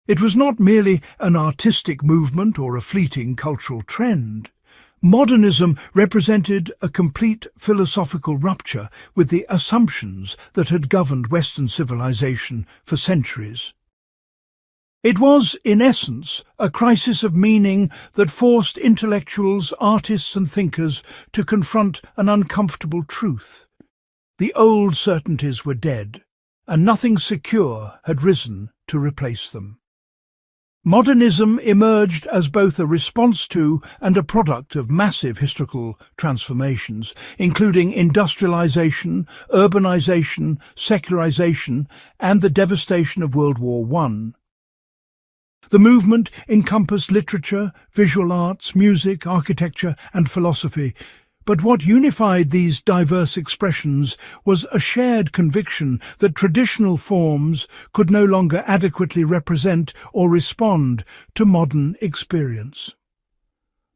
It was not merely an artistic movement or a fleeting cultural trend. Modernism represented a complete philosophical rupture with the assumptions that had governed Western civilization for centuries. It was, in essence, a crisis of meaning that forced intellectuals, artists and thinkers to confront an uncomfortable truth. The old certainties were dead, and nothing secure had risen to replace them. Modernism emerged as both a response to and a product of massive historical transformations, including industrialization, urbanization, secularization, and the devastation of World War I. The movement encompassed literature, visual arts, music, architecture, and philosophy, but what unified these diverse expressions was a shared conviction that traditional forms could no longer adequately represent or respond to modern experience.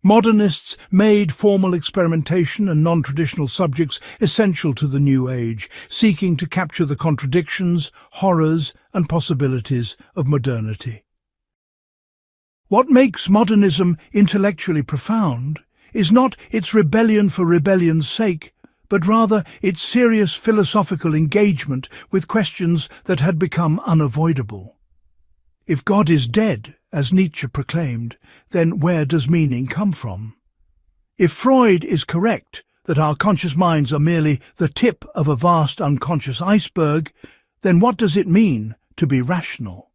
Modernists made formal experimentation and non-traditional subjects essential to the new age, seeking to capture the contradictions, horrors, and possibilities of modernity. What makes modernism intellectually profound is not its rebellion for rebellion's sake, but rather its serious philosophical engagement with questions that had become unavoidable. If God is dead, as Nietzsche proclaimed, then where does meaning come from? If Freud is correct that our conscious minds are merely the tip of a vast unconscious iceberg, then what does it mean to be rational?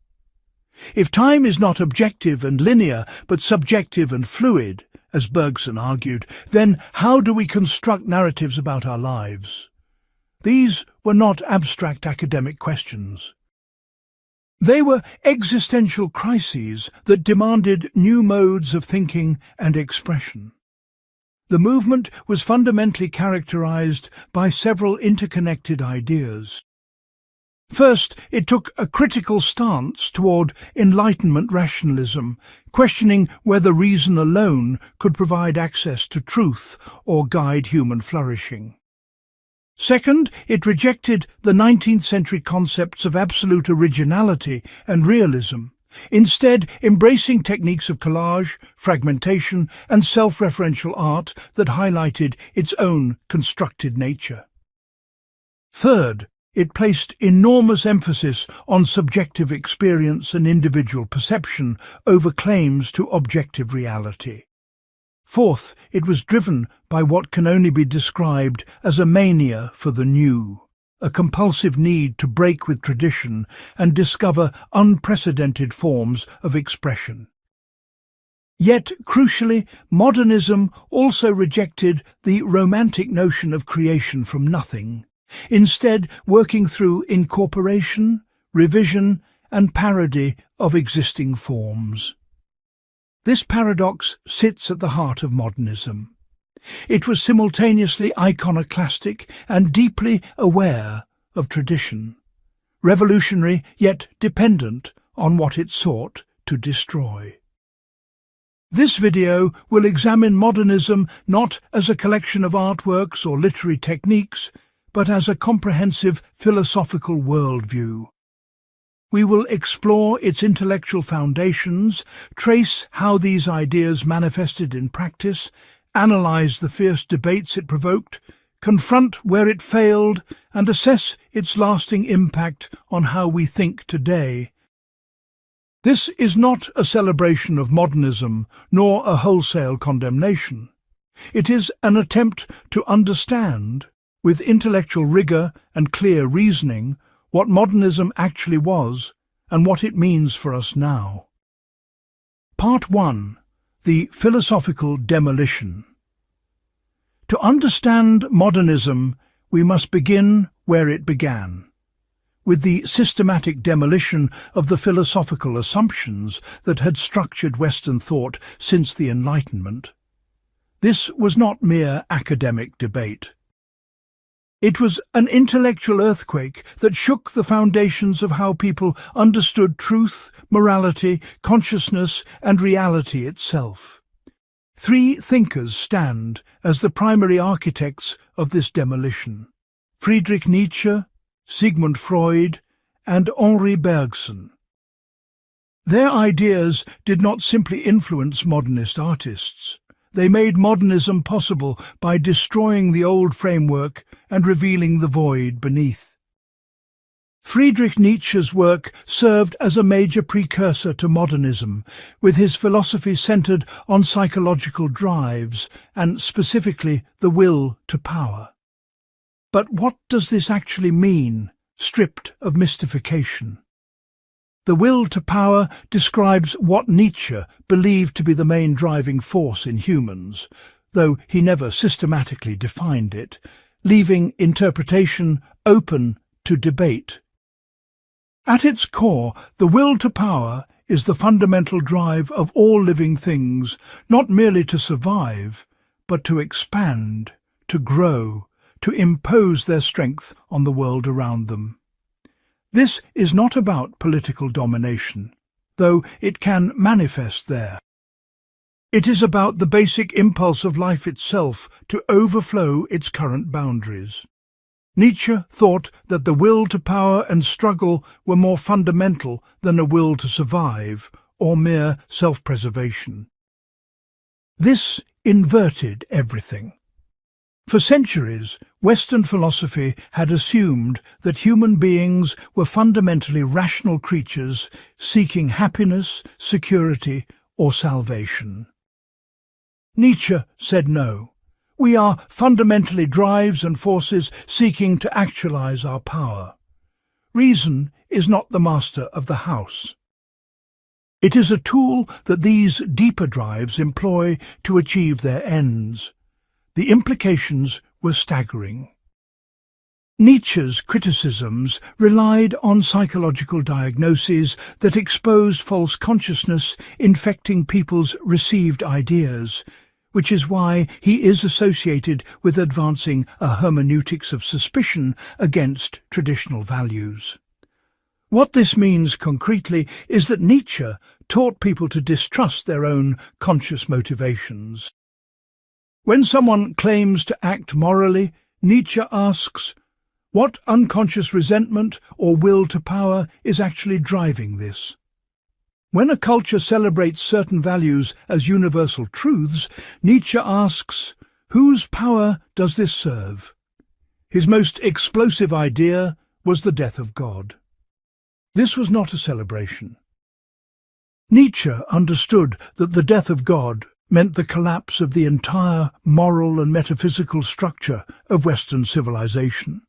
If time is not objective and linear, but subjective and fluid, as Bergson argued, then how do we construct narratives about our lives? These were not abstract academic questions. They were existential crises that demanded new modes of thinking and expression. The movement was fundamentally characterized by several interconnected ideas. First, it took a critical stance toward Enlightenment rationalism, questioning whether reason alone could provide access to truth or guide human flourishing. Second, it rejected the 19th century concepts of absolute originality and realism, instead embracing techniques of collage, fragmentation, and self-referential art that highlighted its own constructed nature. Third, it placed enormous emphasis on subjective experience and individual perception over claims to objective reality. Fourth, it was driven by what can only be described as a mania for the new, a compulsive need to break with tradition and discover unprecedented forms of expression. Yet, crucially, modernism also rejected the romantic notion of creation from nothing, instead working through incorporation, revision, and parody of existing forms. This paradox sits at the heart of modernism. It was simultaneously iconoclastic and deeply aware of tradition, revolutionary yet dependent on what it sought to destroy. This video will examine modernism not as a collection of artworks or literary techniques, but as a comprehensive philosophical worldview. We will explore its intellectual foundations, trace how these ideas manifested in practice, analyze the fierce debates it provoked, confront where it failed, and assess its lasting impact on how we think today. This is not a celebration of modernism, nor a wholesale condemnation. It is an attempt to understand, with intellectual rigor and clear reasoning, what modernism actually was and what it means for us now. Part 1. The Philosophical Demolition. To understand modernism, we must begin where it began, with the systematic demolition of the philosophical assumptions that had structured Western thought since the Enlightenment. This was not mere academic debate. It was an intellectual earthquake that shook the foundations of how people understood truth, morality, consciousness, and reality itself. Three thinkers stand as the primary architects of this demolition: Friedrich Nietzsche, Sigmund Freud, and Henri Bergson. Their ideas did not simply influence modernist artists. They made modernism possible by destroying the old framework and revealing the void beneath. Friedrich Nietzsche's work served as a major precursor to modernism, with his philosophy centered on psychological drives and specifically the will to power. But what does this actually mean, stripped of mystification? The will to power describes what Nietzsche believed to be the main driving force in humans, though he never systematically defined it, leaving interpretation open to debate. At its core, the will to power is the fundamental drive of all living things, not merely to survive, but to expand, to grow, to impose their strength on the world around them. This is not about political domination, though it can manifest there. It is about the basic impulse of life itself to overflow its current boundaries. Nietzsche thought that the will to power and struggle were more fundamental than a will to survive or mere self-preservation. This inverted everything. For centuries, Western philosophy had assumed that human beings were fundamentally rational creatures seeking happiness, security, or salvation. Nietzsche said no. We are fundamentally drives and forces seeking to actualize our power. Reason is not the master of the house. It is a tool that these deeper drives employ to achieve their ends. The implications were staggering. Nietzsche's criticisms relied on psychological diagnoses that exposed false consciousness infecting people's received ideas, which is why he is associated with advancing a hermeneutics of suspicion against traditional values. What this means concretely is that Nietzsche taught people to distrust their own conscious motivations. When someone claims to act morally, Nietzsche asks, what unconscious resentment or will to power is actually driving this? When a culture celebrates certain values as universal truths, Nietzsche asks, whose power does this serve? His most explosive idea was the death of God. This was not a celebration. Nietzsche understood that the death of God meant the collapse of the entire moral and metaphysical structure of Western civilization.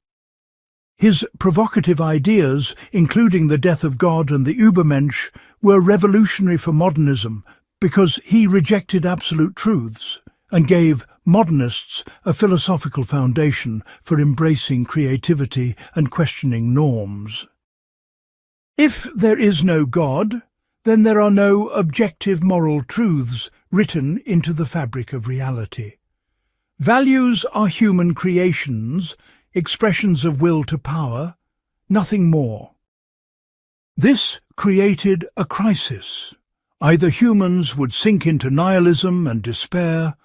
His provocative ideas, including the death of God and the Übermensch, were revolutionary for modernism because he rejected absolute truths and gave modernists a philosophical foundation for embracing creativity and questioning norms. If there is no God, then there are no objective moral truths written into the fabric of reality. Values are human creations, expressions of will to power, nothing more. This created a crisis. Either humans would sink into nihilism and despair,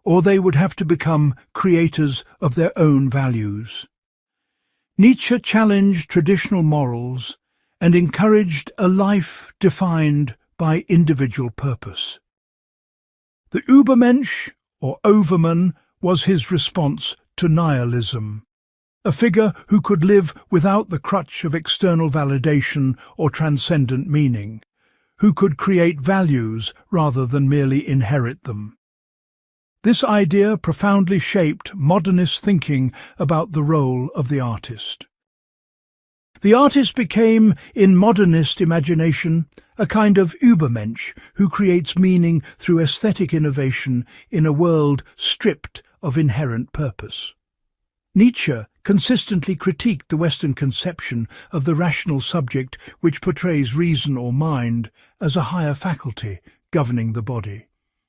or they would have to become creators of their own values. Nietzsche challenged traditional morals and encouraged a life defined by individual purpose. The Übermensch, or Overman, was his response to nihilism, a figure who could live without the crutch of external validation or transcendent meaning, who could create values rather than merely inherit them. This idea profoundly shaped modernist thinking about the role of the artist. The artist became, in modernist imagination, a kind of Übermensch who creates meaning through aesthetic innovation in a world stripped of inherent purpose. Nietzsche consistently critiqued the Western conception of the rational subject which portrays reason or mind as a higher faculty governing the body,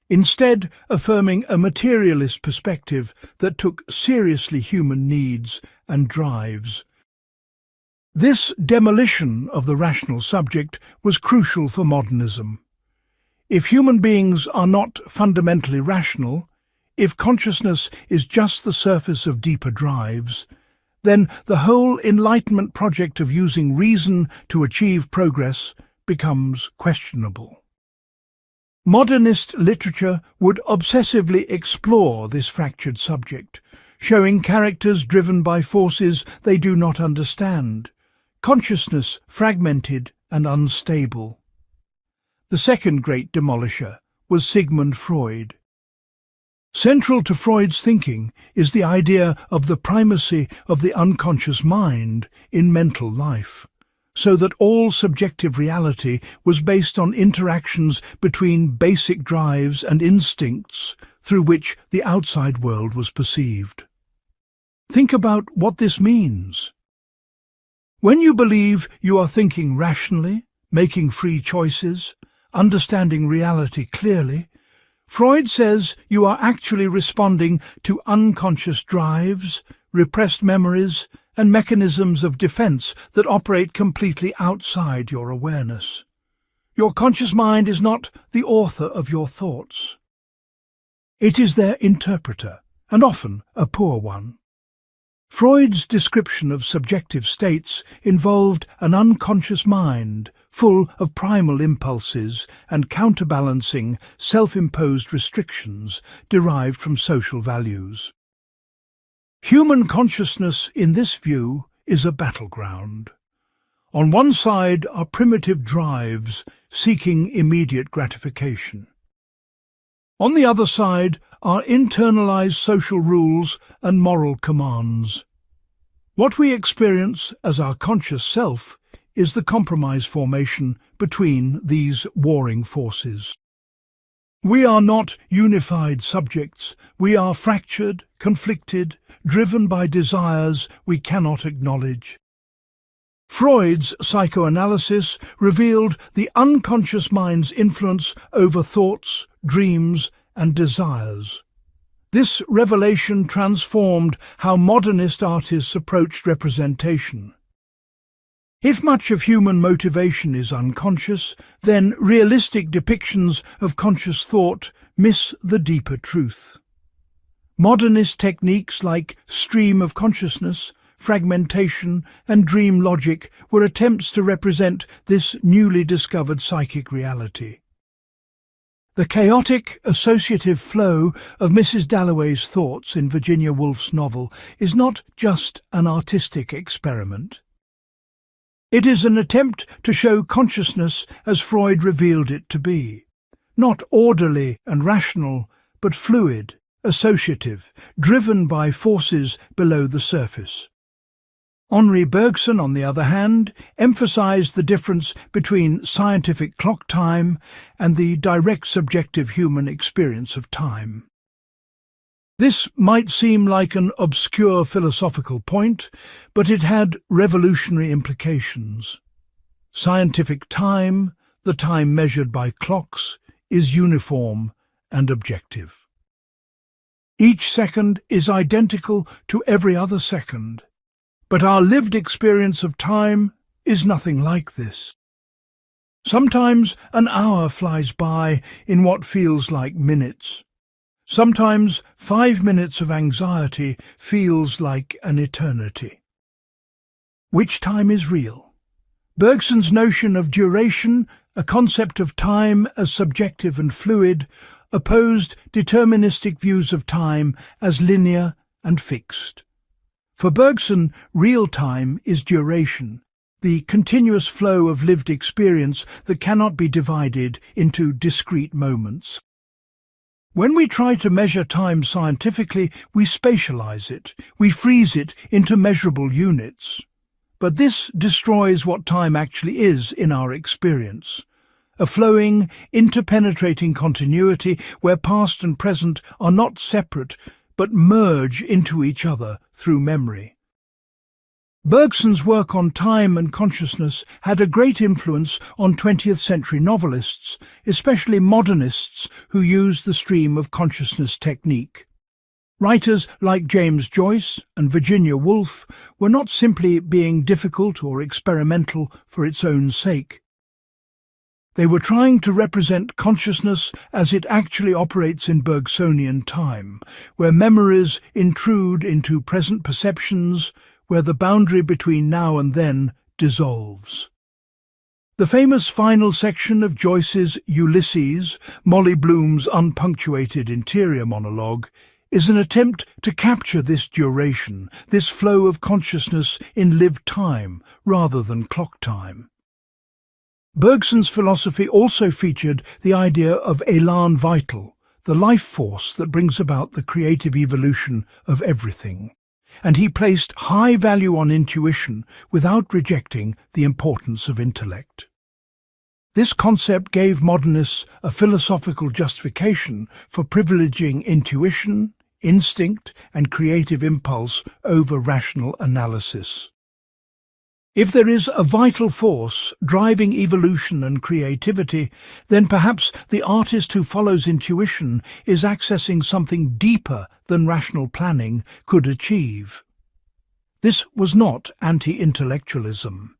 instead affirming a materialist perspective that took seriously human needs and drives. This demolition of the rational subject was crucial for modernism. If human beings are not fundamentally rational, if consciousness is just the surface of deeper drives, then the whole Enlightenment project of using reason to achieve progress becomes questionable. Modernist literature would obsessively explore this fractured subject, showing characters driven by forces they do not understand, consciousness fragmented and unstable. The second great demolisher was Sigmund Freud. Central to Freud's thinking is the idea of the primacy of the unconscious mind in mental life, so that all subjective reality was based on interactions between basic drives and instincts through which the outside world was perceived. Think about what this means. When you believe you are thinking rationally, making free choices, understanding reality clearly, Freud says you are actually responding to unconscious drives, repressed memories, and mechanisms of defense that operate completely outside your awareness. Your conscious mind is not the author of your thoughts. It is their interpreter, and often a poor one. Freud's description of subjective states involved an unconscious mind full of primal impulses and counterbalancing self-imposed restrictions derived from social values. Human consciousness in this view is a battleground. On one side are primitive drives seeking immediate gratification. On the other side are internalized social rules and moral commands. What we experience as our conscious self is the compromise formation between these warring forces. We are not unified subjects. We are fractured, conflicted, driven by desires we cannot acknowledge. Freud's psychoanalysis revealed the unconscious mind's influence over thoughts, dreams, and desires. This revelation transformed how modernist artists approached representation. If much of human motivation is unconscious, then realistic depictions of conscious thought miss the deeper truth. Modernist techniques like stream of consciousness, fragmentation, and dream logic were attempts to represent this newly discovered psychic reality. The chaotic, associative flow of Mrs. Dalloway's thoughts in Virginia Woolf's novel is not just an artistic experiment. It is an attempt to show consciousness as Freud revealed it to be, not orderly and rational, but fluid, associative, driven by forces below the surface. Henri Bergson, on the other hand, emphasized the difference between scientific clock time and the direct subjective human experience of time. This might seem like an obscure philosophical point, but it had revolutionary implications. Scientific time, the time measured by clocks, is uniform and objective. Each second is identical to every other second. But our lived experience of time is nothing like this. Sometimes an hour flies by in what feels like minutes. Sometimes 5 minutes of anxiety feels like an eternity. Which time is real? Bergson's notion of duration, a concept of time as subjective and fluid, opposed deterministic views of time as linear and fixed. For Bergson, real time is duration, the continuous flow of lived experience that cannot be divided into discrete moments. When we try to measure time scientifically, we spatialize it, we freeze it into measurable units. But this destroys what time actually is in our experience. A flowing, interpenetrating continuity where past and present are not separate, but merge into each other through memory. Bergson's work on time and consciousness had a great influence on 20th century novelists, especially modernists who used the stream of consciousness technique. Writers like James Joyce and Virginia Woolf were not simply being difficult or experimental for its own sake. They were trying to represent consciousness as it actually operates in Bergsonian time, where memories intrude into present perceptions, where the boundary between now and then dissolves. The famous final section of Joyce's Ulysses, Molly Bloom's unpunctuated interior monologue, is an attempt to capture this duration, this flow of consciousness in lived time rather than clock time. Bergson's philosophy also featured the idea of élan vital, the life force that brings about the creative evolution of everything, and he placed high value on intuition without rejecting the importance of intellect. This concept gave modernists a philosophical justification for privileging intuition, instinct, and creative impulse over rational analysis. If there is a vital force driving evolution and creativity, then perhaps the artist who follows intuition is accessing something deeper than rational planning could achieve. This was not anti-intellectualism.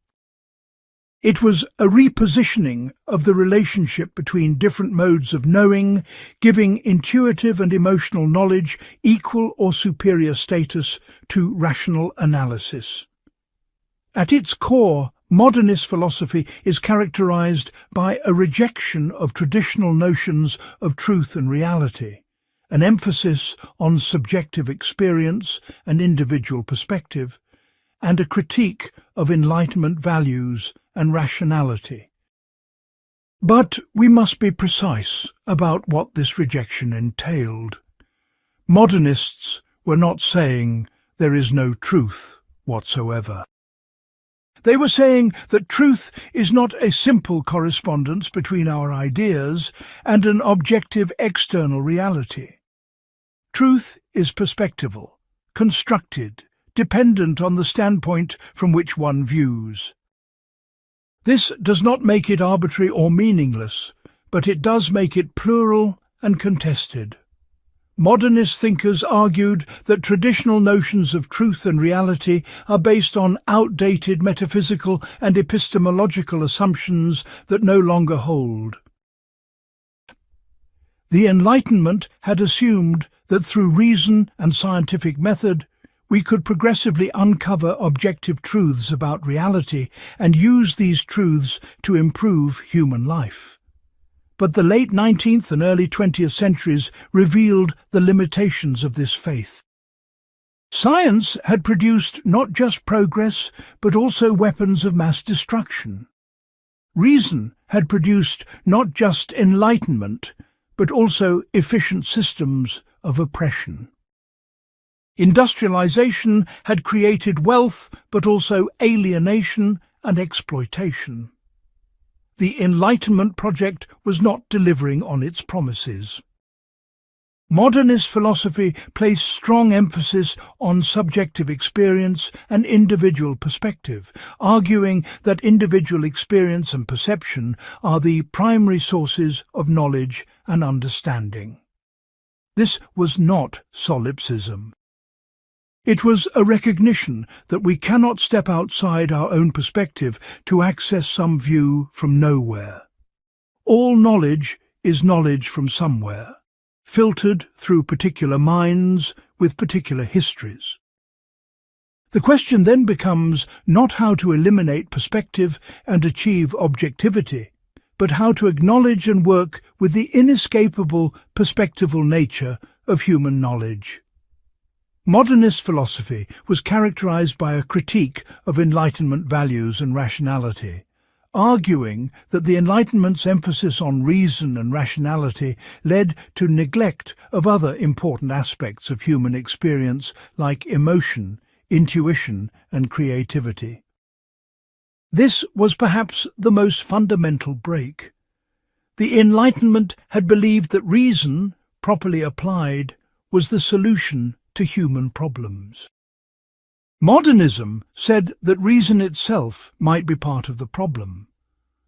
It was a repositioning of the relationship between different modes of knowing, giving intuitive and emotional knowledge equal or superior status to rational analysis. At its core, modernist philosophy is characterized by a rejection of traditional notions of truth and reality, an emphasis on subjective experience and individual perspective, and a critique of Enlightenment values and rationality. But we must be precise about what this rejection entailed. Modernists were not saying there is no truth whatsoever. They were saying that truth is not a simple correspondence between our ideas and an objective external reality. Truth is perspectival, constructed, dependent on the standpoint from which one views. This does not make it arbitrary or meaningless, but it does make it plural and contested. Modernist thinkers argued that traditional notions of truth and reality are based on outdated metaphysical and epistemological assumptions that no longer hold. The Enlightenment had assumed that through reason and scientific method, we could progressively uncover objective truths about reality and use these truths to improve human life. But the late 19th and early 20th centuries revealed the limitations of this faith. Science had produced not just progress, but also weapons of mass destruction. Reason had produced not just enlightenment, but also efficient systems of oppression. Industrialization had created wealth, but also alienation and exploitation. The Enlightenment project was not delivering on its promises. Modernist philosophy placed strong emphasis on subjective experience and individual perspective, arguing that individual experience and perception are the primary sources of knowledge and understanding. This was not solipsism. It was a recognition that we cannot step outside our own perspective to access some view from nowhere. All knowledge is knowledge from somewhere, filtered through particular minds with particular histories. The question then becomes not how to eliminate perspective and achieve objectivity, but how to acknowledge and work with the inescapable perspectival nature of human knowledge. Modernist philosophy was characterized by a critique of Enlightenment values and rationality, arguing that the Enlightenment's emphasis on reason and rationality led to neglect of other important aspects of human experience like emotion, intuition, and creativity. This was perhaps the most fundamental break. The Enlightenment had believed that reason, properly applied, was the solution to human problems. Modernism said that reason itself might be part of the problem.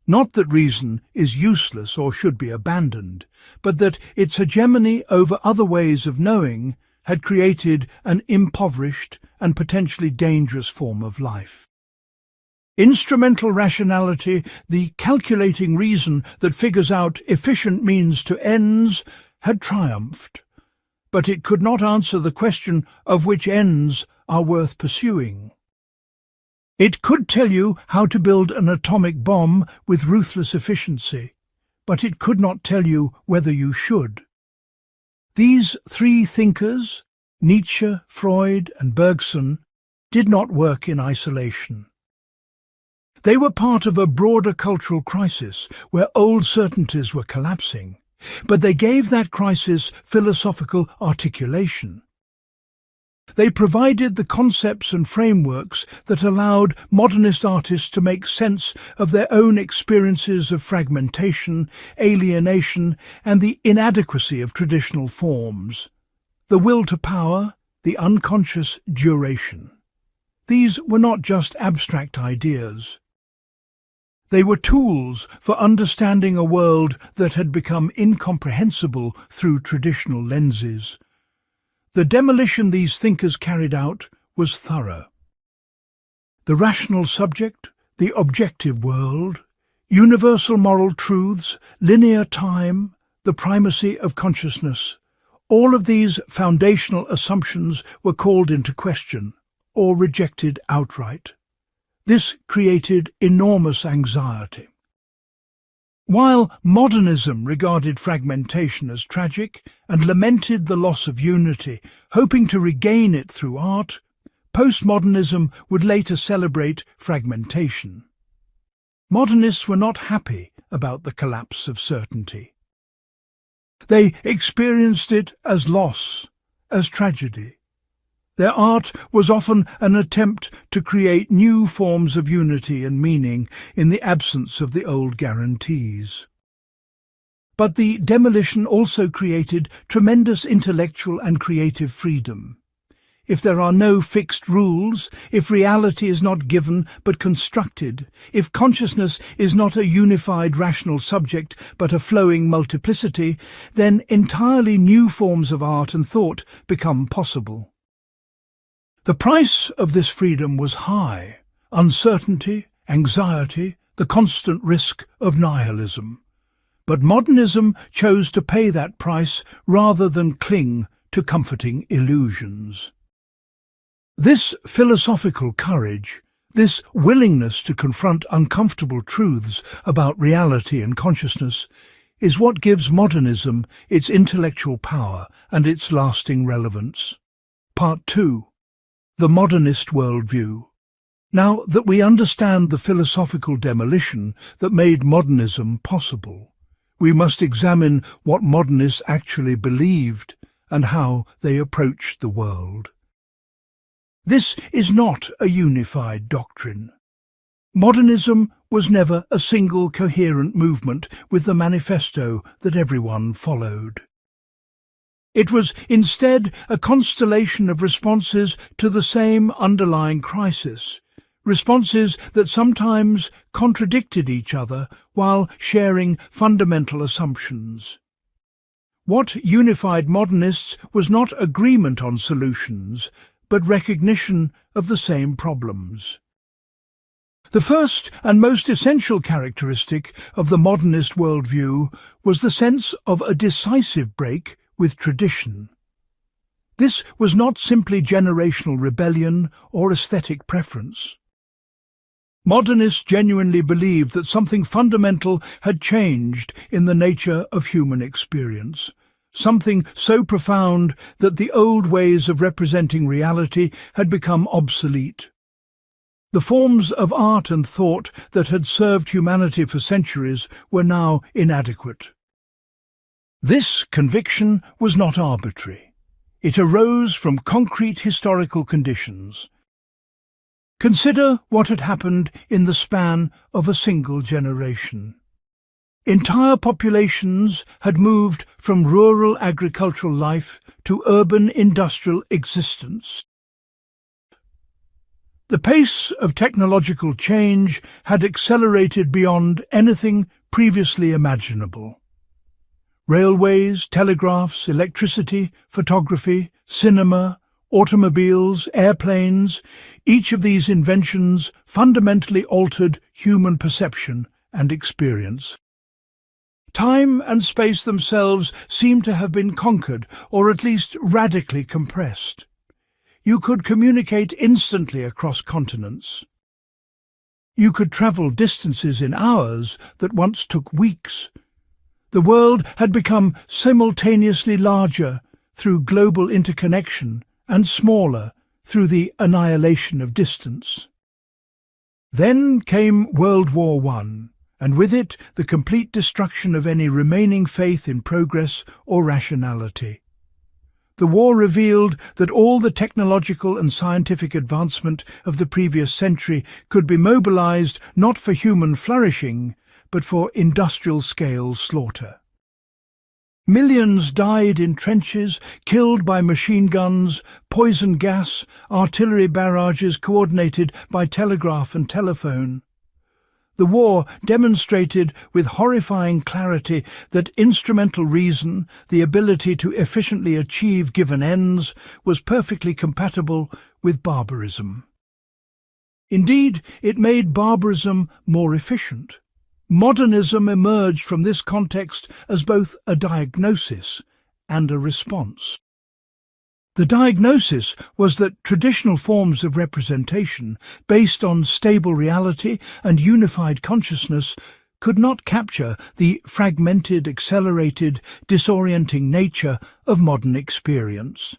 Not that reason is useless or should be abandoned, but that its hegemony over other ways of knowing had created an impoverished and potentially dangerous form of life. Instrumental rationality, the calculating reason that figures out efficient means to ends, had triumphed. But it could not answer the question of which ends are worth pursuing. It could tell you how to build an atomic bomb with ruthless efficiency, but it could not tell you whether you should. These three thinkers, Nietzsche, Freud and Bergson, did not work in isolation. They were part of a broader cultural crisis where old certainties were collapsing, but they gave that crisis philosophical articulation. They provided the concepts and frameworks that allowed modernist artists to make sense of their own experiences of fragmentation, alienation, and the inadequacy of traditional forms. The will to power, the unconscious duration. These were not just abstract ideas. They were tools for understanding a world that had become incomprehensible through traditional lenses. The demolition these thinkers carried out was thorough. The rational subject, the objective world, universal moral truths, linear time, the primacy of consciousness, all of these foundational assumptions were called into question or rejected outright. This created enormous anxiety. While modernism regarded fragmentation as tragic and lamented the loss of unity, hoping to regain it through art, postmodernism would later celebrate fragmentation. Modernists were not happy about the collapse of certainty. They experienced it as loss, as tragedy. Their art was often an attempt to create new forms of unity and meaning in the absence of the old guarantees. But the demolition also created tremendous intellectual and creative freedom. If there are no fixed rules, if reality is not given but constructed, if consciousness is not a unified rational subject but a flowing multiplicity, then entirely new forms of art and thought become possible. The price of this freedom was high: uncertainty, anxiety, the constant risk of nihilism. But modernism chose to pay that price rather than cling to comforting illusions. This philosophical courage, this willingness to confront uncomfortable truths about reality and consciousness, is what gives modernism its intellectual power and its lasting relevance. Part 2. The modernist worldview. Now that we understand the philosophical demolition that made modernism possible, we must examine what modernists actually believed and how they approached the world. This is not a unified doctrine. Modernism was never a single coherent movement with the manifesto that everyone followed. It was instead a constellation of responses to the same underlying crisis, responses that sometimes contradicted each other while sharing fundamental assumptions. What unified modernists was not agreement on solutions, but recognition of the same problems. The first and most essential characteristic of the modernist worldview was the sense of a decisive break with tradition. This was not simply generational rebellion or aesthetic preference. Modernists genuinely believed that something fundamental had changed in the nature of human experience, something so profound that the old ways of representing reality had become obsolete. The forms of art and thought that had served humanity for centuries were now inadequate. This conviction was not arbitrary. It arose from concrete historical conditions. Consider what had happened in the span of a single generation. Entire populations had moved from rural agricultural life to urban industrial existence. The pace of technological change had accelerated beyond anything previously imaginable. Railways, telegraphs, electricity, photography, cinema, automobiles, airplanes, each of these inventions fundamentally altered human perception and experience. Time and space themselves seemed to have been conquered, or at least radically compressed. You could communicate instantly across continents. You could travel distances in hours that once took weeks. The world had become simultaneously larger through global interconnection and smaller through the annihilation of distance. Then came World War I, and with it the complete destruction of any remaining faith in progress or rationality. The war revealed that all the technological and scientific advancement of the previous century could be mobilized not for human flourishing, but for industrial-scale slaughter. Millions died in trenches, killed by machine guns, poison gas, artillery barrages coordinated by telegraph and telephone. The war demonstrated with horrifying clarity that instrumental reason, the ability to efficiently achieve given ends, was perfectly compatible with barbarism. Indeed, it made barbarism more efficient. Modernism emerged from this context as both a diagnosis and a response. The diagnosis was that traditional forms of representation, based on stable reality and unified consciousness, could not capture the fragmented, accelerated, disorienting nature of modern experience.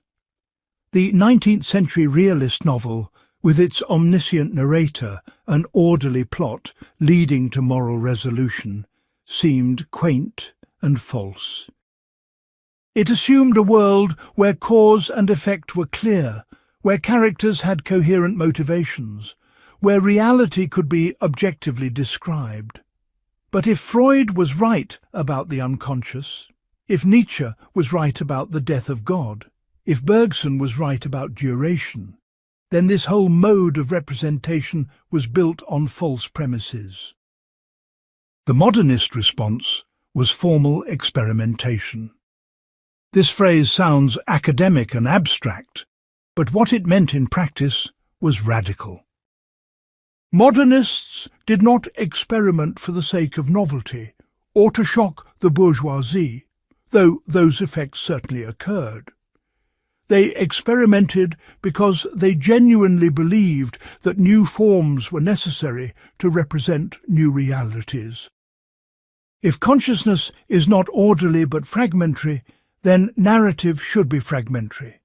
The 19th-century realist novel, with its omniscient narrator, an orderly plot leading to moral resolution, seemed quaint and false. It assumed a world where cause and effect were clear, where characters had coherent motivations, where reality could be objectively described. But if Freud was right about the unconscious, if Nietzsche was right about the death of God, if Bergson was right about duration, then this whole mode of representation was built on false premises. The modernist response was formal experimentation. This phrase sounds academic and abstract, but what it meant in practice was radical. Modernists did not experiment for the sake of novelty or to shock the bourgeoisie, though those effects certainly occurred. They experimented because they genuinely believed that new forms were necessary to represent new realities. If consciousness is not orderly but fragmentary, then narrative should be fragmentary.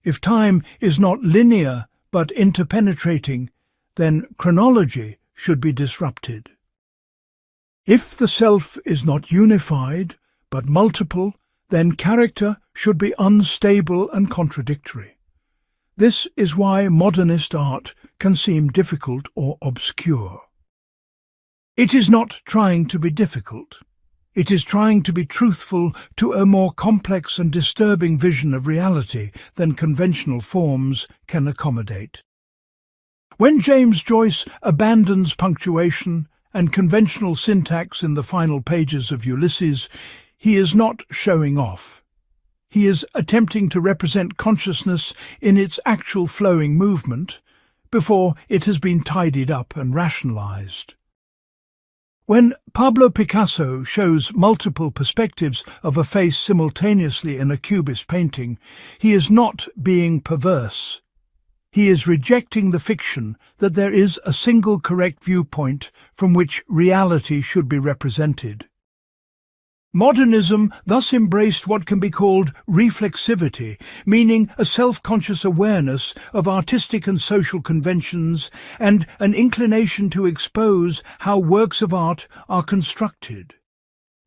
If time is not linear but interpenetrating, then chronology should be disrupted. If the self is not unified but multiple, then character should be unstable and contradictory. This is why modernist art can seem difficult or obscure. It is not trying to be difficult. It is trying to be truthful to a more complex and disturbing vision of reality than conventional forms can accommodate. When James Joyce abandons punctuation and conventional syntax in the final pages of Ulysses, he is not showing off. He is attempting to represent consciousness in its actual flowing movement before it has been tidied up and rationalized. When Pablo Picasso shows multiple perspectives of a face simultaneously in a Cubist painting, he is not being perverse. He is rejecting the fiction that there is a single correct viewpoint from which reality should be represented. Modernism thus embraced what can be called reflexivity, meaning a self-conscious awareness of artistic and social conventions and an inclination to expose how works of art are constructed.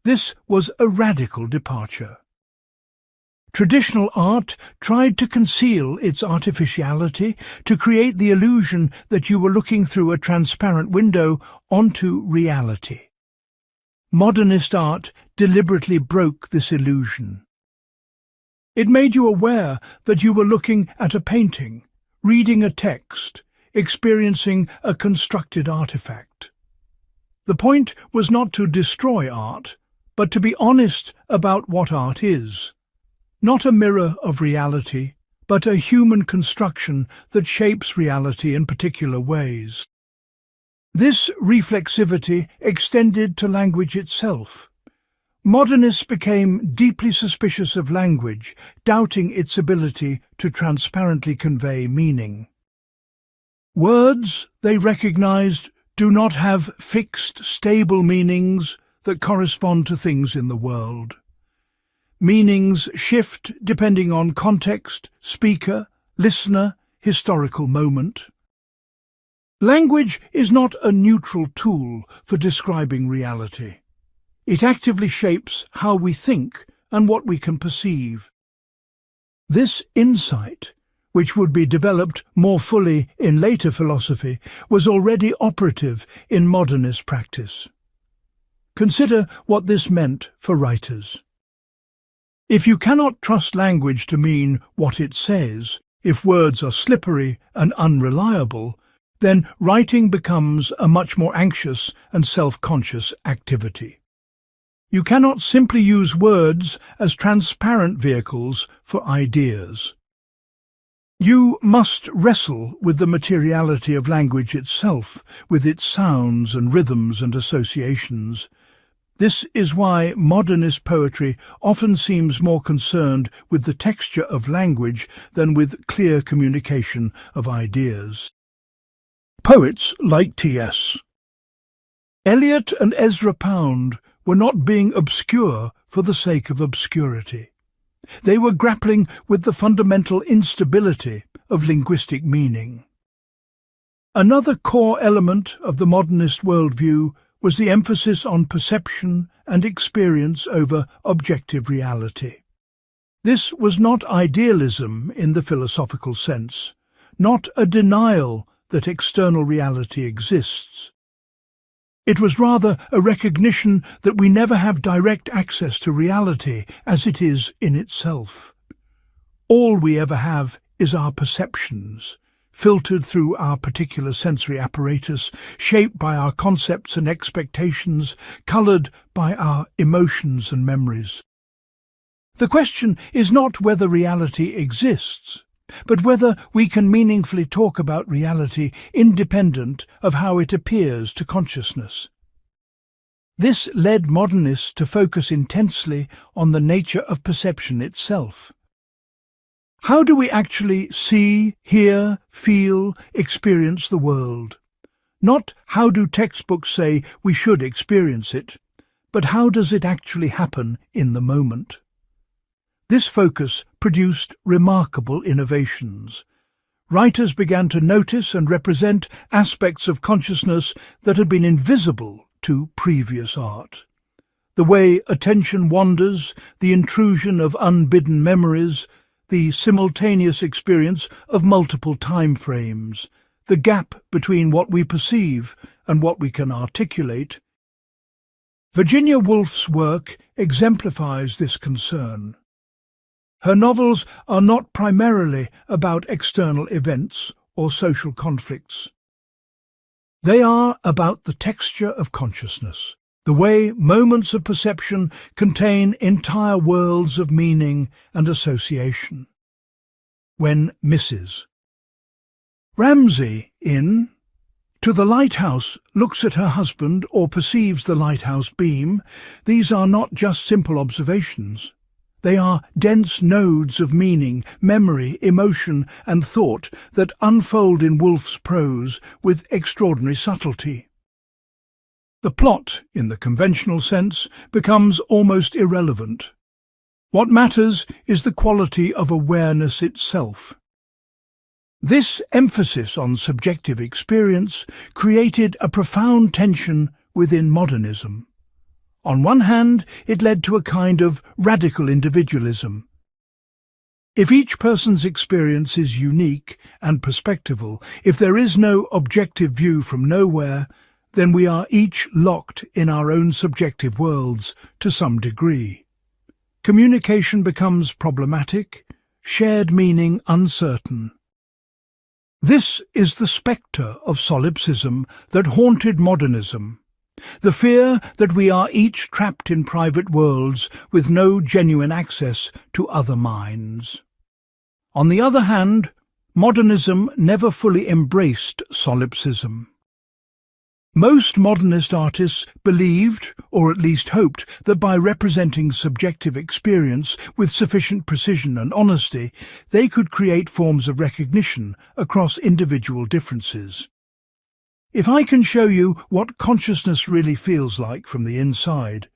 This was a radical departure. Traditional art tried to conceal its artificiality, to create the illusion that you were looking through a transparent window onto reality. Modernist art deliberately broke this illusion. It made you aware that you were looking at a painting, reading a text, experiencing a constructed artifact. The point was not to destroy art, but to be honest about what art is. Not a mirror of reality, but a human construction that shapes reality in particular ways. This reflexivity extended to language itself. Modernists became deeply suspicious of language, doubting its ability to transparently convey meaning. Words, they recognized, do not have fixed, stable meanings that correspond to things in the world. Meanings shift depending on context, speaker, listener, historical moment. Language is not a neutral tool for describing reality. It actively shapes how we think and what we can perceive. This insight, which would be developed more fully in later philosophy, was already operative in modernist practice. Consider what this meant for writers. If you cannot trust language to mean what it says, if words are slippery and unreliable, then writing becomes a much more anxious and self-conscious activity. You cannot simply use words as transparent vehicles for ideas. You must wrestle with the materiality of language itself, with its sounds and rhythms and associations. This is why modernist poetry often seems more concerned with the texture of language than with clear communication of ideas. Poets like T.S. Eliot and Ezra Pound were not being obscure for the sake of obscurity. They were grappling with the fundamental instability of linguistic meaning. Another core element of the modernist worldview was the emphasis on perception and experience over objective reality. This was not idealism in the philosophical sense, not a denial that external reality exists. It was rather a recognition that we never have direct access to reality as it is in itself. All we ever have is our perceptions, filtered through our particular sensory apparatus, shaped by our concepts and expectations, coloured by our emotions and memories. The question is not whether reality exists, but whether we can meaningfully talk about reality independent of how it appears to consciousness. This led modernists to focus intensely on the nature of perception itself. How do we actually see, hear, feel, experience the world? Not how do textbooks say we should experience it, but how does it actually happen in the moment? This focus produced remarkable innovations. Writers began to notice and represent aspects of consciousness that had been invisible to previous art. The way attention wanders, the intrusion of unbidden memories, the simultaneous experience of multiple time frames, the gap between what we perceive and what we can articulate. Virginia Woolf's work exemplifies this concern. Her novels are not primarily about external events or social conflicts. They are about the texture of consciousness, the way moments of perception contain entire worlds of meaning and association. When Mrs. Ramsay in To the Lighthouse looks at her husband or perceives the lighthouse beam. These are not just simple observations. They are dense nodes of meaning, memory, emotion and thought that unfold in Woolf's prose with extraordinary subtlety. The plot, in the conventional sense, becomes almost irrelevant. What matters is the quality of awareness itself. This emphasis on subjective experience created a profound tension within modernism. On one hand, it led to a kind of radical individualism. If each person's experience is unique and perspectival, if there is no objective view from nowhere, then we are each locked in our own subjective worlds to some degree. Communication becomes problematic, shared meaning uncertain. This is the spectre of solipsism that haunted modernism. The fear that we are each trapped in private worlds with no genuine access to other minds. On the other hand, modernism never fully embraced solipsism. Most modernist artists believed, or at least hoped, that by representing subjective experience with sufficient precision and honesty, they could create forms of recognition across individual differences. If I can show you what consciousness really feels like from the inside,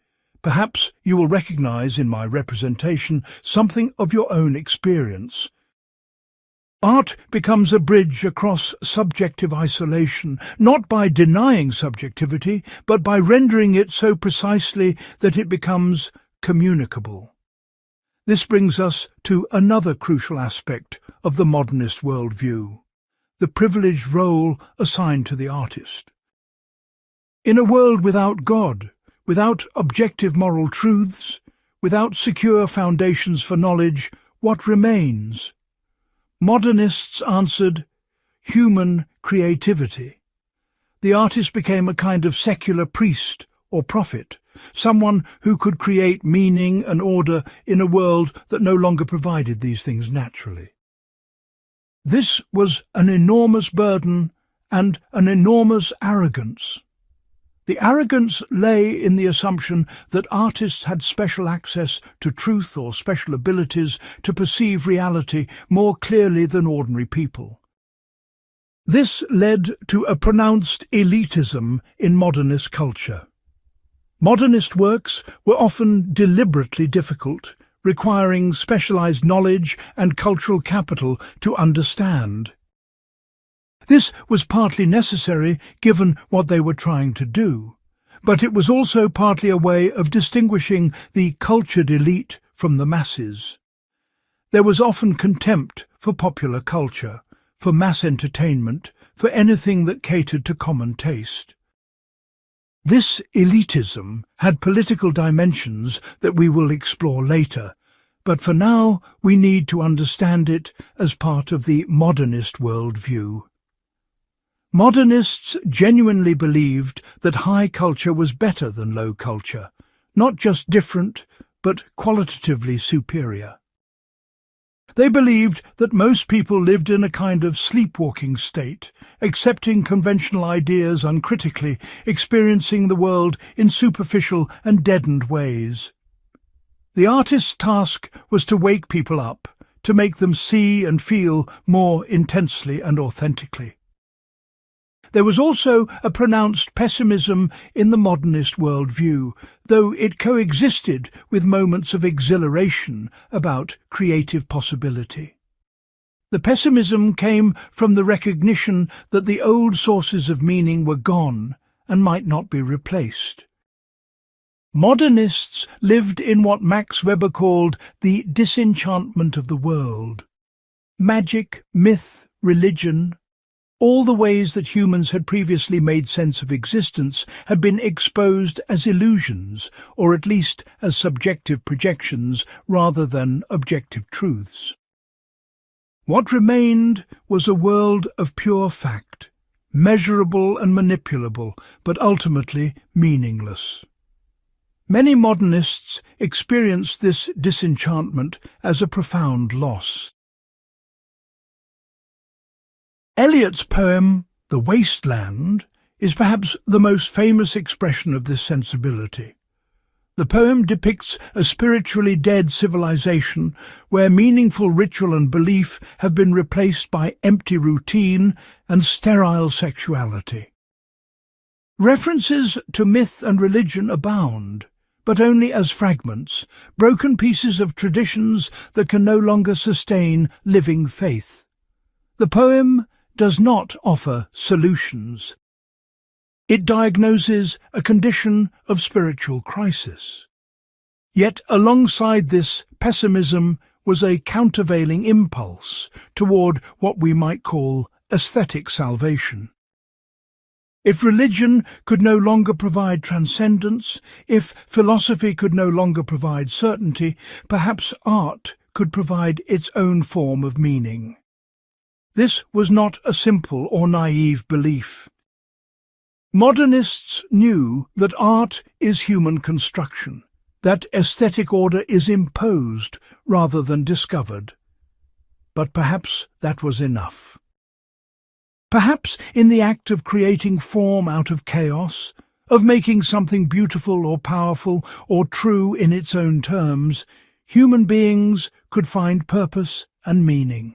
perhaps you will recognize in my representation something of your own experience. Art becomes a bridge across subjective isolation, not by denying subjectivity, but by rendering it so precisely that it becomes communicable. This brings us to another crucial aspect of the modernist worldview: the privileged role assigned to the artist. In a world without God, without objective moral truths, without secure foundations for knowledge, what remains? Modernists answered, human creativity. The artist became a kind of secular priest or prophet, someone who could create meaning and order in a world that no longer provided these things naturally. This was an enormous burden and an enormous arrogance. The arrogance lay in the assumption that artists had special access to truth or special abilities to perceive reality more clearly than ordinary people. This led to a pronounced elitism in modernist culture. Modernist works were often deliberately difficult, requiring specialized knowledge and cultural capital to understand. This was partly necessary given what they were trying to do, but it was also partly a way of distinguishing the cultured elite from the masses. There was often contempt for popular culture, for mass entertainment, for anything that catered to common taste. This elitism had political dimensions that we will explore later, but for now we need to understand it as part of the modernist worldview. Modernists genuinely believed that high culture was better than low culture, not just different, but qualitatively superior. They believed that most people lived in a kind of sleepwalking state, accepting conventional ideas uncritically, experiencing the world in superficial and deadened ways. The artist's task was to wake people up, to make them see and feel more intensely and authentically. There was also a pronounced pessimism in the modernist worldview, though it coexisted with moments of exhilaration about creative possibility. The pessimism came from the recognition that the old sources of meaning were gone and might not be replaced. Modernists lived in what Max Weber called the disenchantment of the world. Magic, myth, religion, all the ways that humans had previously made sense of existence had been exposed as illusions, or at least as subjective projections rather than objective truths. What remained was a world of pure fact, measurable and manipulable, but ultimately meaningless. Many modernists experienced this disenchantment as a profound loss. Eliot's poem, The Waste Land, is perhaps the most famous expression of this sensibility. The poem depicts a spiritually dead civilization where meaningful ritual and belief have been replaced by empty routine and sterile sexuality. References to myth and religion abound, but only as fragments, broken pieces of traditions that can no longer sustain living faith. The poem does not offer solutions. It diagnoses a condition of spiritual crisis. Yet alongside this pessimism was a countervailing impulse toward what we might call aesthetic salvation. If religion could no longer provide transcendence, if philosophy could no longer provide certainty, perhaps art could provide its own form of meaning. This was not a simple or naive belief. Modernists knew that art is human construction, that aesthetic order is imposed rather than discovered. But perhaps that was enough. Perhaps in the act of creating form out of chaos, of making something beautiful or powerful or true in its own terms, human beings could find purpose and meaning.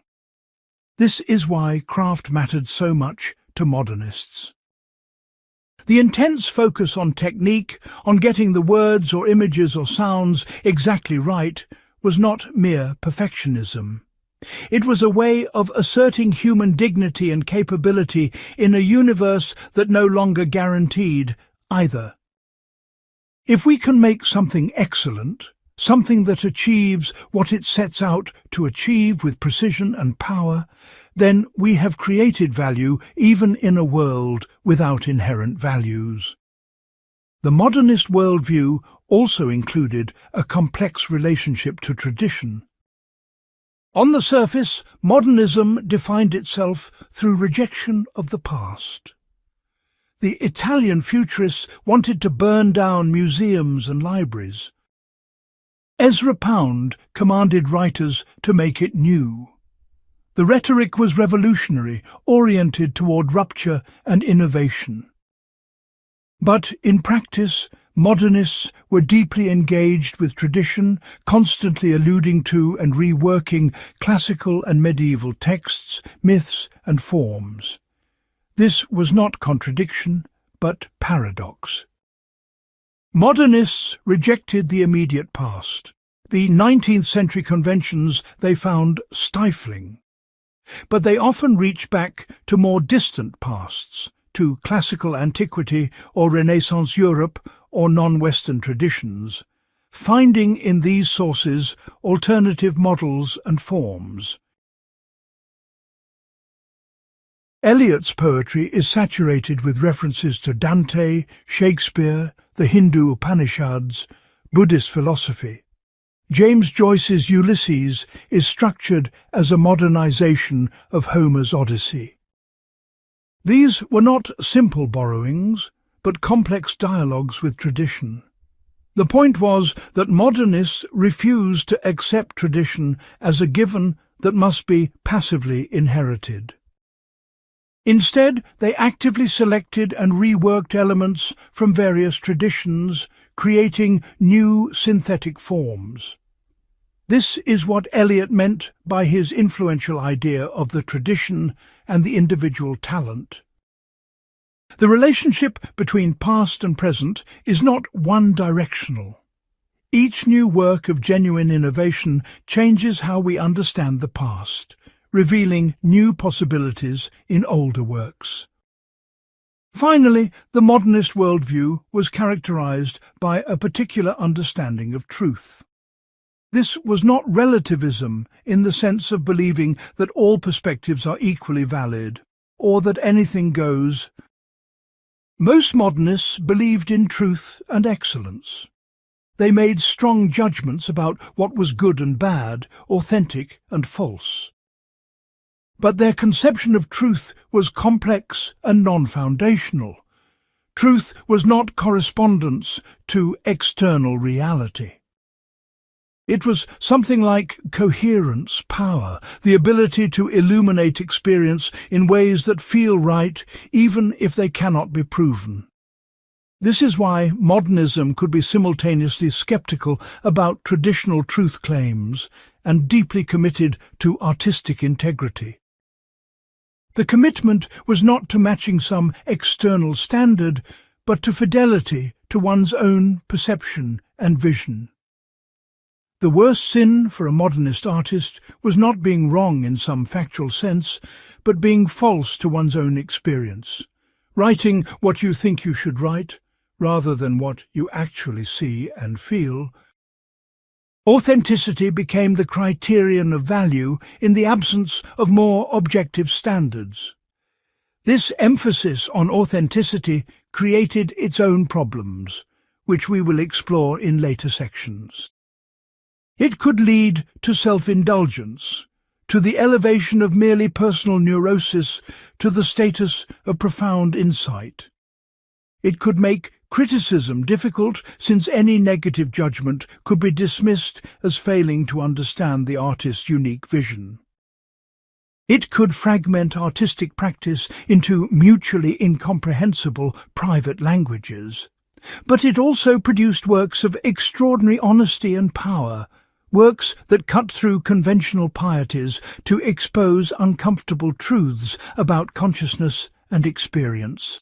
This is why craft mattered so much to modernists. The intense focus on technique, on getting the words or images or sounds exactly right, was not mere perfectionism. It was a way of asserting human dignity and capability in a universe that no longer guaranteed either. If we can make something excellent, something that achieves what it sets out to achieve with precision and power, then we have created value even in a world without inherent values. The modernist worldview also included a complex relationship to tradition. On the surface, modernism defined itself through rejection of the past. The Italian futurists wanted to burn down museums and libraries. Ezra Pound commanded writers to make it new. The rhetoric was revolutionary, oriented toward rupture and innovation. But in practice, modernists were deeply engaged with tradition, constantly alluding to and reworking classical and medieval texts, myths and forms. This was not contradiction, but paradox. Modernists rejected the immediate past. The 19th century conventions they found stifling. But they often reached back to more distant pasts, to classical antiquity or Renaissance Europe or non-Western traditions, finding in these sources alternative models and forms. Eliot's poetry is saturated with references to Dante, Shakespeare, the Hindu Upanishads, Buddhist philosophy. James Joyce's Ulysses is structured as a modernization of Homer's Odyssey. These were not simple borrowings, but complex dialogues with tradition. The point was that modernists refused to accept tradition as a given that must be passively inherited. Instead, they actively selected and reworked elements from various traditions, creating new synthetic forms. This is what Eliot meant by his influential idea of the tradition and the individual talent. The relationship between past and present is not one-directional. Each new work of genuine innovation changes how we understand the past, revealing new possibilities in older works. Finally, the modernist worldview was characterized by a particular understanding of truth. This was not relativism in the sense of believing that all perspectives are equally valid, or that anything goes. Most modernists believed in truth and excellence. They made strong judgments about what was good and bad, authentic and false. But their conception of truth was complex and non-foundational. Truth was not correspondence to external reality. It was something like coherence, power, the ability to illuminate experience in ways that feel right, even if they cannot be proven. This is why modernism could be simultaneously skeptical about traditional truth claims and deeply committed to artistic integrity. The commitment was not to matching some external standard, but to fidelity to one's own perception and vision. The worst sin for a modernist artist was not being wrong in some factual sense, but being false to one's own experience, writing what you think you should write, rather than what you actually see and feel. Authenticity became the criterion of value in the absence of more objective standards. This emphasis on authenticity created its own problems, which we will explore in later sections. It could lead to self-indulgence, to the elevation of merely personal neurosis to the status of profound insight. It could make criticism difficult, since any negative judgment could be dismissed as failing to understand the artist's unique vision. It could fragment artistic practice into mutually incomprehensible private languages. But it also produced works of extraordinary honesty and power, works that cut through conventional pieties to expose uncomfortable truths about consciousness and experience.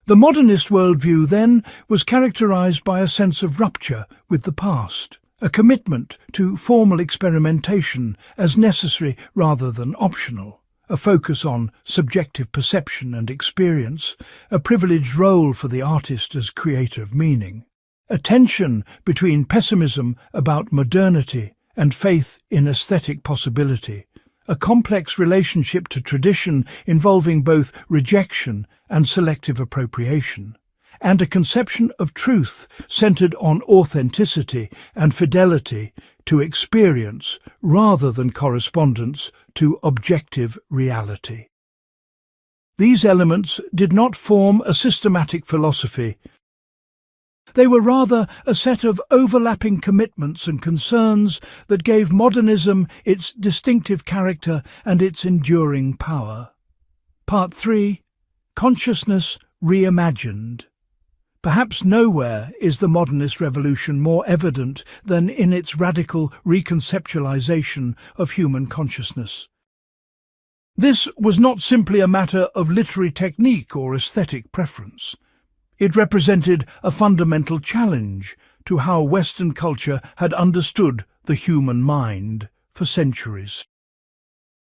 The modernist worldview, then, was characterized by a sense of rupture with the past, a commitment to formal experimentation as necessary rather than optional, a focus on subjective perception and experience, a privileged role for the artist as creator of meaning, a tension between pessimism about modernity and faith in aesthetic possibility, a complex relationship to tradition involving both rejection and selective appropriation, and a conception of truth centered on authenticity and fidelity to experience rather than correspondence to objective reality. These elements did not form a systematic philosophy. They were rather a set of overlapping commitments and concerns that gave modernism its distinctive character and its enduring power. Part 3. Consciousness Reimagined. Perhaps nowhere is the modernist revolution more evident than in its radical reconceptualization of human consciousness. This was not simply a matter of literary technique or aesthetic preference. It represented a fundamental challenge to how Western culture had understood the human mind for centuries.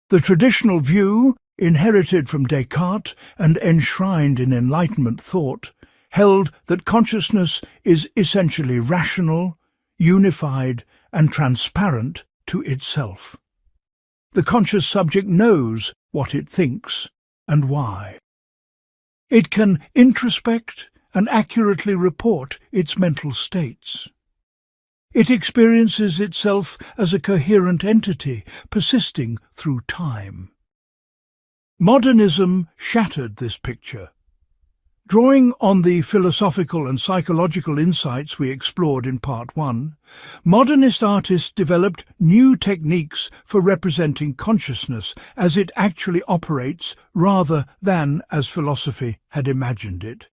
The traditional view, inherited from Descartes and enshrined in Enlightenment thought, held that consciousness is essentially rational, unified, and transparent to itself. The conscious subject knows what it thinks and why. It can introspect and accurately report its mental states. It experiences itself as a coherent entity, persisting through time. Modernism shattered this picture. Drawing on the philosophical and psychological insights we explored in Part 1, modernist artists developed new techniques for representing consciousness as it actually operates rather than as philosophy had imagined it.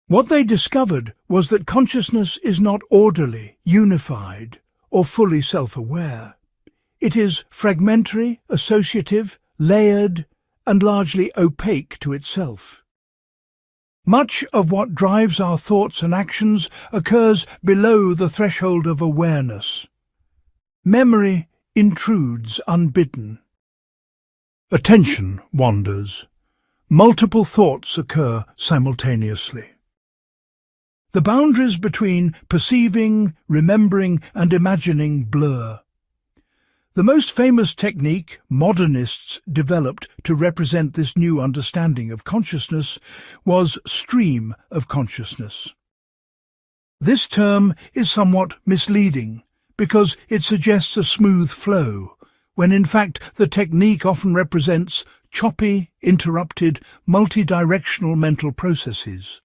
What they discovered was that consciousness is not orderly, unified, or fully self-aware. It is fragmentary, associative, layered, and largely opaque to itself. Much of what drives our thoughts and actions occurs below the threshold of awareness. Memory intrudes unbidden. Attention wanders. Multiple thoughts occur simultaneously. The boundaries between perceiving, remembering, and imagining blur. The most famous technique modernists developed to represent this new understanding of consciousness was stream of consciousness. This term is somewhat misleading because it suggests a smooth flow, when in fact the technique often represents choppy, interrupted, multidirectional mental processes.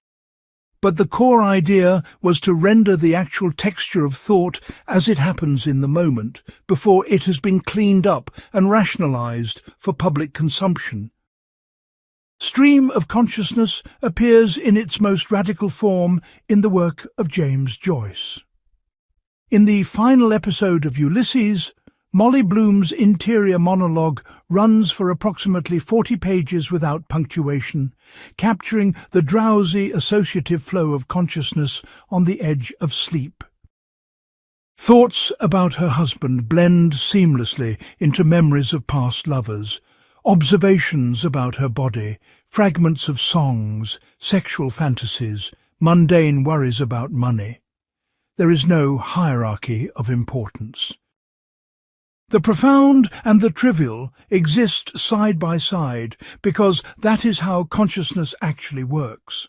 But the core idea was to render the actual texture of thought as it happens in the moment, before it has been cleaned up and rationalized for public consumption. Stream of consciousness appears in its most radical form in the work of James Joyce. In the final episode of Ulysses, Molly Bloom's interior monologue runs for approximately 40 pages without punctuation, capturing the drowsy associative flow of consciousness on the edge of sleep. Thoughts about her husband blend seamlessly into memories of past lovers, observations about her body, fragments of songs, sexual fantasies, mundane worries about money. There is no hierarchy of importance. The profound and the trivial exist side by side because that is how consciousness actually works.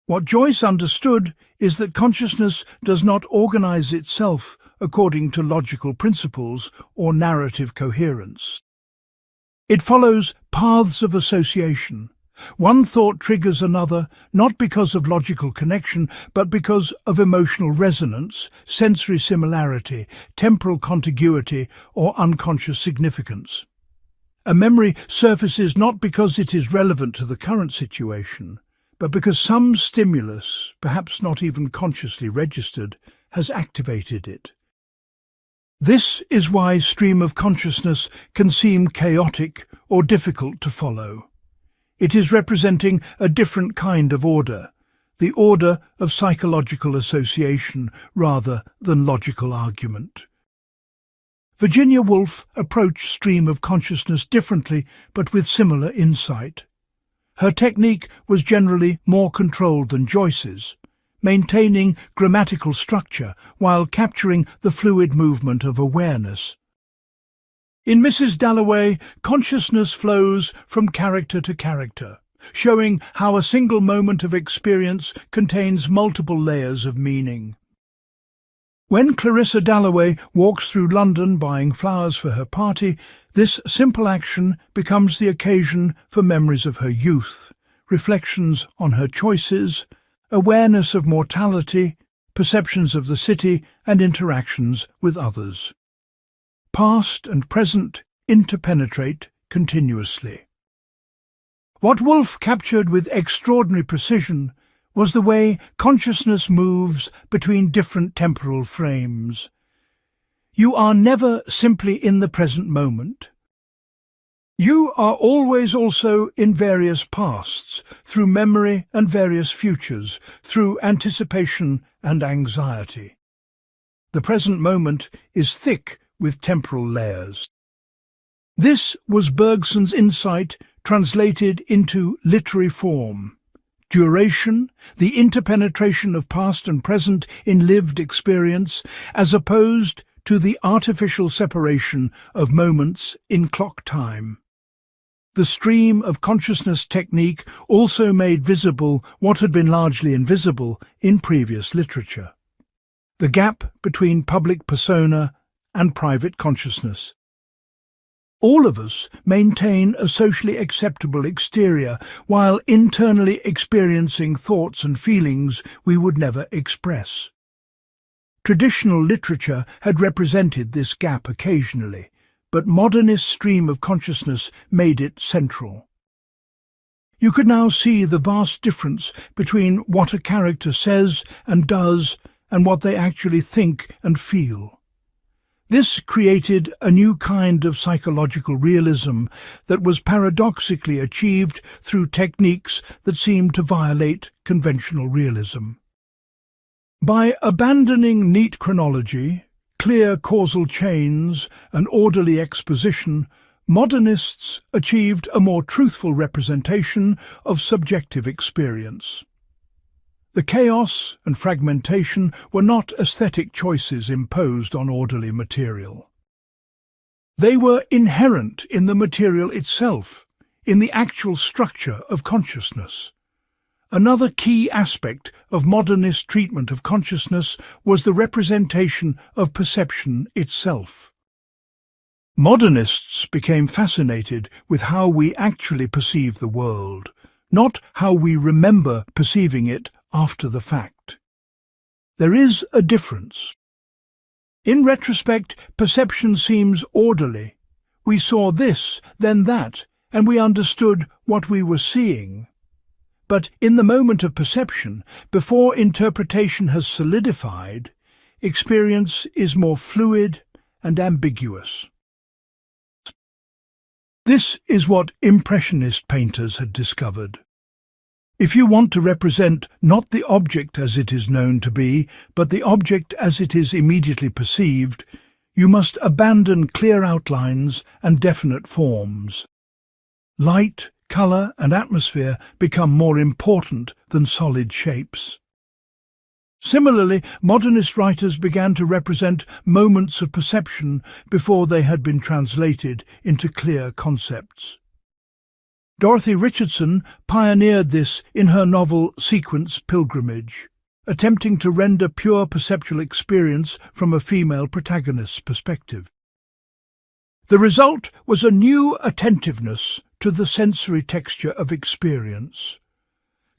What Joyce understood is that consciousness does not organize itself according to logical principles or narrative coherence. It follows paths of association. One thought triggers another, not because of logical connection, but because of emotional resonance, sensory similarity, temporal contiguity, or unconscious significance. A memory surfaces not because it is relevant to the current situation, but because some stimulus, perhaps not even consciously registered, has activated it. This is why stream of consciousness can seem chaotic or difficult to follow. It is representing a different kind of order, the order of psychological association rather than logical argument. Virginia Woolf approached stream of consciousness differently but with similar insight. Her technique was generally more controlled than Joyce's, maintaining grammatical structure while capturing the fluid movement of awareness. In Mrs. Dalloway, consciousness flows from character to character, showing how a single moment of experience contains multiple layers of meaning. When Clarissa Dalloway walks through London buying flowers for her party, this simple action becomes the occasion for memories of her youth, reflections on her choices, awareness of mortality, perceptions of the city, and interactions with others. Past and present interpenetrate continuously. What Woolf captured with extraordinary precision was the way consciousness moves between different temporal frames. You are never simply in the present moment. You are always also in various pasts, through memory and various futures, through anticipation and anxiety. The present moment is thick with temporal layers. This was Bergson's insight translated into literary form. Duration, the interpenetration of past and present in lived experience, as opposed to the artificial separation of moments in clock time. The stream of consciousness technique also made visible what had been largely invisible in previous literature: the gap between public persona and private consciousness. All of us maintain a socially acceptable exterior while internally experiencing thoughts and feelings we would never express. Traditional literature had represented this gap occasionally, but modernist stream of consciousness made it central. You could now see the vast difference between what a character says and does and what they actually think and feel. This created a new kind of psychological realism that was paradoxically achieved through techniques that seemed to violate conventional realism. By abandoning neat chronology, clear causal chains, and orderly exposition, modernists achieved a more truthful representation of subjective experience. The chaos and fragmentation were not aesthetic choices imposed on orderly material. They were inherent in the material itself, in the actual structure of consciousness. Another key aspect of modernist treatment of consciousness was the representation of perception itself. Modernists became fascinated with how we actually perceive the world, not how we remember perceiving it after the fact. There is a difference. In retrospect, perception seems orderly. We saw this, then that, and we understood what we were seeing. But in the moment of perception, before interpretation has solidified, experience is more fluid and ambiguous. This is what Impressionist painters had discovered. If you want to represent not the object as it is known to be, but the object as it is immediately perceived, you must abandon clear outlines and definite forms. Light, colour and atmosphere become more important than solid shapes. Similarly, modernist writers began to represent moments of perception before they had been translated into clear concepts. Dorothy Richardson pioneered this in her novel Sequence Pilgrimage, attempting to render pure perceptual experience from a female protagonist's perspective. The result was a new attentiveness to the sensory texture of experience.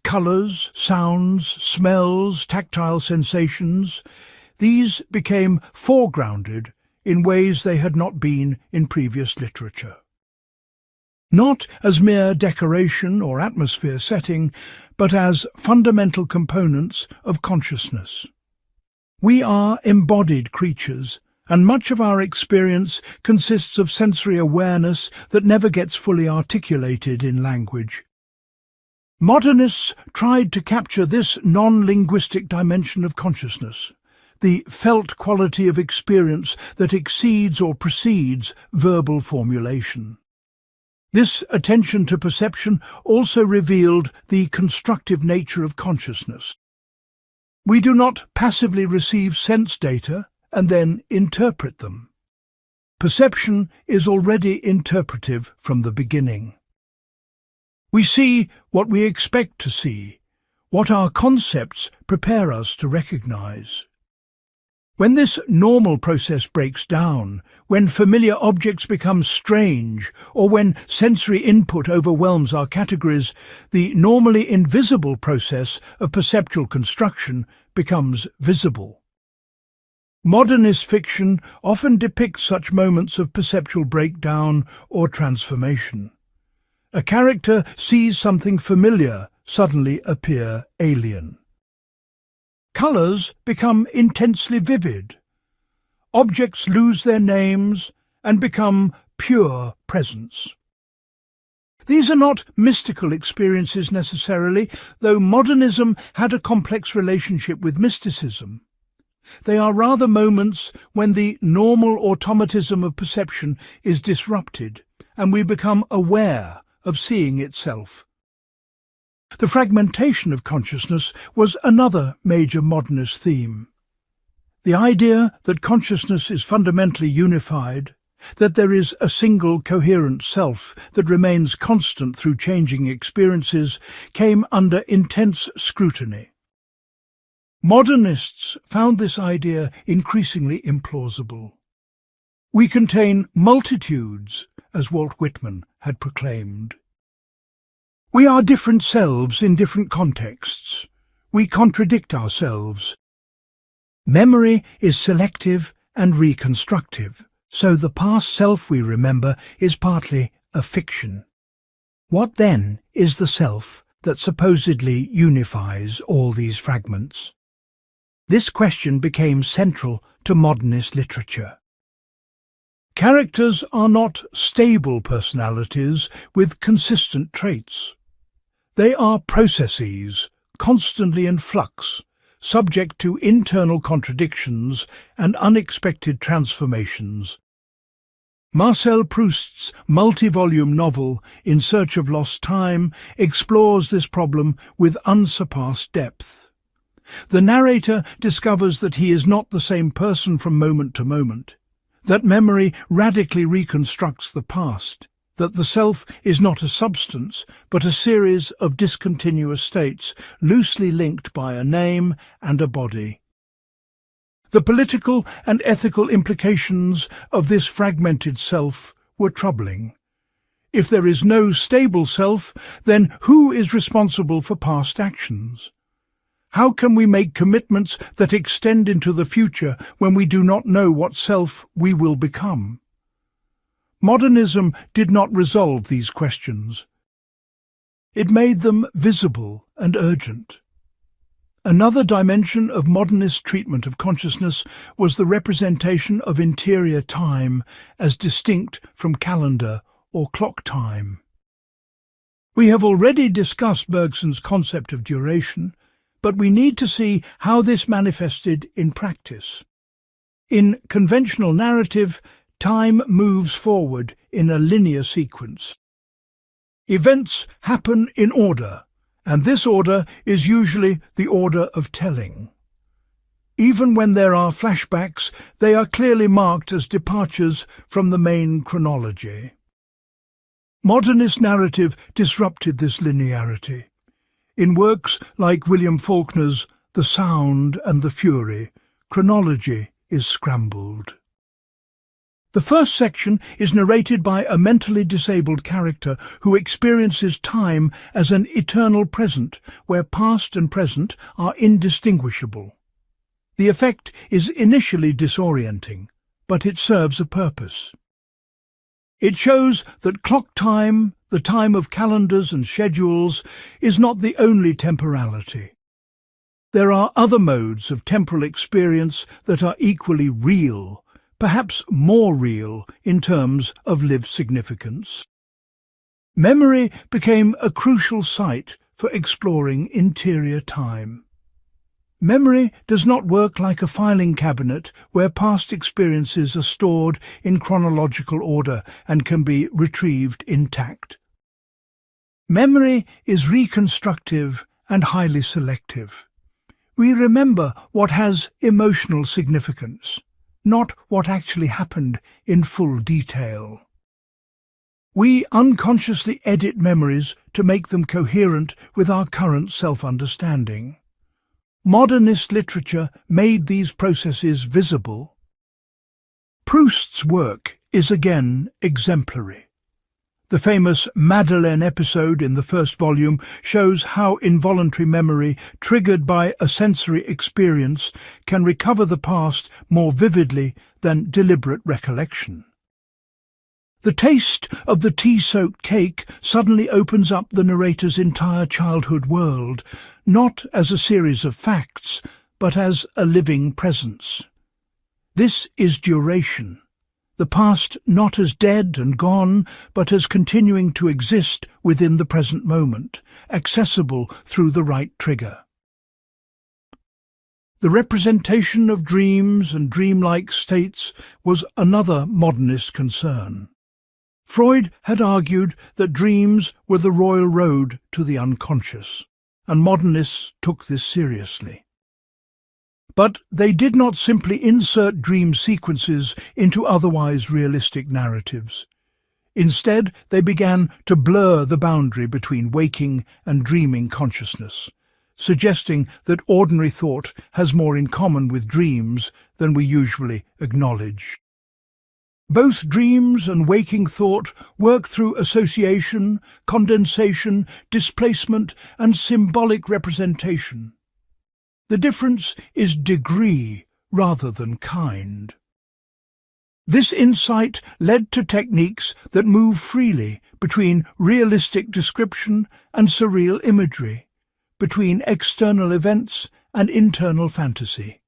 Colours, sounds, smells, tactile sensations, these became foregrounded in ways they had not been in previous literature. Not as mere decoration or atmosphere setting, but as fundamental components of consciousness. We are embodied creatures, and much of our experience consists of sensory awareness that never gets fully articulated in language. Modernists tried to capture this non-linguistic dimension of consciousness, the felt quality of experience that exceeds or precedes verbal formulation. This attention to perception also revealed the constructive nature of consciousness. We do not passively receive sense data and then interpret them. Perception is already interpretive from the beginning. We see what we expect to see, what our concepts prepare us to recognize. When this normal process breaks down, when familiar objects become strange, or when sensory input overwhelms our categories, the normally invisible process of perceptual construction becomes visible. Modernist fiction often depicts such moments of perceptual breakdown or transformation. A character sees something familiar suddenly appear alien. Colours become intensely vivid. Objects lose their names and become pure presence. These are not mystical experiences necessarily, though modernism had a complex relationship with mysticism. They are rather moments when the normal automatism of perception is disrupted and we become aware of seeing itself. The fragmentation of consciousness was another major modernist theme. The idea that consciousness is fundamentally unified, that there is a single coherent self that remains constant through changing experiences, came under intense scrutiny. Modernists found this idea increasingly implausible. We contain multitudes, as Walt Whitman had proclaimed. We are different selves in different contexts. We contradict ourselves. Memory is selective and reconstructive, so the past self we remember is partly a fiction. What then is the self that supposedly unifies all these fragments? This question became central to modernist literature. Characters are not stable personalities with consistent traits. They are processes, constantly in flux, subject to internal contradictions and unexpected transformations. Marcel Proust's multi-volume novel In Search of Lost Time explores this problem with unsurpassed depth. The narrator discovers that he is not the same person from moment to moment, that memory radically reconstructs the past, that the self is not a substance, but a series of discontinuous states, loosely linked by a name and a body. The political and ethical implications of this fragmented self were troubling. If there is no stable self, then who is responsible for past actions? How can we make commitments that extend into the future when we do not know what self we will become? Modernism did not resolve these questions. It made them visible and urgent. Another dimension of modernist treatment of consciousness was the representation of interior time as distinct from calendar or clock time. We have already discussed Bergson's concept of duration, but we need to see how this manifested in practice. In conventional narrative, time moves forward in a linear sequence. Events happen in order, and this order is usually the order of telling. Even when there are flashbacks, they are clearly marked as departures from the main chronology. Modernist narrative disrupted this linearity. In works like William Faulkner's The Sound and the Fury, chronology is scrambled. The first section is narrated by a mentally disabled character who experiences time as an eternal present, where past and present are indistinguishable. The effect is initially disorienting, but it serves a purpose. It shows that clock time, the time of calendars and schedules, is not the only temporality. There are other modes of temporal experience that are equally real, perhaps more real in terms of lived significance. Memory became a crucial site for exploring interior time. Memory does not work like a filing cabinet where past experiences are stored in chronological order and can be retrieved intact. Memory is reconstructive and highly selective. We remember what has emotional significance, not what actually happened in full detail. We unconsciously edit memories to make them coherent with our current self-understanding. Modernist literature made these processes visible. Proust's work is again exemplary. The famous Madeleine episode in the first volume shows how involuntary memory, triggered by a sensory experience, can recover the past more vividly than deliberate recollection. The taste of the tea-soaked cake suddenly opens up the narrator's entire childhood world, not as a series of facts, but as a living presence. This is duration, the past not as dead and gone, but as continuing to exist within the present moment, accessible through the right trigger. The representation of dreams and dreamlike states was another modernist concern. Freud had argued that dreams were the royal road to the unconscious, and modernists took this seriously. But they did not simply insert dream sequences into otherwise realistic narratives. Instead, they began to blur the boundary between waking and dreaming consciousness, suggesting that ordinary thought has more in common with dreams than we usually acknowledge. Both dreams and waking thought work through association, condensation, displacement, and symbolic representation. The difference is degree rather than kind. This insight led to techniques that move freely between realistic description and surreal imagery, between external events and internal fantasy.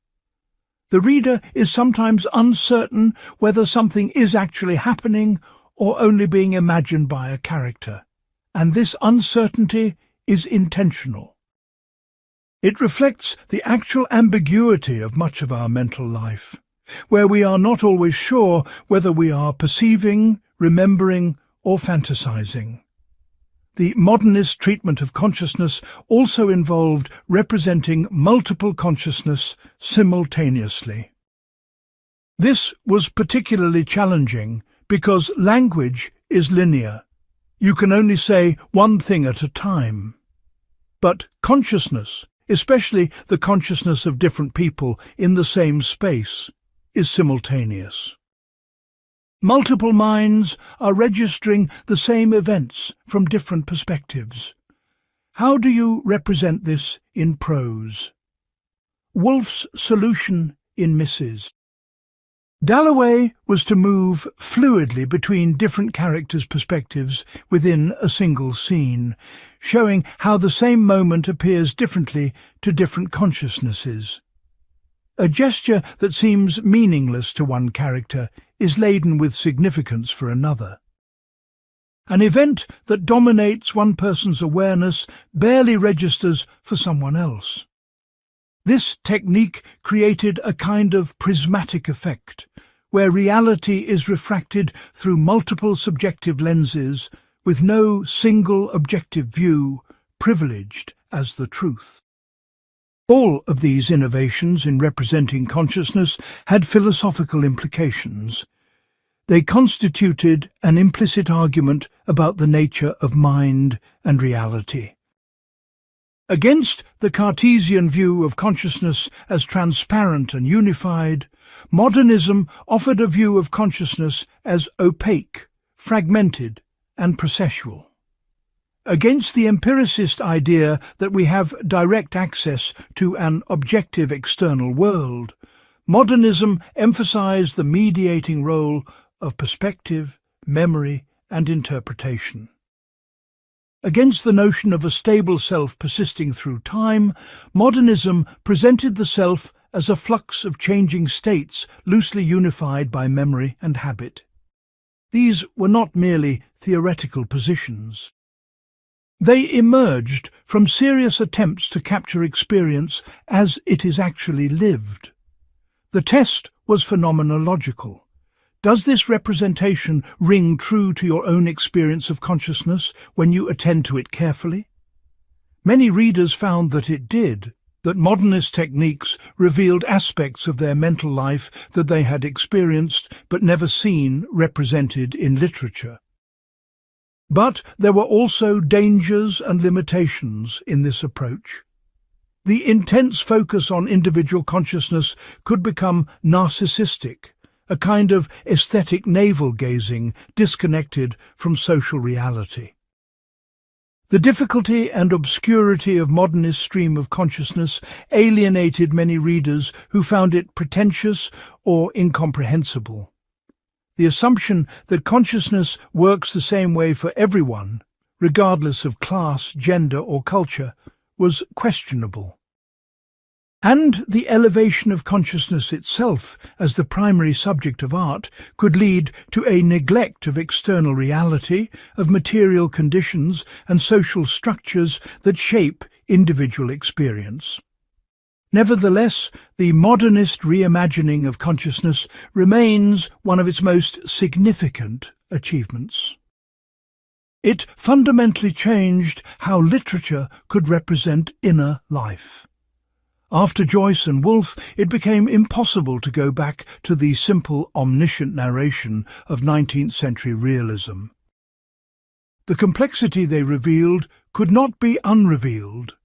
The reader is sometimes uncertain whether something is actually happening or only being imagined by a character, and this uncertainty is intentional. It reflects the actual ambiguity of much of our mental life, where we are not always sure whether we are perceiving, remembering, or fantasizing. The modernist treatment of consciousness also involved representing multiple consciousness simultaneously. This was particularly challenging because language is linear. You can only say one thing at a time. But consciousness, especially the consciousness of different people in the same space, is simultaneous. Multiple minds are registering the same events from different perspectives. How do you represent this in prose? Woolf's solution in Mrs. Dalloway was to move fluidly between different characters' perspectives within a single scene, showing how the same moment appears differently to different consciousnesses. A gesture that seems meaningless to one character is laden with significance for another. An event that dominates one person's awareness barely registers for someone else. This technique created a kind of prismatic effect, where reality is refracted through multiple subjective lenses, with no single objective view privileged as the truth. All of these innovations in representing consciousness had philosophical implications. They constituted an implicit argument about the nature of mind and reality. Against the Cartesian view of consciousness as transparent and unified, modernism offered a view of consciousness as opaque, fragmented, and processual. Against the empiricist idea that we have direct access to an objective external world, modernism emphasized the mediating role of perspective, memory, and interpretation. Against the notion of a stable self persisting through time, modernism presented the self as a flux of changing states loosely unified by memory and habit. These were not merely theoretical positions. They emerged from serious attempts to capture experience as it is actually lived. The test was phenomenological. Does this representation ring true to your own experience of consciousness when you attend to it carefully? Many readers found that it did, that modernist techniques revealed aspects of their mental life that they had experienced but never seen represented in literature. But there were also dangers and limitations in this approach. The intense focus on individual consciousness could become narcissistic, a kind of aesthetic navel-gazing disconnected from social reality. The difficulty and obscurity of modernist stream of consciousness alienated many readers who found it pretentious or incomprehensible. The assumption that consciousness works the same way for everyone, regardless of class, gender or culture, was questionable. And the elevation of consciousness itself as the primary subject of art could lead to a neglect of external reality, of material conditions and social structures that shape individual experience. Nevertheless, the modernist reimagining of consciousness remains one of its most significant achievements. It fundamentally changed how literature could represent inner life. After Joyce and Woolf, it became impossible to go back to the simple, omniscient narration of 19th-century realism. The complexity they revealed could not be unrevealed.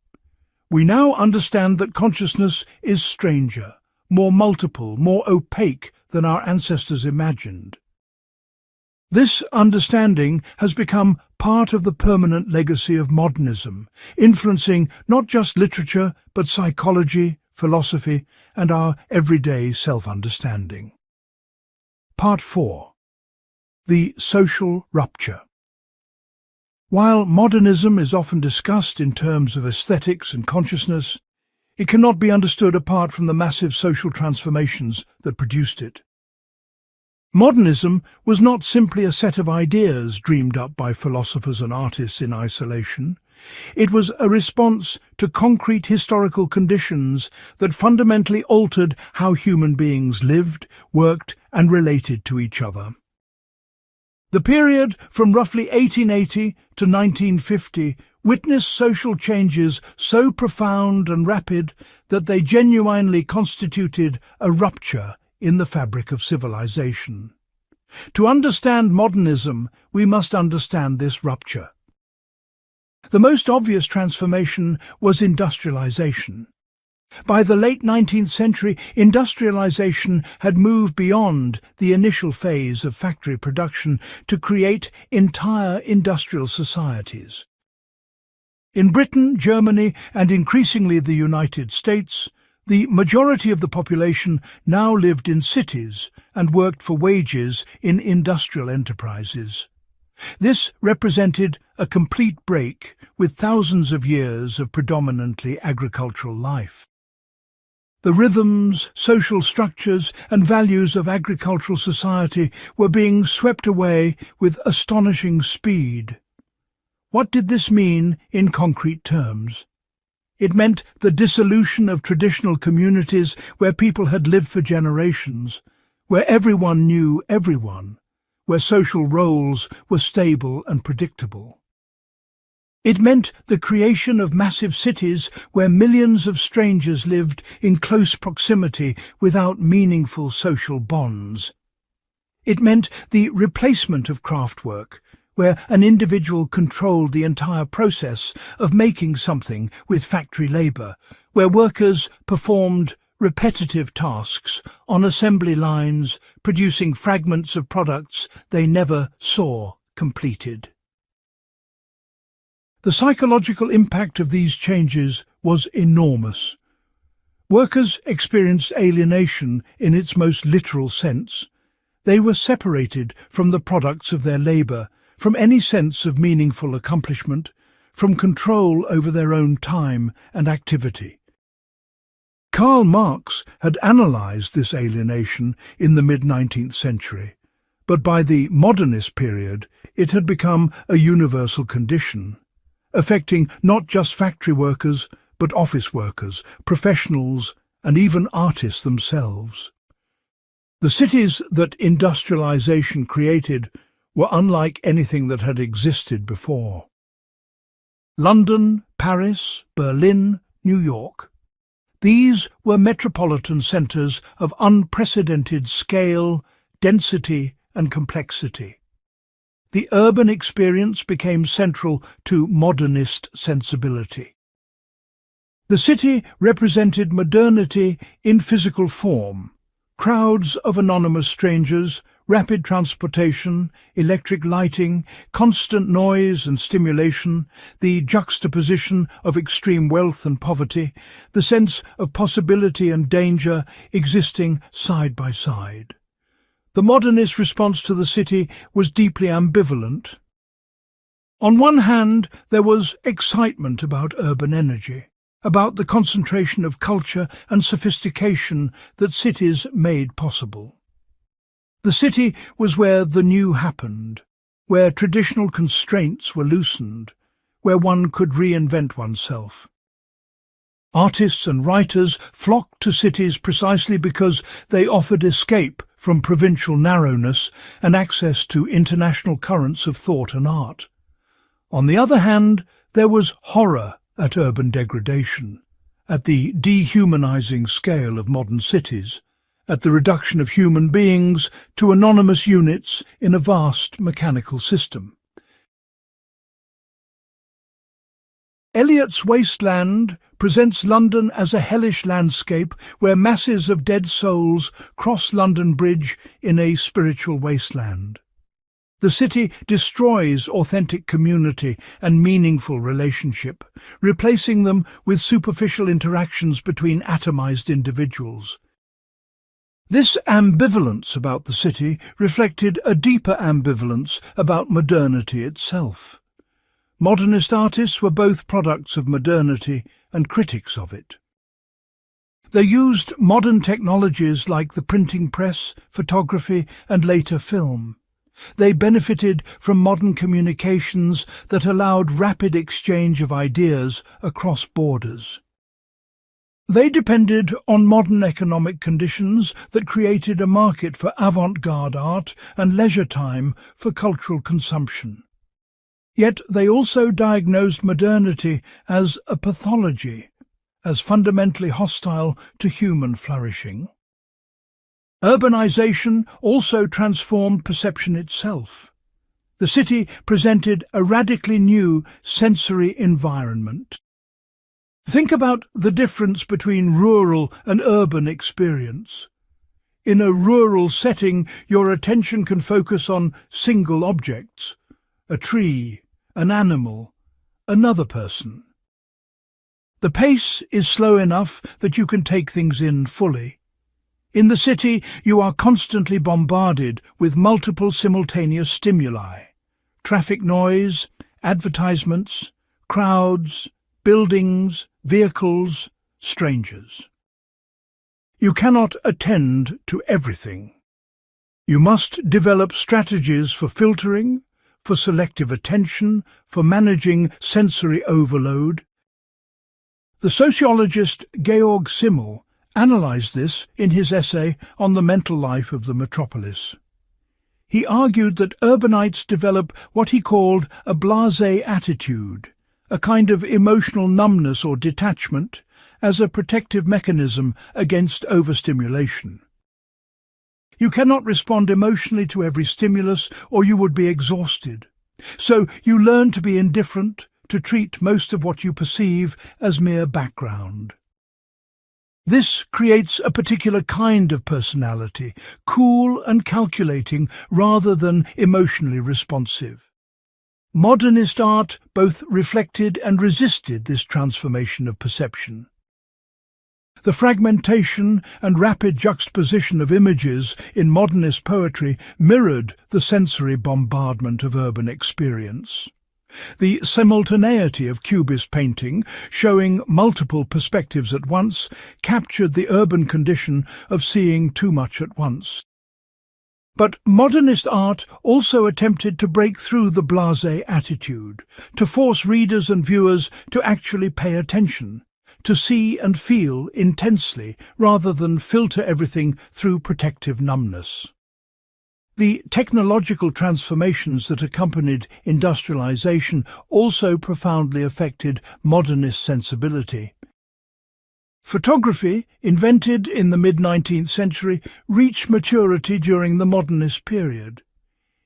We now understand that consciousness is stranger, more multiple, more opaque than our ancestors imagined. This understanding has become part of the permanent legacy of modernism, influencing not just literature but psychology, philosophy, and our everyday self-understanding. Part 4. The social rupture. While modernism is often discussed in terms of aesthetics and consciousness, it cannot be understood apart from the massive social transformations that produced it. Modernism was not simply a set of ideas dreamed up by philosophers and artists in isolation. It was a response to concrete historical conditions that fundamentally altered how human beings lived, worked, and related to each other. The period from roughly 1880 to 1950 witnessed social changes so profound and rapid that they genuinely constituted a rupture in the fabric of civilization. To understand modernism, we must understand this rupture. The most obvious transformation was industrialization. By the late 19th century, industrialization had moved beyond the initial phase of factory production to create entire industrial societies. In Britain, Germany, and increasingly the United States, the majority of the population now lived in cities and worked for wages in industrial enterprises. This represented a complete break with thousands of years of predominantly agricultural life. The rhythms, social structures, and values of agricultural society were being swept away with astonishing speed. What did this mean in concrete terms? It meant the dissolution of traditional communities where people had lived for generations, where everyone knew everyone, where social roles were stable and predictable. It meant the creation of massive cities where millions of strangers lived in close proximity without meaningful social bonds. It meant the replacement of craft work, where an individual controlled the entire process of making something with factory labour, where workers performed repetitive tasks on assembly lines, producing fragments of products they never saw completed. The psychological impact of these changes was enormous. Workers experienced alienation in its most literal sense. They were separated from the products of their labour, from any sense of meaningful accomplishment, from control over their own time and activity. Karl Marx had analysed this alienation in the mid-19th century, but by the modernist period it had become a universal condition. affecting not just factory workers, but office workers, professionals, and even artists themselves. The cities that industrialization created were unlike anything that had existed before. London, Paris, Berlin, New York. These were metropolitan centres of unprecedented scale, density, and complexity. The urban experience became central to modernist sensibility. The city represented modernity in physical form. Crowds of anonymous strangers, rapid transportation, electric lighting, constant noise and stimulation, the juxtaposition of extreme wealth and poverty, the sense of possibility and danger existing side by side. The modernist response to the city was deeply ambivalent. On one hand, there was excitement about urban energy, about the concentration of culture and sophistication that cities made possible. The city was where the new happened, where traditional constraints were loosened, where one could reinvent oneself. Artists and writers flocked to cities precisely because they offered escape from provincial narrowness and access to international currents of thought and art. On the other hand, there was horror at urban degradation, at the dehumanizing scale of modern cities, at the reduction of human beings to anonymous units in a vast mechanical system. Eliot's Wasteland presents London as a hellish landscape where masses of dead souls cross London Bridge in a spiritual wasteland. The city destroys authentic community and meaningful relationship, replacing them with superficial interactions between atomized individuals. This ambivalence about the city reflected a deeper ambivalence about modernity itself. Modernist artists were both products of modernity and critics of it. They used modern technologies like the printing press, photography, and later film. They benefited from modern communications that allowed rapid exchange of ideas across borders. They depended on modern economic conditions that created a market for avant-garde art and leisure time for cultural consumption. Yet they also diagnosed modernity as a pathology, as fundamentally hostile to human flourishing. Urbanization also transformed perception itself. The city presented a radically new sensory environment. Think about the difference between rural and urban experience. In a rural setting, your attention can focus on single objects, a tree, an animal, another person. The pace is slow enough that you can take things in fully. In the city, you are constantly bombarded with multiple simultaneous stimuli: traffic noise, advertisements, crowds, buildings, vehicles, strangers. You cannot attend to everything. You must develop strategies for filtering, for selective attention, for managing sensory overload. The sociologist Georg Simmel analysed this in his essay on the mental life of the metropolis. He argued that urbanites develop what he called a blasé attitude, a kind of emotional numbness or detachment, as a protective mechanism against overstimulation. You cannot respond emotionally to every stimulus, or you would be exhausted. So you learn to be indifferent, to treat most of what you perceive as mere background. This creates a particular kind of personality, cool and calculating rather than emotionally responsive. Modernist art both reflected and resisted this transformation of perception. The fragmentation and rapid juxtaposition of images in modernist poetry mirrored the sensory bombardment of urban experience. The simultaneity of Cubist painting, showing multiple perspectives at once, captured the urban condition of seeing too much at once. But modernist art also attempted to break through the blasé attitude, to force readers and viewers to actually pay attention, to see and feel intensely rather than filter everything through protective numbness. The technological transformations that accompanied industrialization also profoundly affected modernist sensibility. Photography, invented in the mid-19th century, reached maturity during the modernist period.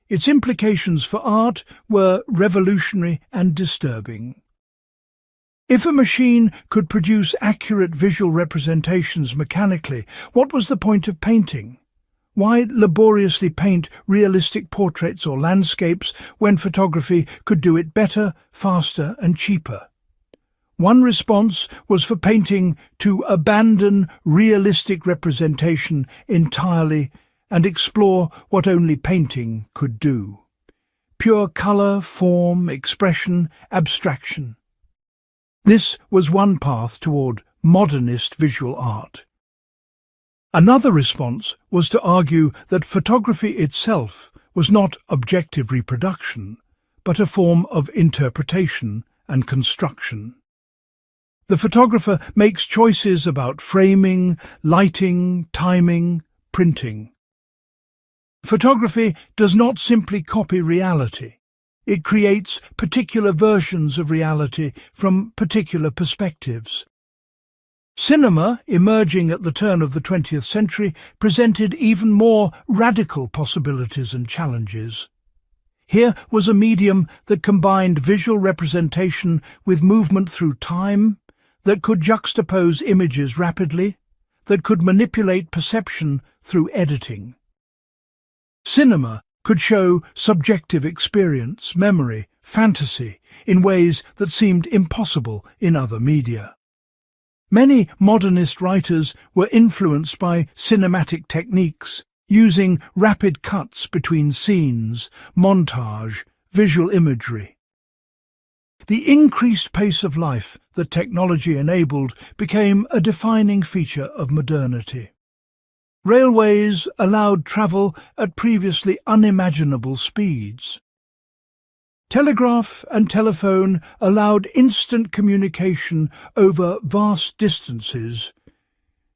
Its implications for art were revolutionary and disturbing. If a machine could produce accurate visual representations mechanically, what was the point of painting? Why laboriously paint realistic portraits or landscapes when photography could do it better, faster and cheaper? One response was for painting to abandon realistic representation entirely and explore what only painting could do. Pure colour, form, expression, abstraction. This was one path toward modernist visual art. Another response was to argue that photography itself was not objective reproduction, but a form of interpretation and construction. The photographer makes choices about framing, lighting, timing, printing. Photography does not simply copy reality. It creates particular versions of reality from particular perspectives. Cinema, emerging at the turn of the 20th century, presented even more radical possibilities and challenges. Here was a medium that combined visual representation with movement through time, that could juxtapose images rapidly, that could manipulate perception through editing. Cinema could show subjective experience, memory, fantasy in ways that seemed impossible in other media. Many modernist writers were influenced by cinematic techniques, using rapid cuts between scenes, montage, visual imagery. The increased pace of life that technology enabled became a defining feature of modernity. Railways allowed travel at previously unimaginable speeds. Telegraph and telephone allowed instant communication over vast distances.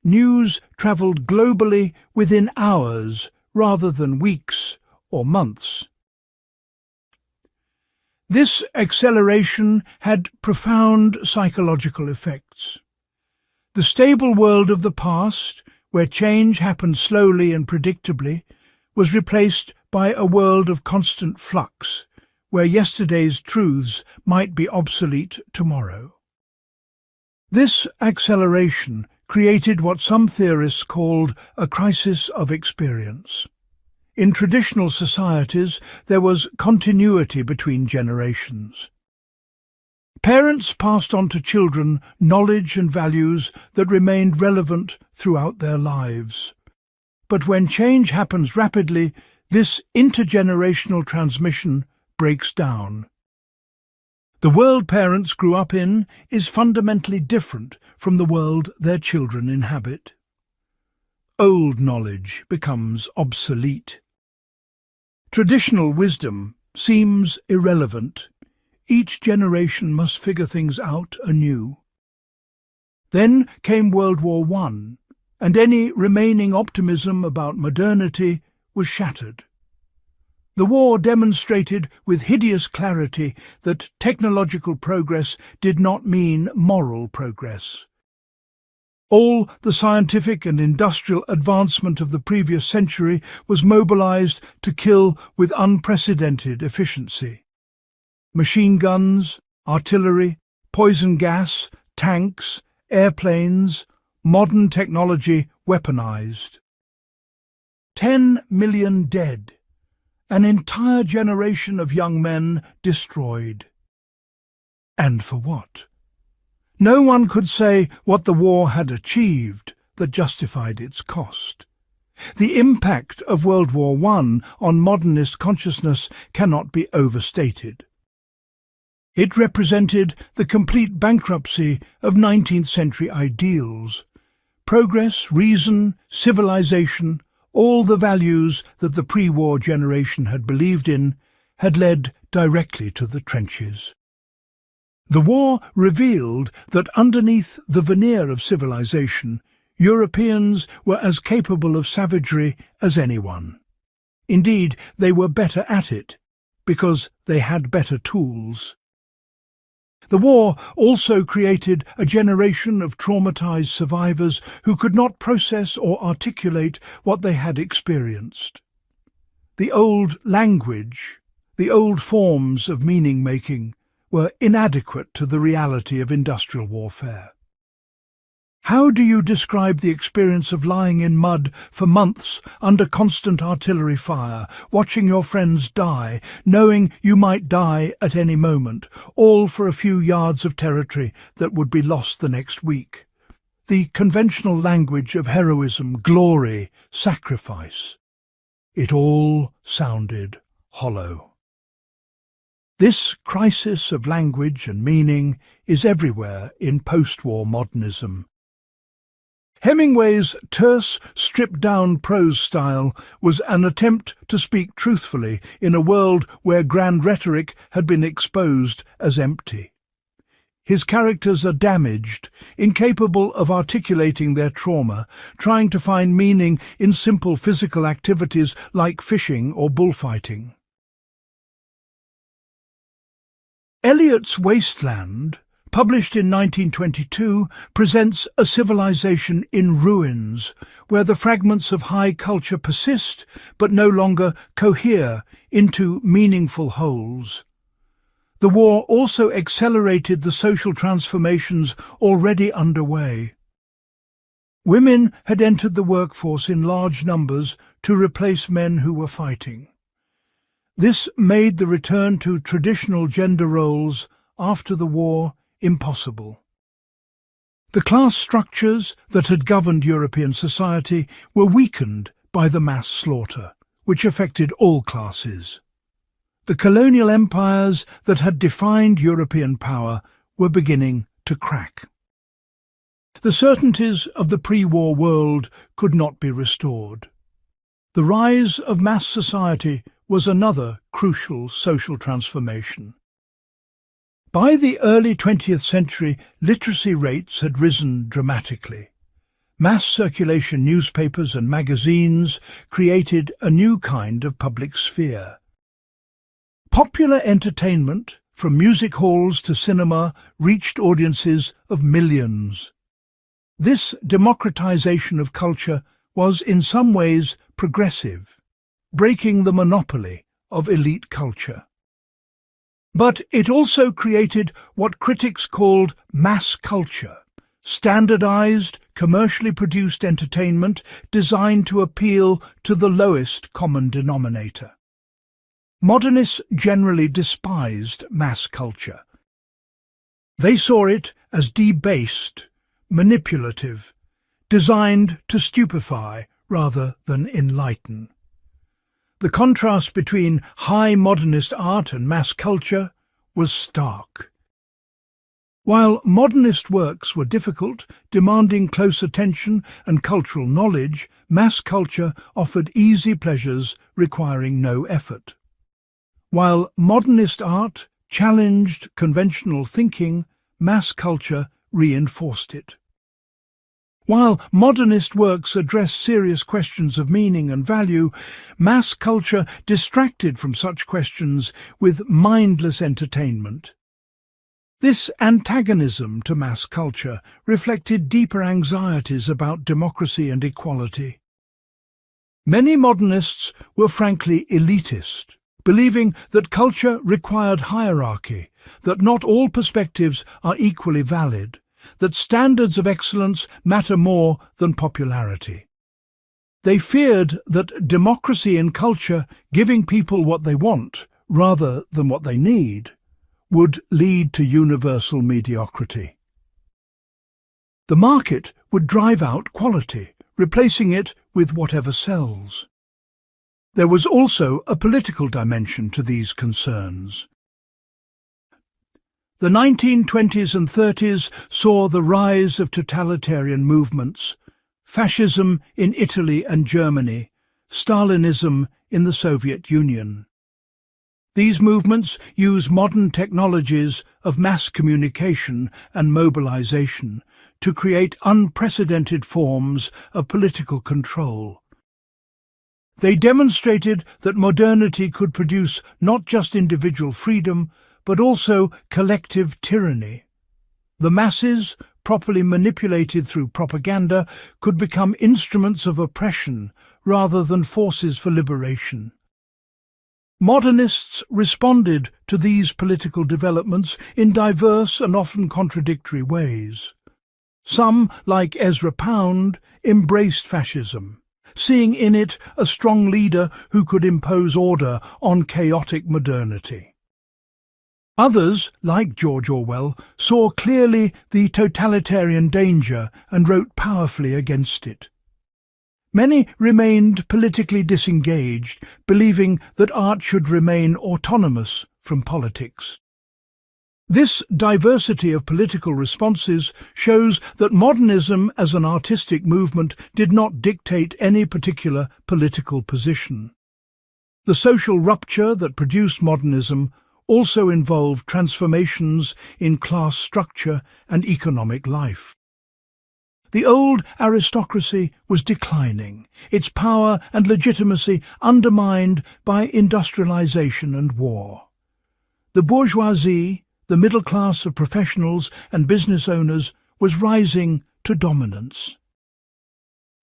News travelled globally within hours rather than weeks or months. This acceleration had profound psychological effects. The stable world of the past, where change happened slowly and predictably, was replaced by a world of constant flux, where yesterday's truths might be obsolete tomorrow. This acceleration created what some theorists called a crisis of experience. In traditional societies, there was continuity between generations. Parents passed on to children knowledge and values that remained relevant throughout their lives. But when change happens rapidly, this intergenerational transmission breaks down. The world parents grew up in is fundamentally different from the world their children inhabit. Old knowledge becomes obsolete. Traditional wisdom seems irrelevant. Each generation must figure things out anew. Then came World War I, and any remaining optimism about modernity was shattered. The war demonstrated with hideous clarity that technological progress did not mean moral progress. All the scientific and industrial advancement of the previous century was mobilized to kill with unprecedented efficiency. Machine guns, artillery, poison gas, tanks, airplanes, modern technology weaponized. 10 million dead, an entire generation of young men destroyed. And for what? No one could say what the war had achieved that justified its cost. The impact of World War I on modernist consciousness cannot be overstated. It represented the complete bankruptcy of 19th century ideals. Progress, reason, civilization, All the values that the pre-war generation had believed in had led directly to the trenches. The war revealed that underneath the veneer of civilization, Europeans were as capable of savagery as anyone. Indeed, they were better at it, because they had better tools. The war also created a generation of traumatized survivors who could not process or articulate what they had experienced. The old language, the old forms of meaning-making, were inadequate to the reality of industrial warfare. How do you describe the experience of lying in mud for months under constant artillery fire, watching your friends die, knowing you might die at any moment, all for a few yards of territory that would be lost the next week? The conventional language of heroism, glory, sacrifice. It all sounded hollow. This crisis of language and meaning is everywhere in post-war modernism. Hemingway's terse, stripped-down prose style was an attempt to speak truthfully in a world where grand rhetoric had been exposed as empty. His characters are damaged, incapable of articulating their trauma, trying to find meaning in simple physical activities like fishing or bullfighting. Eliot's Wasteland, published in 1922, presents a civilization in ruins, where the fragments of high culture persist but no longer cohere into meaningful wholes. The war also accelerated the social transformations already underway. Women had entered the workforce in large numbers to replace men who were fighting. This made the return to traditional gender roles after the war impossible. The class structures that had governed European society were weakened by the mass slaughter, which affected all classes. The colonial empires that had defined European power were beginning to crack. The certainties of the pre-war world could not be restored. The rise of mass society was another crucial social transformation. By the early 20th century, literacy rates had risen dramatically. Mass circulation newspapers and magazines created a new kind of public sphere. Popular entertainment, from music halls to cinema, reached audiences of millions. This democratization of culture was in some ways progressive, breaking the monopoly of elite culture. But it also created what critics called mass culture, standardized, commercially produced entertainment designed to appeal to the lowest common denominator. Modernists generally despised mass culture. They saw it as debased, manipulative, designed to stupefy rather than enlighten. The contrast between high modernist art and mass culture was stark. While modernist works were difficult, demanding close attention and cultural knowledge, mass culture offered easy pleasures requiring no effort. While modernist art challenged conventional thinking, mass culture reinforced it. While modernist works address serious questions of meaning and value, mass culture distracted from such questions with mindless entertainment. This antagonism to mass culture reflected deeper anxieties about democracy and equality. Many modernists were frankly elitist, believing that culture required hierarchy, that not all perspectives are equally valid, that standards of excellence matter more than popularity. They feared that democracy in culture, giving people what they want rather than what they need, would lead to universal mediocrity. The market would drive out quality, replacing it with whatever sells. There was also a political dimension to these concerns. The 1920s and 30s saw the rise of totalitarian movements, fascism in Italy and Germany, Stalinism in the Soviet Union. These movements use modern technologies of mass communication and mobilization to create unprecedented forms of political control. They demonstrated that modernity could produce not just individual freedom, but also collective tyranny. The masses, properly manipulated through propaganda, could become instruments of oppression rather than forces for liberation. Modernists responded to these political developments in diverse and often contradictory ways. Some, like Ezra Pound, embraced fascism, seeing in it a strong leader who could impose order on chaotic modernity. Others, like George Orwell, saw clearly the totalitarian danger and wrote powerfully against it. Many remained politically disengaged, believing that art should remain autonomous from politics. This diversity of political responses shows that modernism as an artistic movement did not dictate any particular political position. The social rupture that produced modernism also involved transformations in class structure and economic life. The old aristocracy was declining, its power and legitimacy undermined by industrialization and war. The bourgeoisie, the middle class of professionals and business owners, was rising to dominance.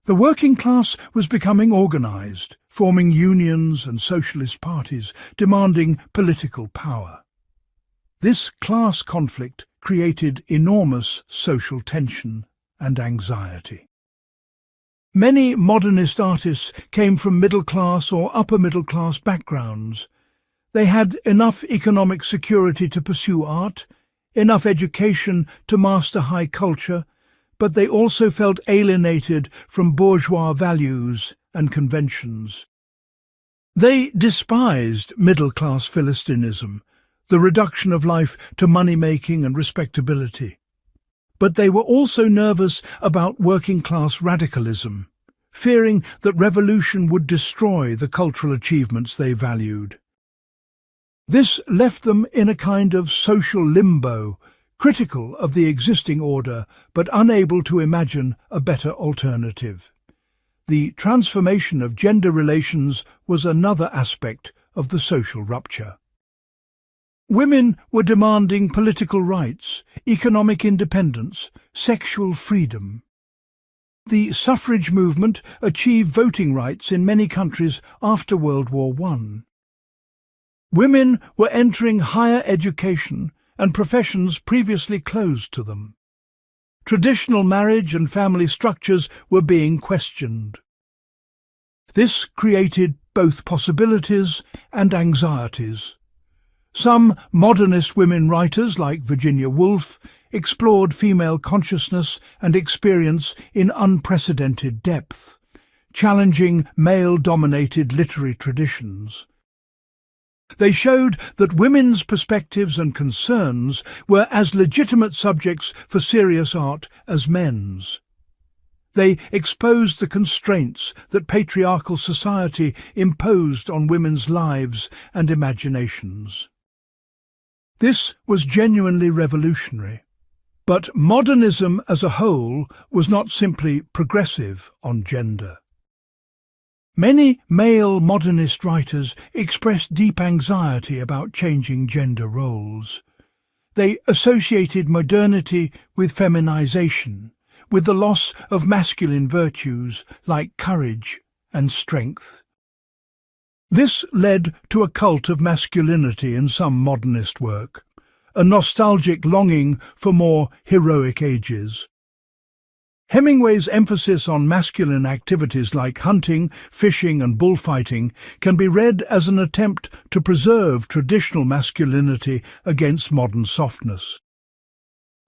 The working class was becoming organized, forming unions and socialist parties, demanding political power. This class conflict created enormous social tension and anxiety. Many modernist artists came from middle-class or upper-middle-class backgrounds. They had enough economic security to pursue art, enough education to master high culture, but they also felt alienated from bourgeois values and conventions. They despised middle-class Philistinism, the reduction of life to money-making and respectability. But they were also nervous about working-class radicalism, fearing that revolution would destroy the cultural achievements they valued. This left them in a kind of social limbo, critical of the existing order, but unable to imagine a better alternative. The transformation of gender relations was another aspect of the social rupture. Women were demanding political rights, economic independence, sexual freedom. The suffrage movement achieved voting rights in many countries after World War I. Women were entering higher education and professions previously closed to them. Traditional marriage and family structures were being questioned. This created both possibilities and anxieties. Some modernist women writers, like Virginia Woolf, explored female consciousness and experience in unprecedented depth, challenging male-dominated literary traditions. They showed that women's perspectives and concerns were as legitimate subjects for serious art as men's. They exposed the constraints that patriarchal society imposed on women's lives and imaginations. This was genuinely revolutionary. But modernism as a whole was not simply progressive on gender. Many male modernist writers expressed deep anxiety about changing gender roles. They associated modernity with feminization, with the loss of masculine virtues like courage and strength. This led to a cult of masculinity in some modernist work, a nostalgic longing for more heroic ages. Hemingway's emphasis on masculine activities like hunting, fishing and bullfighting can be read as an attempt to preserve traditional masculinity against modern softness.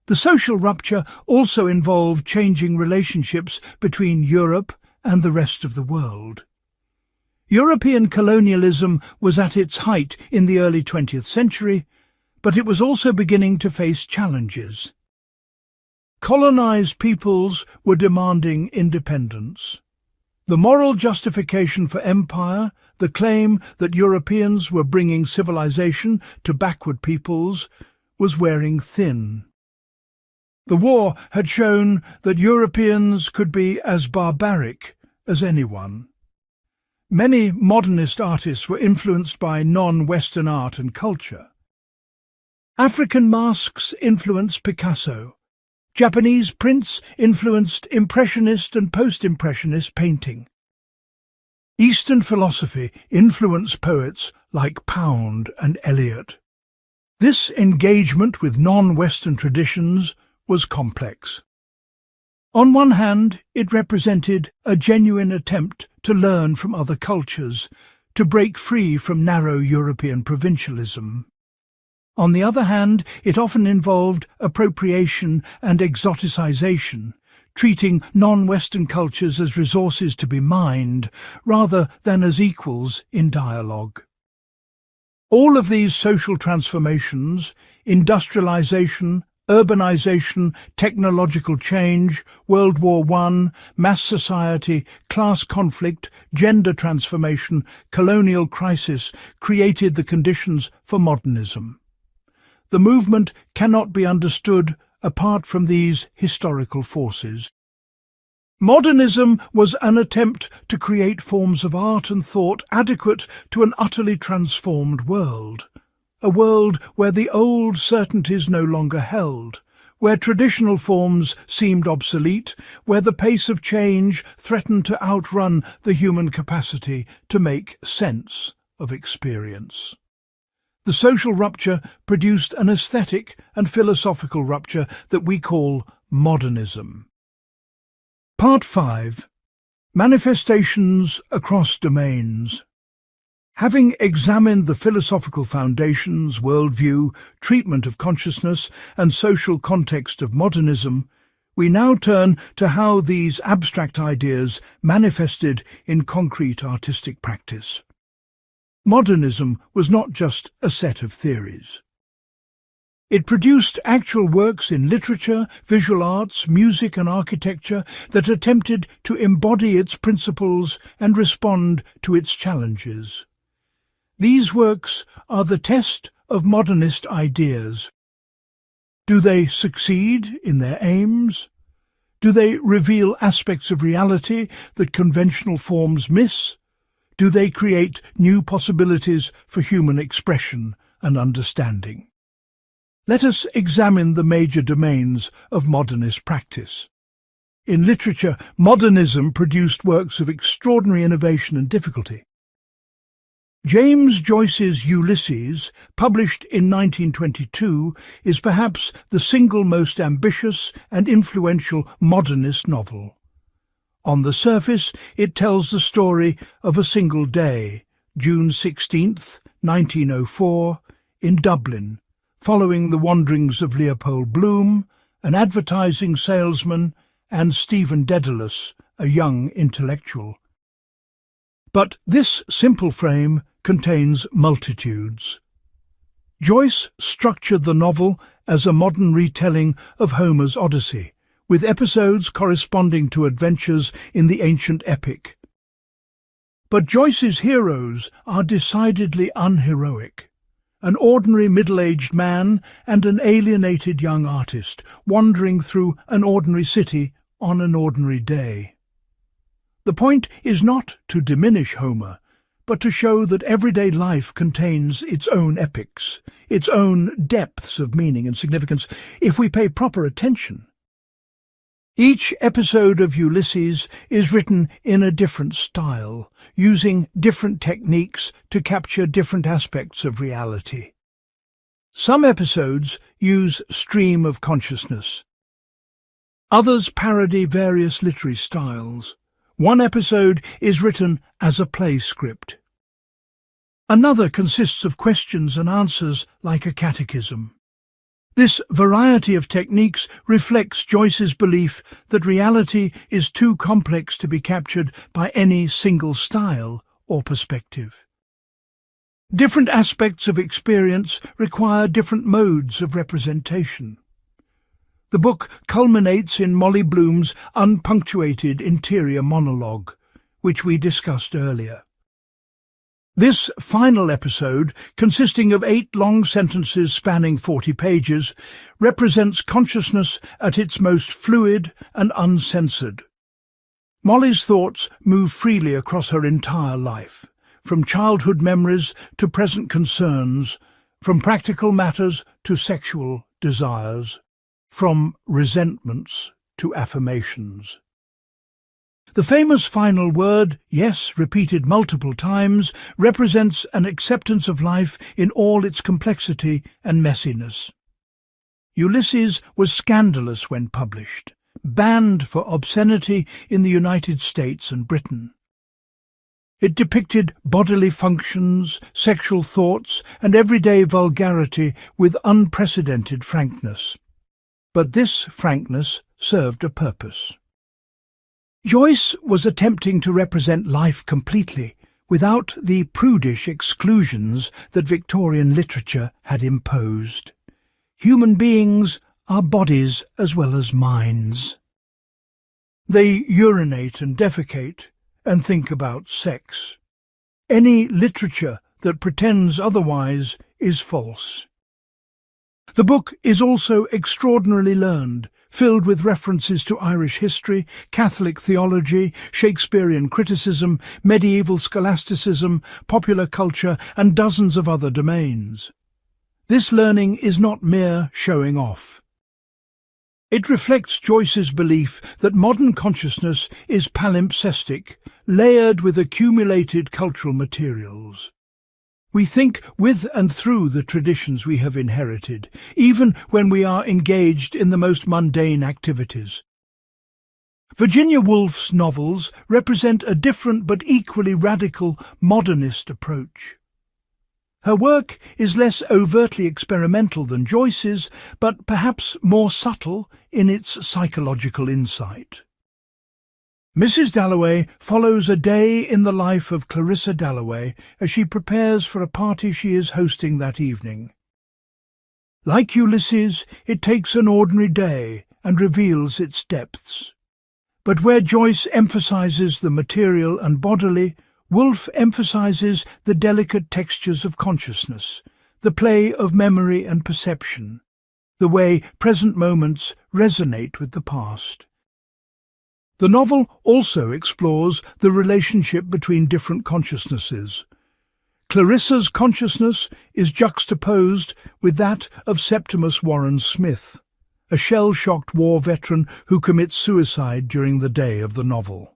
The social rupture also involved changing relationships between Europe and the rest of the world. European colonialism was at its height in the early 20th century, but it was also beginning to face challenges. Colonized peoples were demanding independence. The moral justification for empire, the claim that Europeans were bringing civilization to backward peoples, was wearing thin. The war had shown that Europeans could be as barbaric as anyone. Many modernist artists were influenced by non-Western art and culture. African masks influenced Picasso. Japanese prints influenced Impressionist and Post-Impressionist painting. Eastern philosophy influenced poets like Pound and Eliot. This engagement with non-Western traditions was complex. On one hand, it represented a genuine attempt to learn from other cultures, to break free from narrow European provincialism. On the other hand, it often involved appropriation and exoticization, treating non-Western cultures as resources to be mined, rather than as equals in dialogue. All of these social transformations, industrialization, urbanization, technological change, World War I, mass society, class conflict, gender transformation, colonial crisis, created the conditions for modernism. The movement cannot be understood apart from these historical forces. Modernism was an attempt to create forms of art and thought adequate to an utterly transformed world. A world where the old certainties no longer held, where traditional forms seemed obsolete, where the pace of change threatened to outrun the human capacity to make sense of experience. The social rupture produced an aesthetic and philosophical rupture that we call modernism. Part 5. Manifestations across domains. Having examined the philosophical foundations, worldview, treatment of consciousness, and social context of modernism, we now turn to how these abstract ideas manifested in concrete artistic practice. Modernism was not just a set of theories. It produced actual works in literature, visual arts, music and architecture that attempted to embody its principles and respond to its challenges. These works are the test of modernist ideas. Do they succeed in their aims? Do they reveal aspects of reality that conventional forms miss? Do they create new possibilities for human expression and understanding? Let us examine the major domains of modernist practice. In literature, modernism produced works of extraordinary innovation and difficulty. James Joyce's Ulysses, published in 1922, is perhaps the single most ambitious and influential modernist novel. On the surface, it tells the story of a single day, June 16th, 1904, in Dublin, following the wanderings of Leopold Bloom, an advertising salesman, and Stephen Dedalus, a young intellectual. But this simple frame contains multitudes. Joyce structured the novel as a modern retelling of Homer's Odyssey, with episodes corresponding to adventures in the ancient epic. But Joyce's heroes are decidedly unheroic. An ordinary middle-aged man and an alienated young artist wandering through an ordinary city on an ordinary day. The point is not to diminish Homer, but to show that everyday life contains its own epics, its own depths of meaning and significance, if we pay proper attention. Each episode of Ulysses is written in a different style, using different techniques to capture different aspects of reality. Some episodes use stream of consciousness. Others parody various literary styles. One episode is written as a play script. Another consists of questions and answers like a catechism. This variety of techniques reflects Joyce's belief that reality is too complex to be captured by any single style or perspective. Different aspects of experience require different modes of representation. The book culminates in Molly Bloom's unpunctuated interior monologue, which we discussed earlier. This final episode, consisting of 8 long sentences spanning 40 pages, represents consciousness at its most fluid and uncensored. Molly's thoughts move freely across her entire life, from childhood memories to present concerns, from practical matters to sexual desires, from resentments to affirmations. The famous final word, yes, repeated multiple times, represents an acceptance of life in all its complexity and messiness. Ulysses was scandalous when published, banned for obscenity in the United States and Britain. It depicted bodily functions, sexual thoughts, and everyday vulgarity with unprecedented frankness. But this frankness served a purpose. Joyce was attempting to represent life completely, without the prudish exclusions that Victorian literature had imposed. Human beings are bodies as well as minds. They urinate and defecate and think about sex. Any literature that pretends otherwise is false. The book is also extraordinarily learned, filled with references to Irish history, Catholic theology, Shakespearean criticism, medieval scholasticism, popular culture, and dozens of other domains. This learning is not mere showing off. It reflects Joyce's belief that modern consciousness is palimpsestic, layered with accumulated cultural materials. We think with and through the traditions we have inherited, even when we are engaged in the most mundane activities. Virginia Woolf's novels represent a different but equally radical modernist approach. Her work is less overtly experimental than Joyce's, but perhaps more subtle in its psychological insight. Mrs. Dalloway follows a day in the life of Clarissa Dalloway as she prepares for a party she is hosting that evening. Like Ulysses, it takes an ordinary day and reveals its depths. But where Joyce emphasizes the material and bodily, Woolf emphasizes the delicate textures of consciousness, the play of memory and perception, the way present moments resonate with the past. The novel also explores the relationship between different consciousnesses. Clarissa's consciousness is juxtaposed with that of Septimus Warren Smith, a shell-shocked war veteran who commits suicide during the day of the novel.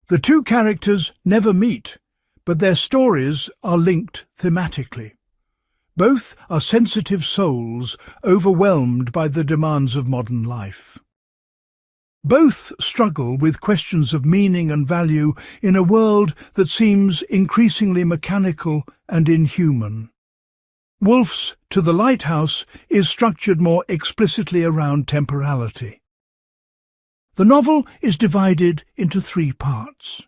The two characters never meet, but their stories are linked thematically. Both are sensitive souls overwhelmed by the demands of modern life. Both struggle with questions of meaning and value in a world that seems increasingly mechanical and inhuman. Woolf's To the Lighthouse is structured more explicitly around temporality. The novel is divided into 3 parts.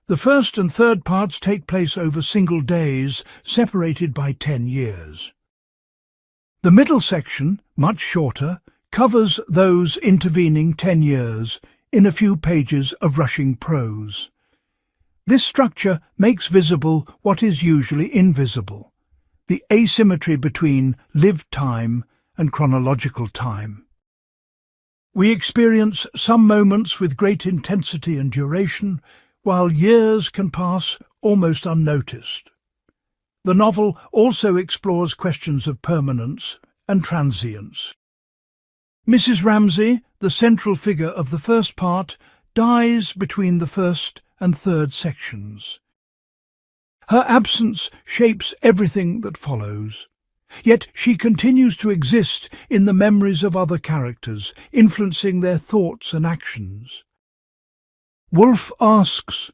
The first and third parts take place over single days, separated by 10 years. The middle section, much shorter, covers those intervening 10 years in a few pages of rushing prose. This structure makes visible what is usually invisible, the asymmetry between lived time and chronological time. We experience some moments with great intensity and duration, while years can pass almost unnoticed. The novel also explores questions of permanence and transience. Mrs. Ramsay, the central figure of the first part, dies between the first and third sections. Her absence shapes everything that follows. Yet she continues to exist in the memories of other characters, influencing their thoughts and actions. Woolf asks,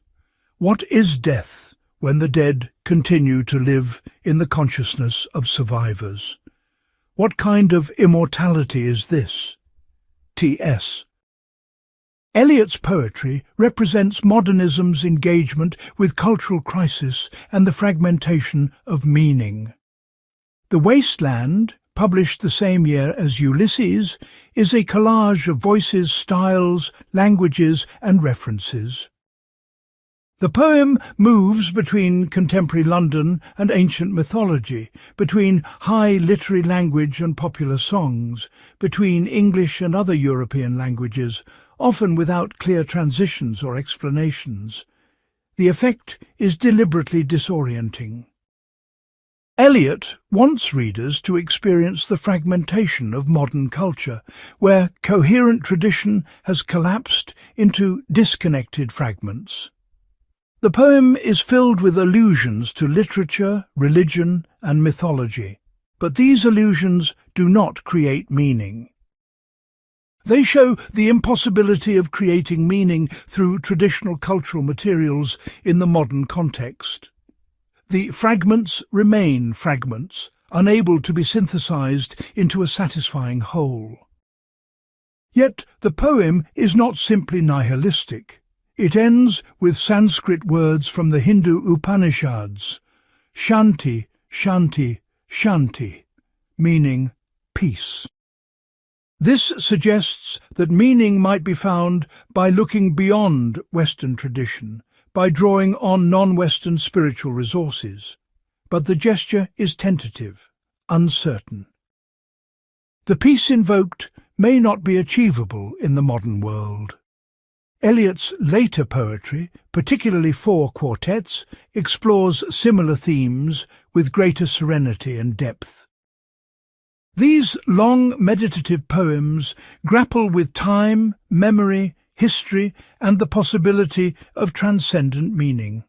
what is death when the dead continue to live in the consciousness of survivors? What kind of immortality is this? T.S. Eliot's poetry represents modernism's engagement with cultural crisis and the fragmentation of meaning. The Wasteland, published the same year as Ulysses, is a collage of voices, styles, languages, and references. The poem moves between contemporary London and ancient mythology, between high literary language and popular songs, between English and other European languages, often without clear transitions or explanations. The effect is deliberately disorienting. Eliot wants readers to experience the fragmentation of modern culture, where coherent tradition has collapsed into disconnected fragments. The poem is filled with allusions to literature, religion, and mythology, but these allusions do not create meaning. They show the impossibility of creating meaning through traditional cultural materials in the modern context. The fragments remain fragments, unable to be synthesized into a satisfying whole. Yet the poem is not simply nihilistic. It ends with Sanskrit words from the Hindu Upanishads, Shanti, Shanti, Shanti, meaning peace. This suggests that meaning might be found by looking beyond Western tradition, by drawing on non-Western spiritual resources. But the gesture is tentative, uncertain. The peace invoked may not be achievable in the modern world. Eliot's later poetry, particularly 4 quartets, explores similar themes with greater serenity and depth. These long meditative poems grapple with time, memory, history, and the possibility of transcendent meaning.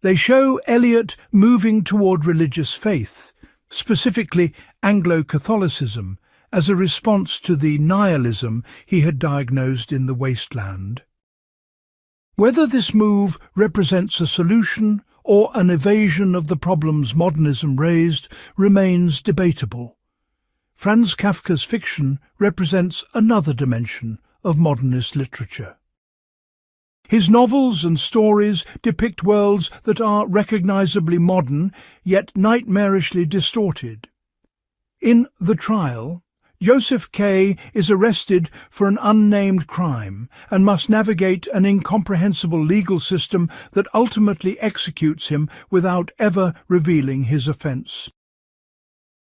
They show Eliot moving toward religious faith, specifically Anglo-Catholicism, as a response to the nihilism he had diagnosed in The Wasteland. Whether this move represents a solution or an evasion of the problems modernism raised remains debatable. Franz Kafka's fiction represents another dimension of modernist literature. His novels and stories depict worlds that are recognizably modern, yet nightmarishly distorted. In The Trial, Joseph K. is arrested for an unnamed crime and must navigate an incomprehensible legal system that ultimately executes him without ever revealing his offence.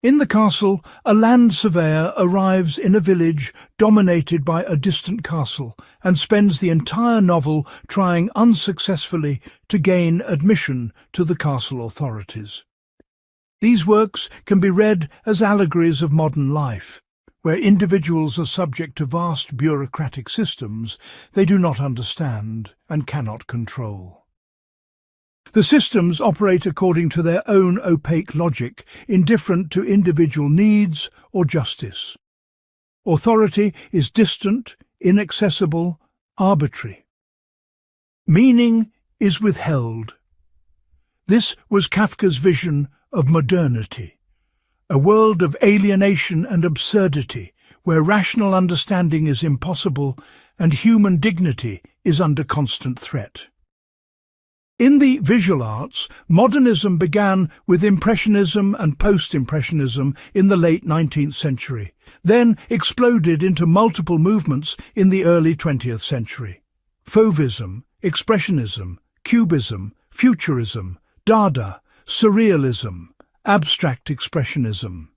In the castle, a land surveyor arrives in a village dominated by a distant castle and spends the entire novel trying unsuccessfully to gain admission to the castle authorities. These works can be read as allegories of modern life, where individuals are subject to vast bureaucratic systems they do not understand and cannot control. The systems operate according to their own opaque logic, indifferent to individual needs or justice. Authority is distant, inaccessible, arbitrary. Meaning is withheld. This was Kafka's vision of modernity, a world of alienation and absurdity, where rational understanding is impossible and human dignity is under constant threat. In the visual arts, modernism began with Impressionism and Post-Impressionism in the late 19th century, then exploded into multiple movements in the early 20th century. Fauvism, Expressionism, Cubism, Futurism, Dada, Surrealism, Abstract Expressionism.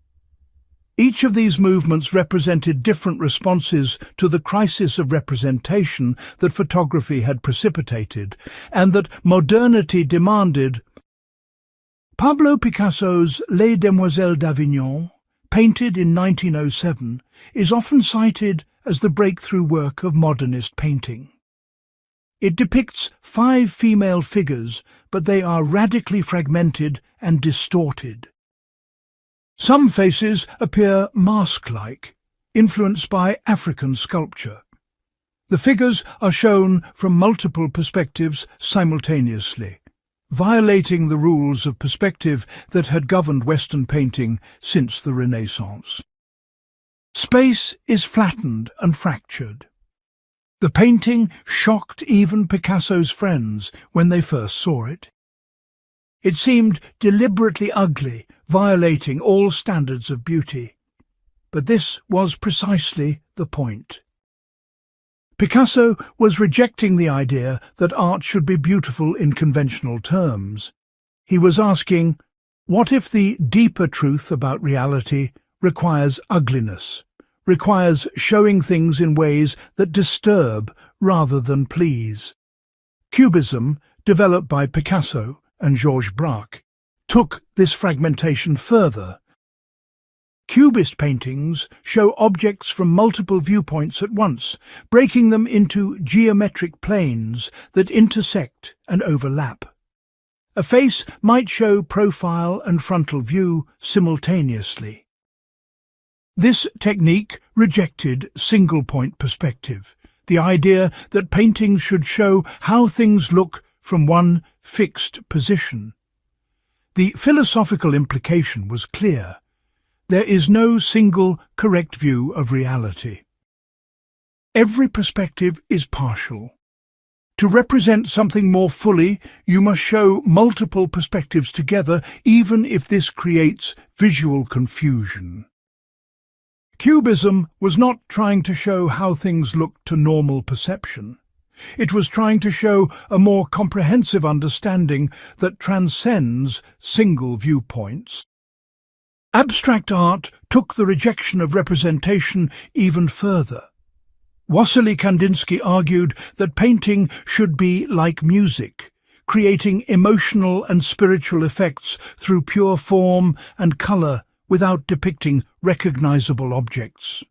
Each of these movements represented different responses to the crisis of representation that photography had precipitated, and that modernity demanded. Pablo Picasso's Les Demoiselles d'Avignon, painted in 1907, is often cited as the breakthrough work of modernist painting. It depicts 5 female figures, but they are radically fragmented and distorted. Some faces appear mask-like, influenced by African sculpture. The figures are shown from multiple perspectives simultaneously, violating the rules of perspective that had governed Western painting since the Renaissance. Space is flattened and fractured. The painting shocked even Picasso's friends when they first saw it. It seemed deliberately ugly, violating all standards of beauty. But this was precisely the point. Picasso was rejecting the idea that art should be beautiful in conventional terms. He was asking, what if the deeper truth about reality requires ugliness, requires showing things in ways that disturb rather than please? Cubism, developed by Picasso and Georges Braque, took this fragmentation further. Cubist paintings show objects from multiple viewpoints at once, breaking them into geometric planes that intersect and overlap. A face might show profile and frontal view simultaneously. This technique rejected single-point perspective, the idea that paintings should show how things look from one fixed position. The philosophical implication was clear. There is no single correct view of reality. Every perspective is partial. To represent something more fully, you must show multiple perspectives together, even if this creates visual confusion. Cubism was not trying to show how things look to normal perception. It was trying to show a more comprehensive understanding that transcends single viewpoints. Abstract art took the rejection of representation even further. Wassily Kandinsky argued that painting should be like music, creating emotional and spiritual effects through pure form and colour without depicting recognizable objects.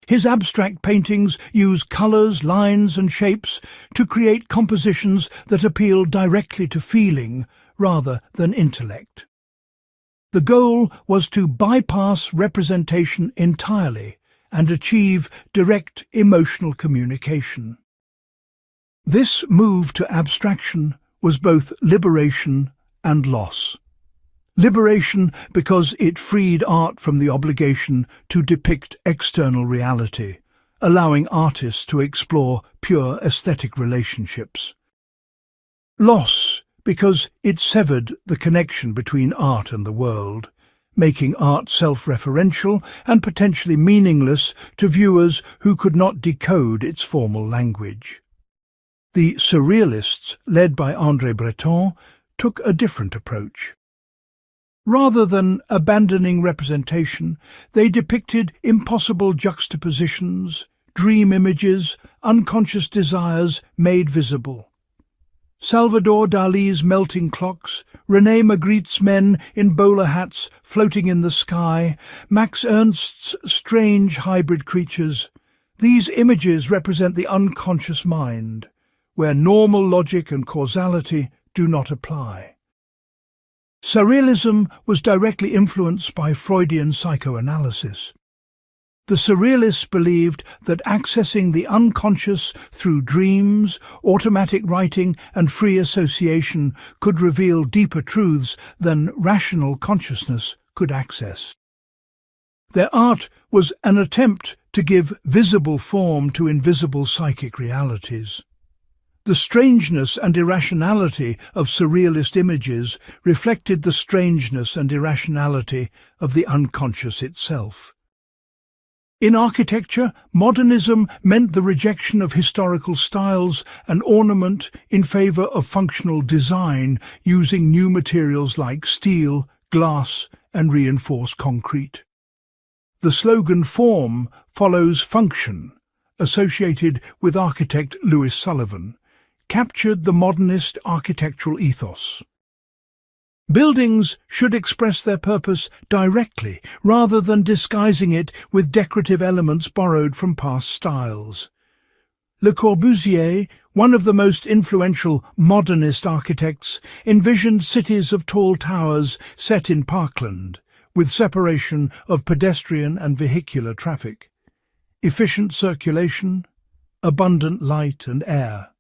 His abstract paintings use colours, lines and shapes to create compositions that appeal directly to feeling rather than intellect. The goal was to bypass representation entirely and achieve direct emotional communication. This move to abstraction was both liberation and loss. Liberation because it freed art from the obligation to depict external reality, allowing artists to explore pure aesthetic relationships. Loss because it severed the connection between art and the world, making art self-referential and potentially meaningless to viewers who could not decode its formal language. The Surrealists, led by André Breton, took a different approach. Rather than abandoning representation, they depicted impossible juxtapositions, dream images, unconscious desires made visible. Salvador Dali's melting clocks, René Magritte's men in bowler hats floating in the sky, Max Ernst's strange hybrid creatures. These images represent the unconscious mind, where normal logic and causality do not apply. Surrealism was directly influenced by Freudian psychoanalysis. The Surrealists believed that accessing the unconscious through dreams, automatic writing and free association could reveal deeper truths than rational consciousness could access. Their art was an attempt to give visible form to invisible psychic realities. The strangeness and irrationality of surrealist images reflected the strangeness and irrationality of the unconscious itself. In architecture, modernism meant the rejection of historical styles and ornament in favour of functional design using new materials like steel, glass and reinforced concrete. The slogan "Form follows function," associated with architect Louis Sullivan, captured the modernist architectural ethos. Buildings should express their purpose directly, rather than disguising it with decorative elements borrowed from past styles. Le Corbusier, one of the most influential modernist architects, envisioned cities of tall towers set in parkland, with separation of pedestrian and vehicular traffic, efficient circulation, abundant light and air.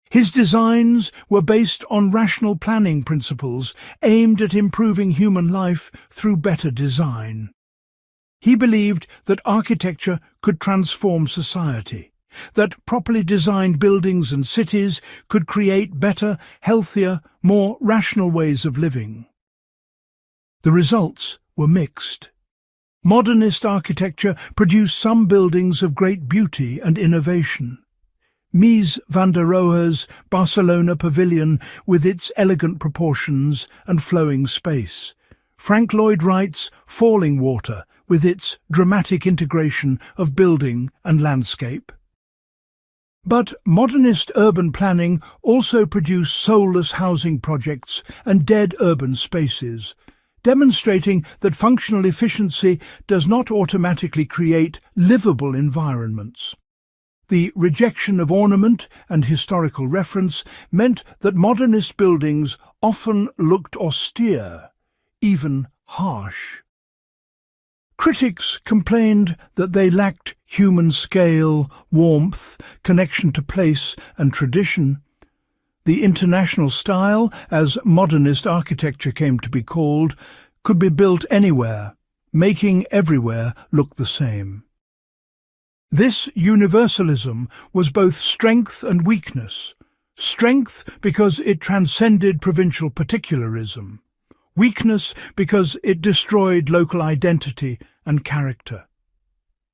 His designs were based on rational planning principles aimed at improving human life through better design. He believed that architecture could transform society, that properly designed buildings and cities could create better, healthier, more rational ways of living. The results were mixed. Modernist architecture produced some buildings of great beauty and innovation. Mies van der Rohe's Barcelona Pavilion with its elegant proportions and flowing space. Frank Lloyd Wright's Falling Water with its dramatic integration of building and landscape. But modernist urban planning also produced soulless housing projects and dead urban spaces, demonstrating that functional efficiency does not automatically create livable environments. The rejection of ornament and historical reference meant that modernist buildings often looked austere, even harsh. Critics complained that they lacked human scale, warmth, connection to place and tradition. The international style, as modernist architecture came to be called, could be built anywhere, making everywhere look the same. This universalism was both strength and weakness. Strength because it transcended provincial particularism. Weakness because it destroyed local identity and character.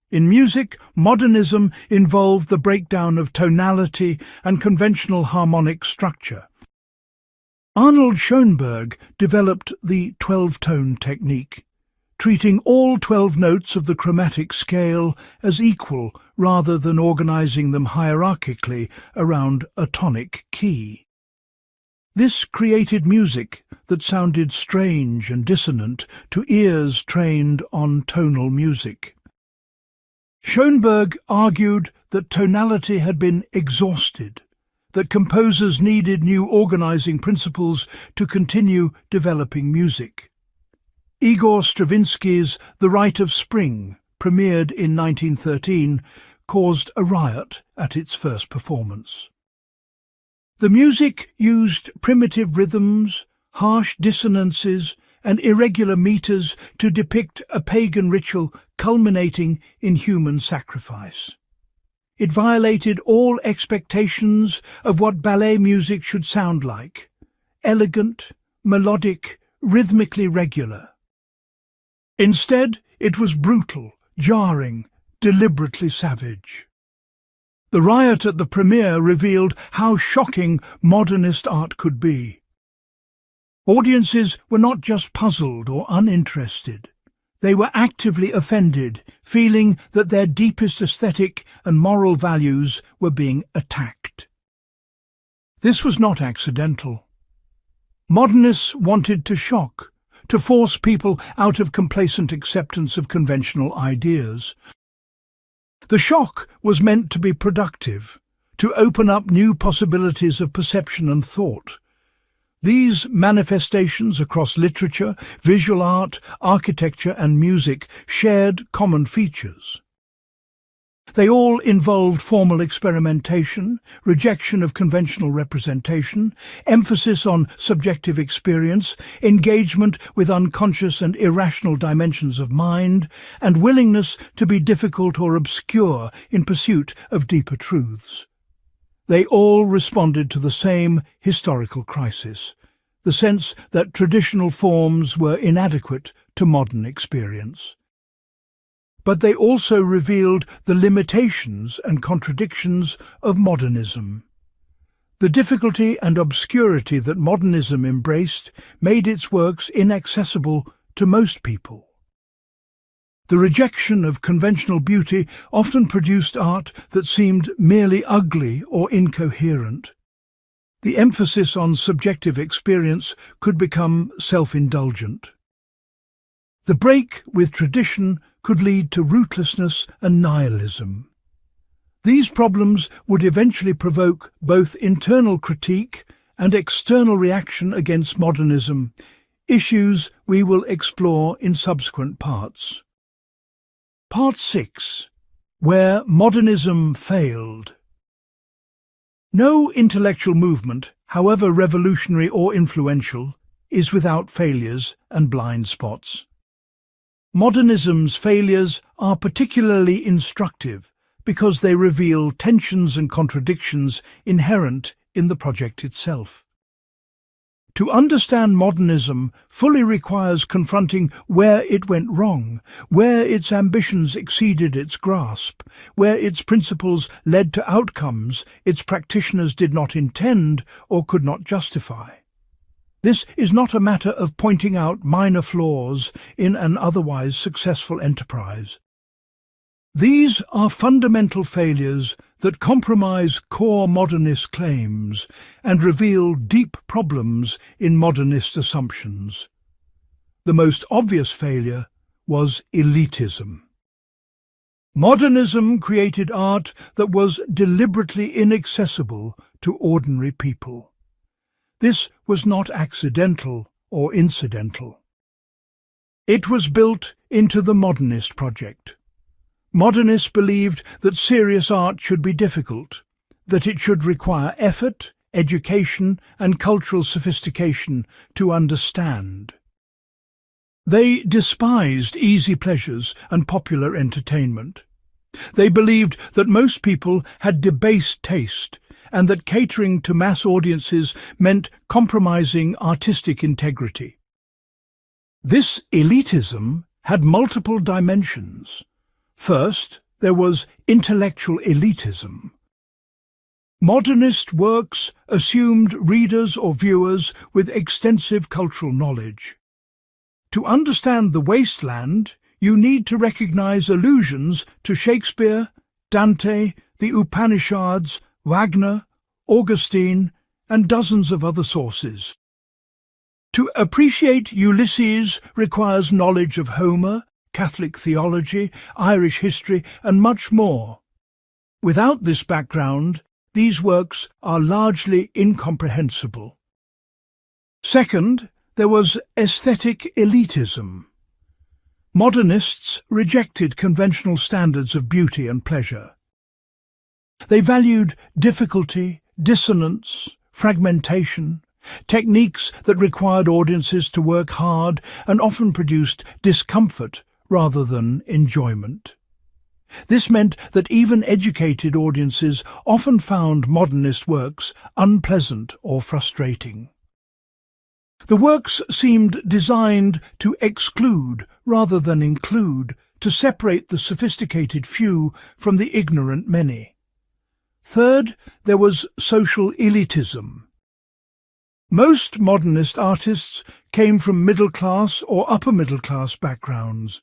In music, modernism involved the breakdown of tonality and conventional harmonic structure. Arnold Schoenberg developed the 12-tone technique, treating all 12 notes of the chromatic scale as equal rather than organizing them hierarchically around a tonic key. This created music that sounded strange and dissonant to ears trained on tonal music. Schoenberg argued that tonality had been exhausted, that composers needed new organizing principles to continue developing music. Igor Stravinsky's The Rite of Spring, premiered in 1913, caused a riot at its first performance. The music used primitive rhythms, harsh dissonances, and irregular meters to depict a pagan ritual culminating in human sacrifice. It violated all expectations of what ballet music should sound like: elegant, melodic, rhythmically regular. Instead, it was brutal, jarring, deliberately savage. The riot at the premiere revealed how shocking modernist art could be. Audiences were not just puzzled or uninterested. They were actively offended, feeling that their deepest aesthetic and moral values were being attacked. This was not accidental. Modernists wanted to shock, to force people out of complacent acceptance of conventional ideas. The shock was meant to be productive, to open up new possibilities of perception and thought. These manifestations across literature, visual art, architecture and music shared common features. They all involved formal experimentation, rejection of conventional representation, emphasis on subjective experience, engagement with unconscious and irrational dimensions of mind, and willingness to be difficult or obscure in pursuit of deeper truths. They all responded to the same historical crisis, the sense that traditional forms were inadequate to modern experience. But they also revealed the limitations and contradictions of modernism. The difficulty and obscurity that modernism embraced made its works inaccessible to most people. The rejection of conventional beauty often produced art that seemed merely ugly or incoherent. The emphasis on subjective experience could become self-indulgent. The break with tradition could lead to rootlessness and nihilism. These problems would eventually provoke both internal critique and external reaction against modernism, issues we will explore in subsequent parts. Part 6. Where Modernism Failed. No intellectual movement, however revolutionary or influential, is without failures and blind spots. Modernism's failures are particularly instructive because they reveal tensions and contradictions inherent in the project itself. To understand modernism fully requires confronting where it went wrong, where its ambitions exceeded its grasp, where its principles led to outcomes its practitioners did not intend or could not justify. This is not a matter of pointing out minor flaws in an otherwise successful enterprise. These are fundamental failures that compromise core modernist claims and reveal deep problems in modernist assumptions. The most obvious failure was elitism. Modernism created art that was deliberately inaccessible to ordinary people. This was not accidental or incidental. It was built into the modernist project. Modernists believed that serious art should be difficult, that it should require effort, education, and cultural sophistication to understand. They despised easy pleasures and popular entertainment. They believed that most people had debased taste and that catering to mass audiences meant compromising artistic integrity. This elitism had multiple dimensions. First, there was intellectual elitism. Modernist works assumed readers or viewers with extensive cultural knowledge. To understand the wasteland, you need to recognize allusions to Shakespeare, Dante, the Upanishads, Wagner, Augustine, and dozens of other sources. To appreciate Ulysses requires knowledge of Homer, Catholic theology, Irish history, and much more. Without this background, these works are largely incomprehensible. Second, there was aesthetic elitism. Modernists rejected conventional standards of beauty and pleasure. They valued difficulty, dissonance, fragmentation, techniques that required audiences to work hard and often produced discomfort rather than enjoyment. This meant that even educated audiences often found modernist works unpleasant or frustrating. The works seemed designed to exclude rather than include, to separate the sophisticated few from the ignorant many. Third, there was social elitism. Most modernist artists came from middle-class or upper-middle-class backgrounds.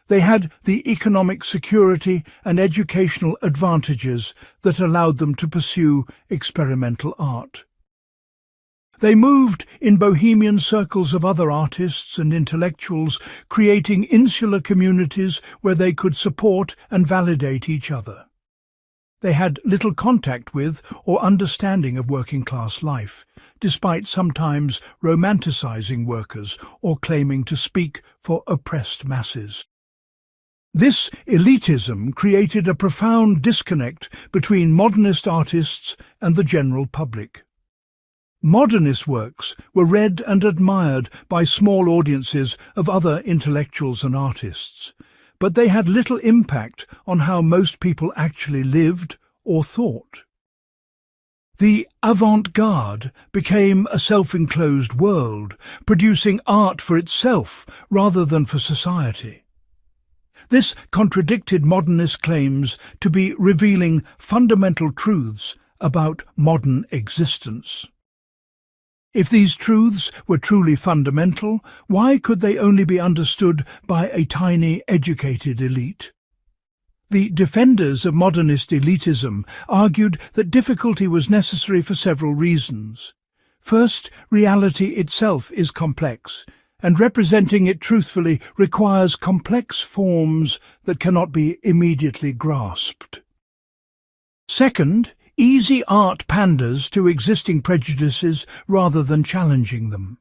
They had the economic security and educational advantages that allowed them to pursue experimental art. They moved in bohemian circles of other artists and intellectuals, creating insular communities where they could support and validate each other. They had little contact with or understanding of working-class life, despite sometimes romanticizing workers or claiming to speak for oppressed masses. This elitism created a profound disconnect between modernist artists and the general public. Modernist works were read and admired by small audiences of other intellectuals and artists, but they had little impact on how most people actually lived or thought. The avant-garde became a self-enclosed world, producing art for itself rather than for society. This contradicted modernist claims to be revealing fundamental truths about modern existence. If these truths were truly fundamental, why could they only be understood by a tiny, educated elite? The defenders of modernist elitism argued that difficulty was necessary for several reasons. First, reality itself is complex, and representing it truthfully requires complex forms that cannot be immediately grasped. Second, easy art panders to existing prejudices rather than challenging them.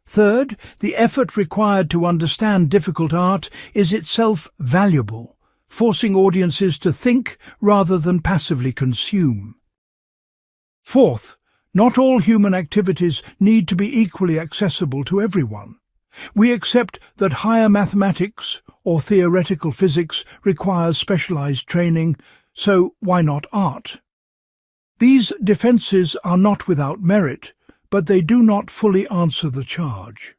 Third, the effort required to understand difficult art is itself valuable, forcing audiences to think rather than passively consume. Fourth, not all human activities need to be equally accessible to everyone. We accept that higher mathematics or theoretical physics requires specialized training, so why not art? These defenses are not without merit, but they do not fully answer the charge.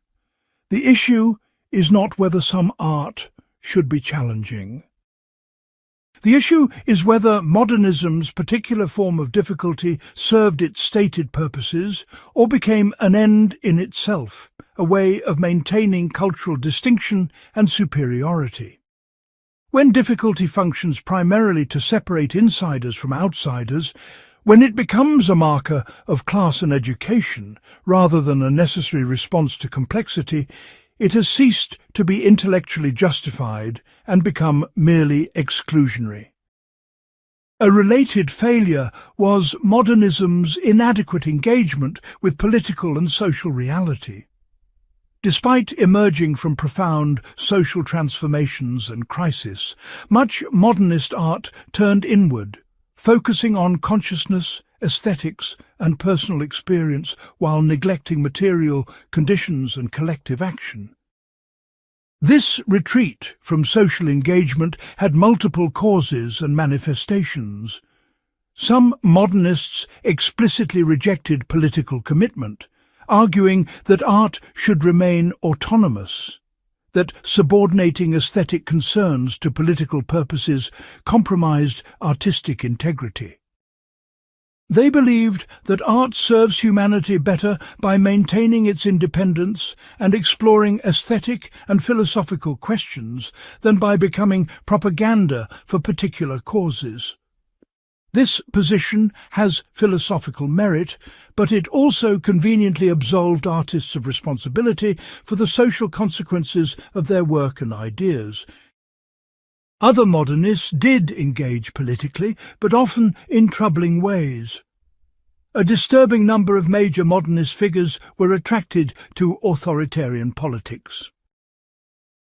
The issue is not whether some art should be challenging. The issue is whether modernism's particular form of difficulty served its stated purposes or became an end in itself, a way of maintaining cultural distinction and superiority. When difficulty functions primarily to separate insiders from outsiders, when it becomes a marker of class and education rather than a necessary response to complexity, it has ceased to be intellectually justified and become merely exclusionary. A related failure was modernism's inadequate engagement with political and social reality. Despite emerging from profound social transformations and crisis, much modernist art turned inward, focusing on consciousness, aesthetics, and personal experience while neglecting material conditions and collective action. This retreat from social engagement had multiple causes and manifestations. Some modernists explicitly rejected political commitment, arguing that art should remain autonomous, that subordinating aesthetic concerns to political purposes compromised artistic integrity. They believed that art serves humanity better by maintaining its independence and exploring aesthetic and philosophical questions than by becoming propaganda for particular causes. This position has philosophical merit, but it also conveniently absolved artists of responsibility for the social consequences of their work and ideas. Other modernists did engage politically, but often in troubling ways. A disturbing number of major modernist figures were attracted to authoritarian politics.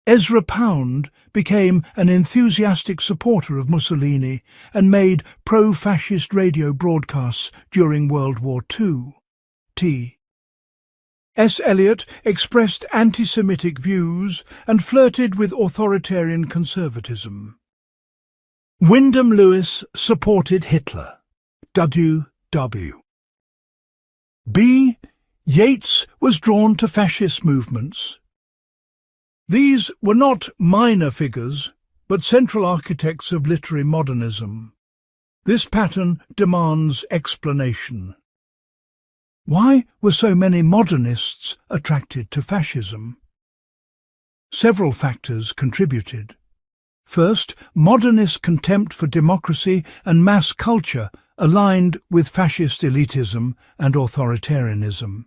Ezra Pound became an enthusiastic supporter of Mussolini and made pro-fascist radio broadcasts during World War II. T. S. Eliot expressed anti-Semitic views and flirted with authoritarian conservatism. Wyndham Lewis supported Hitler. W. B. Yeats was drawn to fascist movements. These were not minor figures, but central architects of literary modernism. This pattern demands explanation. Why were so many modernists attracted to fascism? Several factors contributed. First, modernist contempt for democracy and mass culture aligned with fascist elitism and authoritarianism.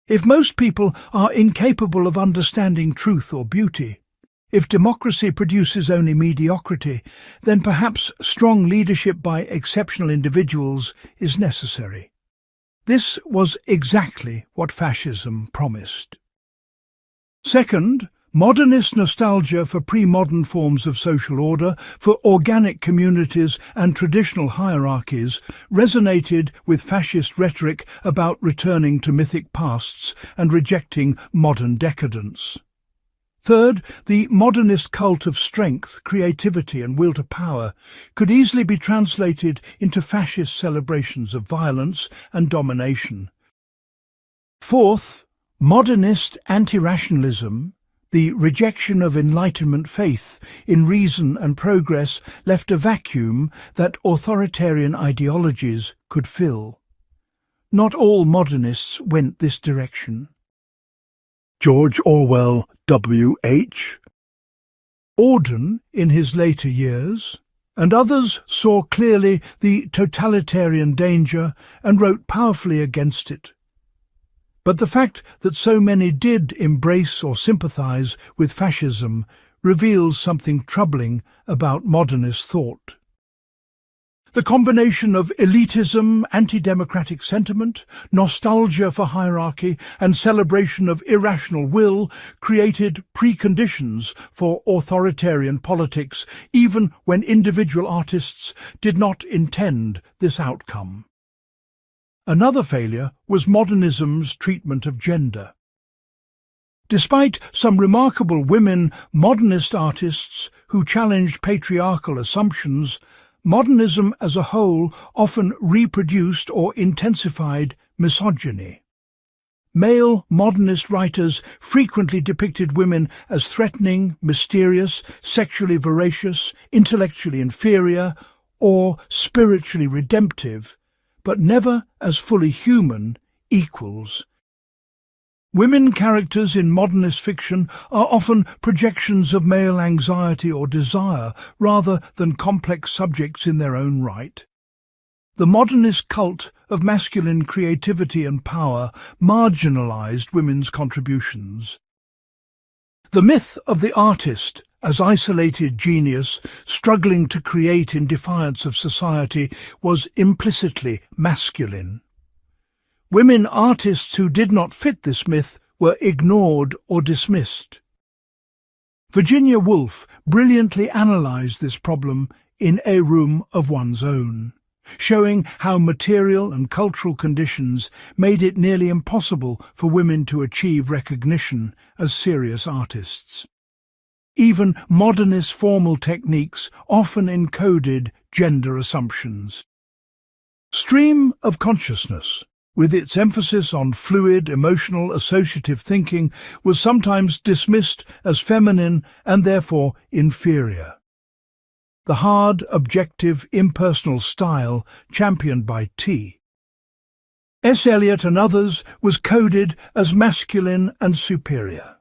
If most people are incapable of understanding truth or beauty, if democracy produces only mediocrity, then perhaps strong leadership by exceptional individuals is necessary. This was exactly what fascism promised. Second, modernist nostalgia for pre-modern forms of social order, for organic communities and traditional hierarchies, resonated with fascist rhetoric about returning to mythic pasts and rejecting modern decadence. Third, the modernist cult of strength, creativity and will to power could easily be translated into fascist celebrations of violence and domination. Fourth, modernist anti-rationalism, the rejection of Enlightenment faith in reason and progress, left a vacuum that authoritarian ideologies could fill. Not all modernists went this direction. George Orwell, W.H. Auden in his later years, and others saw clearly the totalitarian danger and wrote powerfully against it. But the fact that so many did embrace or sympathize with fascism reveals something troubling about modernist thought. The combination of elitism, anti-democratic sentiment, nostalgia for hierarchy, and celebration of irrational will created preconditions for authoritarian politics, even when individual artists did not intend this outcome. Another failure was modernism's treatment of gender. Despite some remarkable women modernist artists who challenged patriarchal assumptions, modernism as a whole often reproduced or intensified misogyny. Male modernist writers frequently depicted women as threatening, mysterious, sexually voracious, intellectually inferior, or spiritually redemptive, but never as fully human equals. Women characters in modernist fiction are often projections of male anxiety or desire rather than complex subjects in their own right. The modernist cult of masculine creativity and power marginalized women's contributions. The myth of the artist as isolated genius struggling to create in defiance of society was implicitly masculine. Women artists who did not fit this myth were ignored or dismissed. Virginia Woolf brilliantly analyzed this problem in A Room of One's Own, showing how material and cultural conditions made it nearly impossible for women to achieve recognition as serious artists. Even modernist formal techniques often encoded gender assumptions. Stream of consciousness, with its emphasis on fluid, emotional, associative thinking, was sometimes dismissed as feminine and therefore inferior. The hard, objective, impersonal style championed by T. S. Eliot and others was coded as masculine and superior.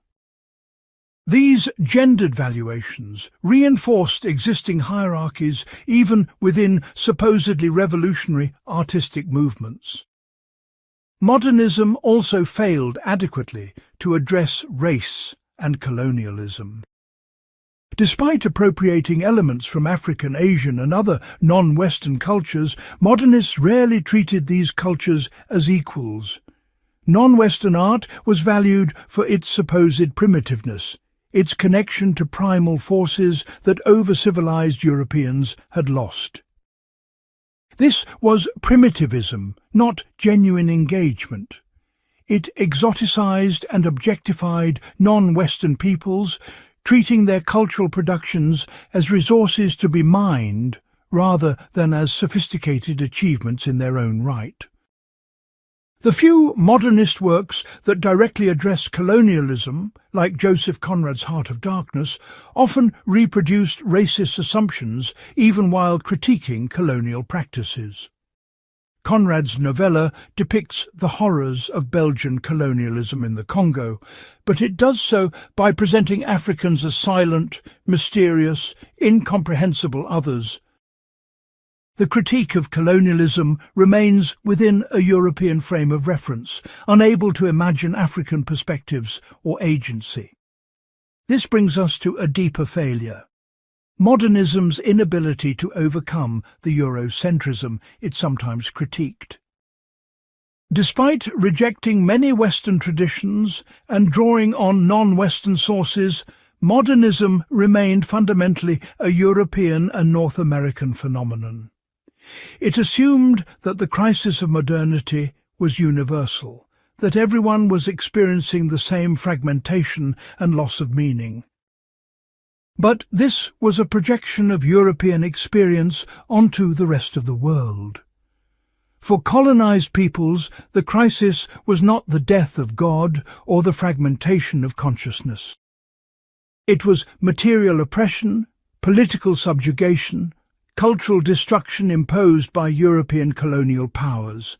These gendered valuations reinforced existing hierarchies even within supposedly revolutionary artistic movements. Modernism also failed adequately to address race and colonialism. Despite appropriating elements from African, Asian and other non-Western cultures, modernists rarely treated these cultures as equals. Non-Western art was valued for its supposed primitiveness, its connection to primal forces that over-civilized Europeans had lost. This was primitivism, not genuine engagement. It exoticized and objectified non-Western peoples, treating their cultural productions as resources to be mined rather than as sophisticated achievements in their own right. The few modernist works that directly address colonialism, like Joseph Conrad's Heart of Darkness, often reproduced racist assumptions even while critiquing colonial practices. Conrad's novella depicts the horrors of Belgian colonialism in the Congo, but it does so by presenting Africans as silent, mysterious, incomprehensible others. The critique of colonialism remains within a European frame of reference, unable to imagine African perspectives or agency. This brings us to a deeper failure: modernism's inability to overcome the Eurocentrism it sometimes critiqued. Despite rejecting many Western traditions and drawing on non-Western sources, modernism remained fundamentally a European and North American phenomenon. It assumed that the crisis of modernity was universal, that everyone was experiencing the same fragmentation and loss of meaning. But this was a projection of European experience onto the rest of the world. For colonized peoples, the crisis was not the death of God or the fragmentation of consciousness. It was material oppression, political subjugation, cultural destruction imposed by European colonial powers.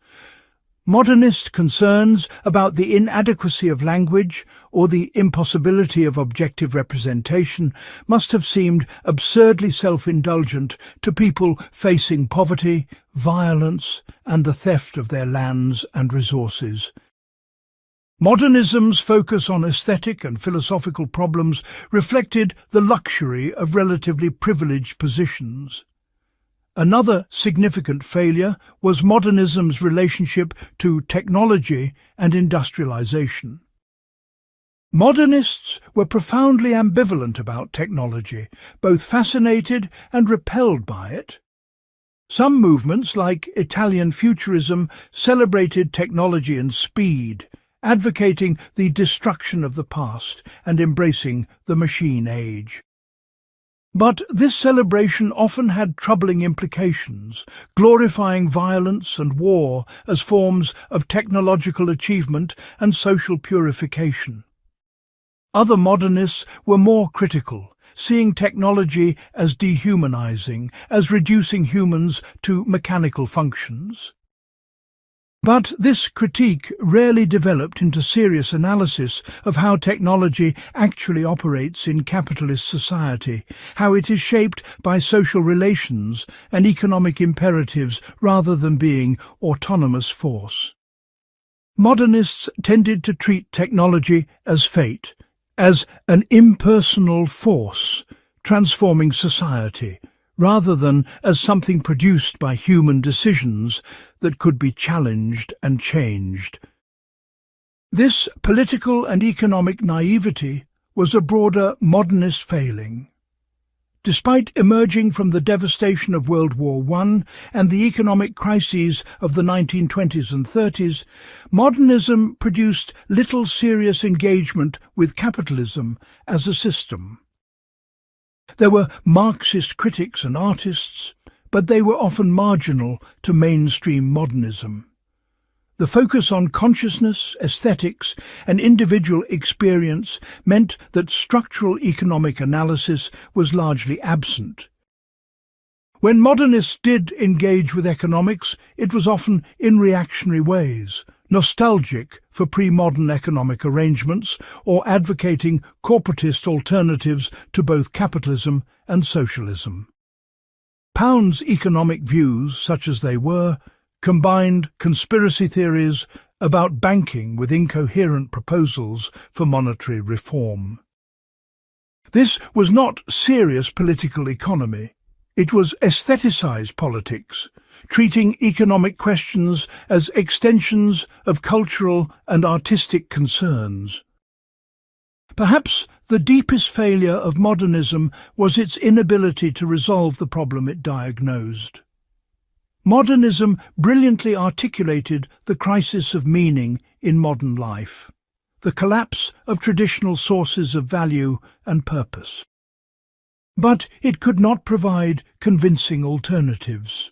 Modernist concerns about the inadequacy of language or the impossibility of objective representation must have seemed absurdly self-indulgent to people facing poverty, violence, and the theft of their lands and resources. Modernism's focus on aesthetic and philosophical problems reflected the luxury of relatively privileged positions. Another significant failure was modernism's relationship to technology and industrialization. Modernists were profoundly ambivalent about technology, both fascinated and repelled by it. Some movements, like Italian futurism, celebrated technology and speed, advocating the destruction of the past and embracing the machine age. But this celebration often had troubling implications, glorifying violence and war as forms of technological achievement and social purification. Other modernists were more critical, seeing technology as dehumanizing, as reducing humans to mechanical functions. But this critique rarely developed into serious analysis of how technology actually operates in capitalist society, how it is shaped by social relations and economic imperatives rather than being autonomous force. Modernists tended to treat technology as fate, as an impersonal force transforming society, rather than as something produced by human decisions that could be challenged and changed. This political and economic naivety was a broader modernist failing. Despite emerging from the devastation of World War I and the economic crises of the 1920s and 30s, modernism produced little serious engagement with capitalism as a system. There were Marxist critics and artists, but they were often marginal to mainstream modernism. The focus on consciousness, aesthetics, and individual experience meant that structural economic analysis was largely absent. When modernists did engage with economics, it was often in reactionary ways, nostalgic for pre-modern economic arrangements or advocating corporatist alternatives to both capitalism and socialism. Pound's economic views, such as they were, combined conspiracy theories about banking with incoherent proposals for monetary reform. This was not serious political economy. It was aestheticized politics, treating economic questions as extensions of cultural and artistic concerns. Perhaps the deepest failure of modernism was its inability to resolve the problem it diagnosed. Modernism brilliantly articulated the crisis of meaning in modern life, the collapse of traditional sources of value and purpose. But it could not provide convincing alternatives.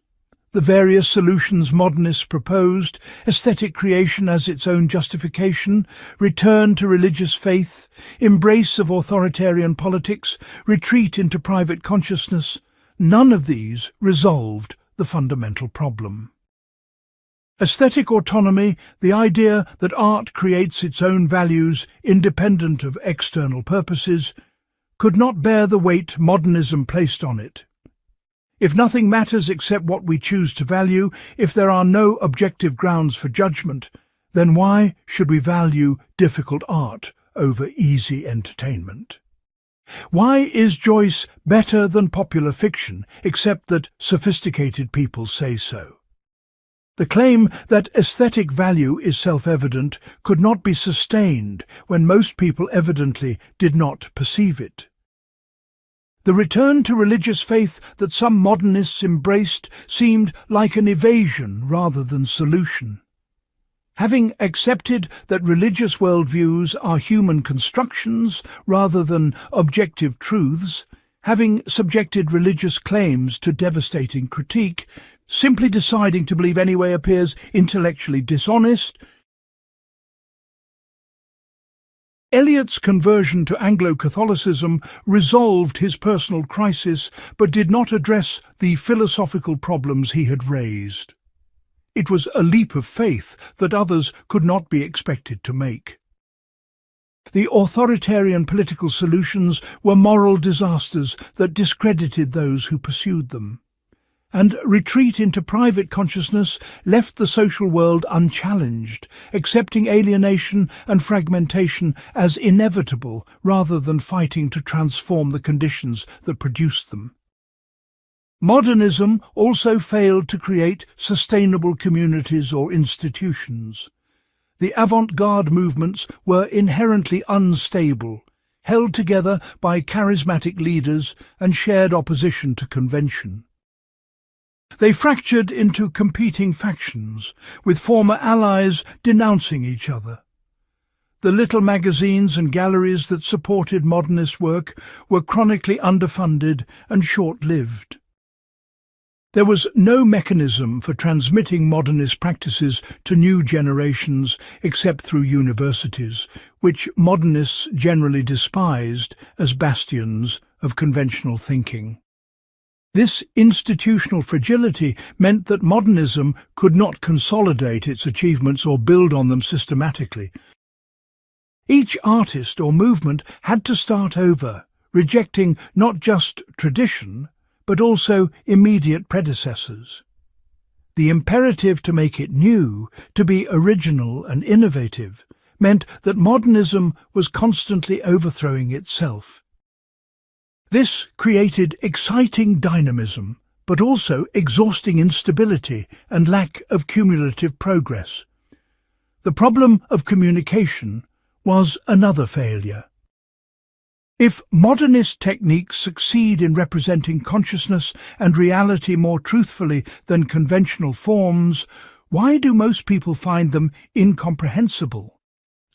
The various solutions modernists proposed, aesthetic creation as its own justification, return to religious faith, embrace of authoritarian politics, retreat into private consciousness, none of these resolved the fundamental problem. Aesthetic autonomy, the idea that art creates its own values independent of external purposes, could not bear the weight modernism placed on it. If nothing matters except what we choose to value, if there are no objective grounds for judgment, then why should we value difficult art over easy entertainment? Why is Joyce better than popular fiction, except that sophisticated people say so? The claim that aesthetic value is self-evident could not be sustained when most people evidently did not perceive it. The return to religious faith that some modernists embraced seemed like an evasion rather than solution. Having accepted that religious worldviews are human constructions rather than objective truths, having subjected religious claims to devastating critique, simply deciding to believe anyway appears intellectually dishonest. Eliot's conversion to Anglo-Catholicism resolved his personal crisis but did not address the philosophical problems he had raised. It was a leap of faith that others could not be expected to make. The authoritarian political solutions were moral disasters that discredited those who pursued them. And retreat into private consciousness left the social world unchallenged, accepting alienation and fragmentation as inevitable rather than fighting to transform the conditions that produced them. Modernism also failed to create sustainable communities or institutions. The avant-garde movements were inherently unstable, held together by charismatic leaders and shared opposition to convention. They fractured into competing factions, with former allies denouncing each other. The little magazines and galleries that supported modernist work were chronically underfunded and short-lived. There was no mechanism for transmitting modernist practices to new generations except through universities, which modernists generally despised as bastions of conventional thinking. This institutional fragility meant that modernism could not consolidate its achievements or build on them systematically. Each artist or movement had to start over, rejecting not just tradition, but also immediate predecessors. The imperative to make it new, to be original and innovative, meant that modernism was constantly overthrowing itself. This created exciting dynamism, but also exhausting instability and lack of cumulative progress. The problem of communication was another failure. If modernist techniques succeed in representing consciousness and reality more truthfully than conventional forms, why do most people find them incomprehensible?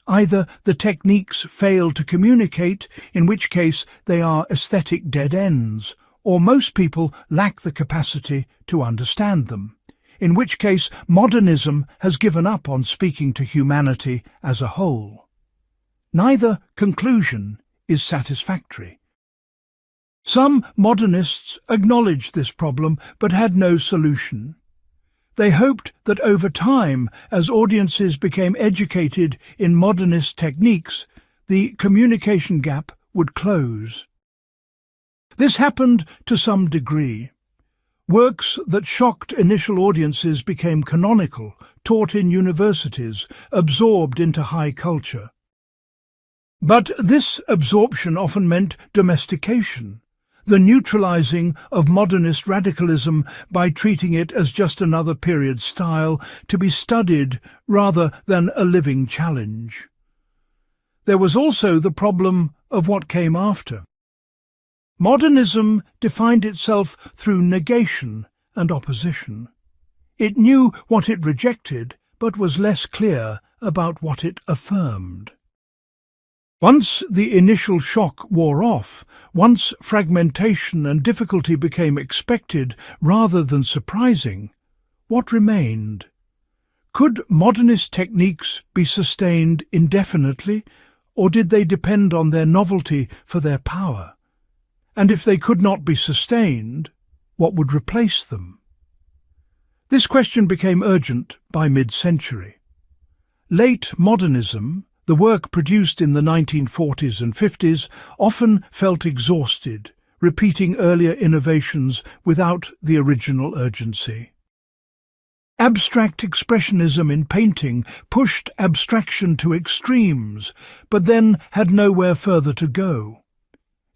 Either the techniques fail to communicate, in which case they are aesthetic dead ends, or most people lack the capacity to understand them, in which case modernism has given up on speaking to humanity as a whole. Neither conclusion is satisfactory. Some modernists acknowledged this problem but had no solution. They hoped that over time, as audiences became educated in modernist techniques, the communication gap would close. This happened to some degree. Works that shocked initial audiences became canonical, taught in universities, absorbed into high culture. But this absorption often meant domestication, the neutralizing of modernist radicalism by treating it as just another period style to be studied rather than a living challenge. There was also the problem of what came after. Modernism defined itself through negation and opposition. It knew what it rejected, but was less clear about what it affirmed. Once the initial shock wore off, once fragmentation and difficulty became expected rather than surprising, what remained? Could modernist techniques be sustained indefinitely, or did they depend on their novelty for their power? And if they could not be sustained, what would replace them? This question became urgent by mid-century. Late modernism, the work produced in the 1940s and 50s, often felt exhausted, repeating earlier innovations without the original urgency. Abstract expressionism in painting pushed abstraction to extremes, but then had nowhere further to go.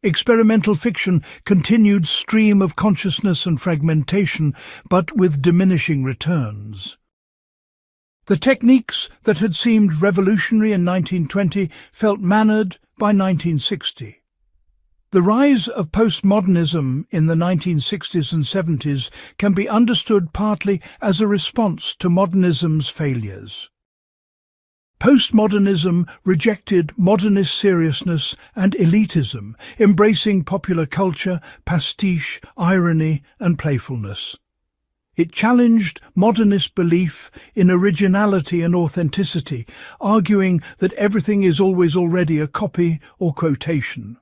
Experimental fiction continued stream of consciousness and fragmentation, but with diminishing returns. The techniques that had seemed revolutionary in 1920 felt mannered by 1960. The rise of postmodernism in the 1960s and 70s can be understood partly as a response to modernism's failures. Postmodernism rejected modernist seriousness and elitism, embracing popular culture, pastiche, irony and playfulness. It challenged modernist belief in originality and authenticity, arguing that everything is always already a copy or quotation.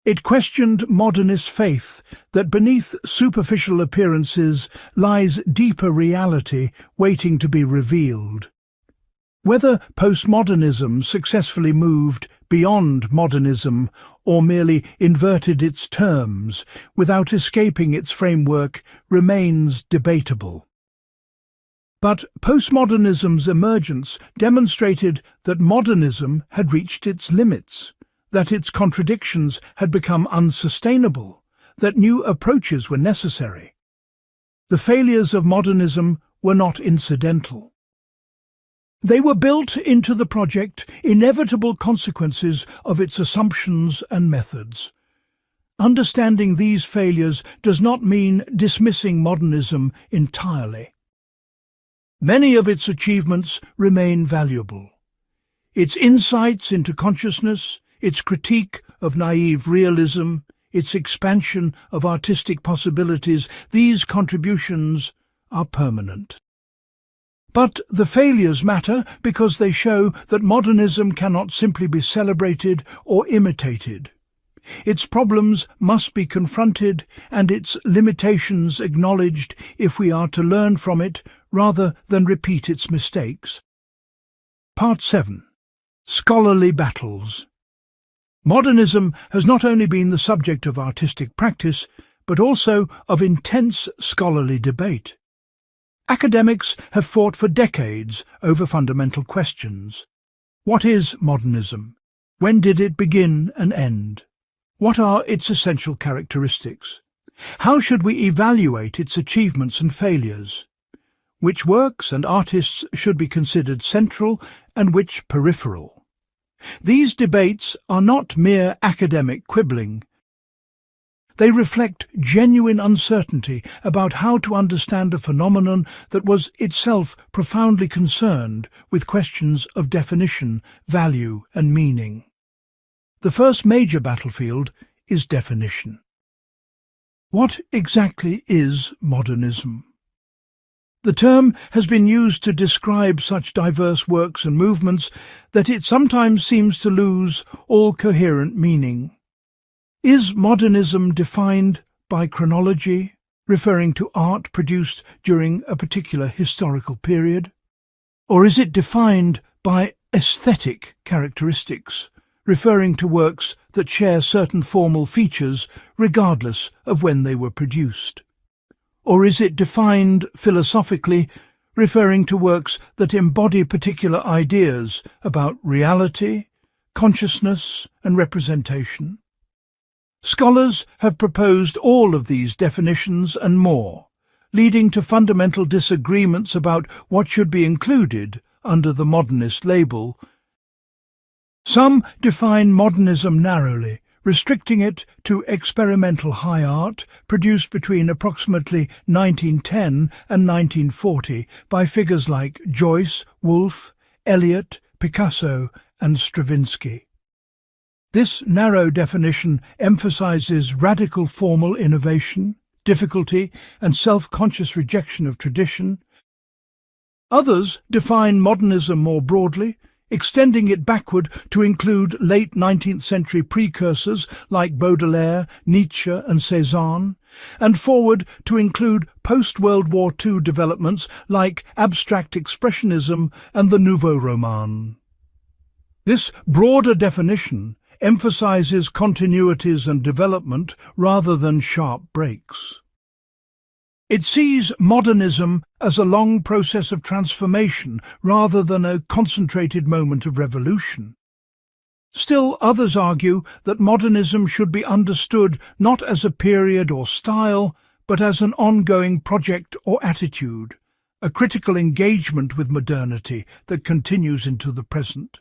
It questioned modernist faith that beneath superficial appearances lies deeper reality waiting to be revealed. Whether postmodernism successfully moved beyond modernism or merely inverted its terms without escaping its framework remains debatable. But postmodernism's emergence demonstrated that modernism had reached its limits, that its contradictions had become unsustainable, that new approaches were necessary. The failures of modernism were not incidental. They were built into the project, inevitable consequences of its assumptions and methods. Understanding these failures does not mean dismissing modernism entirely. Many of its achievements remain valuable. Its insights into consciousness, its critique of naive realism, its expansion of artistic possibilities, these contributions are permanent. But the failures matter because they show that modernism cannot simply be celebrated or imitated. Its problems must be confronted and its limitations acknowledged if we are to learn from it rather than repeat its mistakes. Part 7. Scholarly Battles. Modernism has not only been the subject of artistic practice, but also of intense scholarly debate. Academics have fought for decades over fundamental questions. What is modernism? When did it begin and end? What are its essential characteristics? How should we evaluate its achievements and failures? Which works and artists should be considered central and which peripheral? These debates are not mere academic quibbling. They reflect genuine uncertainty about how to understand a phenomenon that was itself profoundly concerned with questions of definition, value, and meaning. The first major battlefield is definition. What exactly is modernism? The term has been used to describe such diverse works and movements that it sometimes seems to lose all coherent meaning. Is modernism defined by chronology, referring to art produced during a particular historical period? Or is it defined by aesthetic characteristics, referring to works that share certain formal features regardless of when they were produced? Or is it defined philosophically, referring to works that embody particular ideas about reality, consciousness, and representation? Scholars have proposed all of these definitions and more, leading to fundamental disagreements about what should be included under the modernist label. Some define modernism narrowly, restricting it to experimental high art produced between approximately 1910 and 1940 by figures like Joyce, Woolf, Eliot, Picasso, and Stravinsky. This narrow definition emphasizes radical formal innovation, difficulty, and self-conscious rejection of tradition. Others define modernism more broadly, extending it backward to include late 19th century precursors like Baudelaire, Nietzsche, and Cézanne, and forward to include post-World War II developments like abstract expressionism and the Nouveau Roman. This broader definition emphasizes continuities and development rather than sharp breaks. It sees modernism as a long process of transformation rather than a concentrated moment of revolution. Still, others argue that modernism should be understood not as a period or style, but as an ongoing project or attitude, a critical engagement with modernity that continues into the present.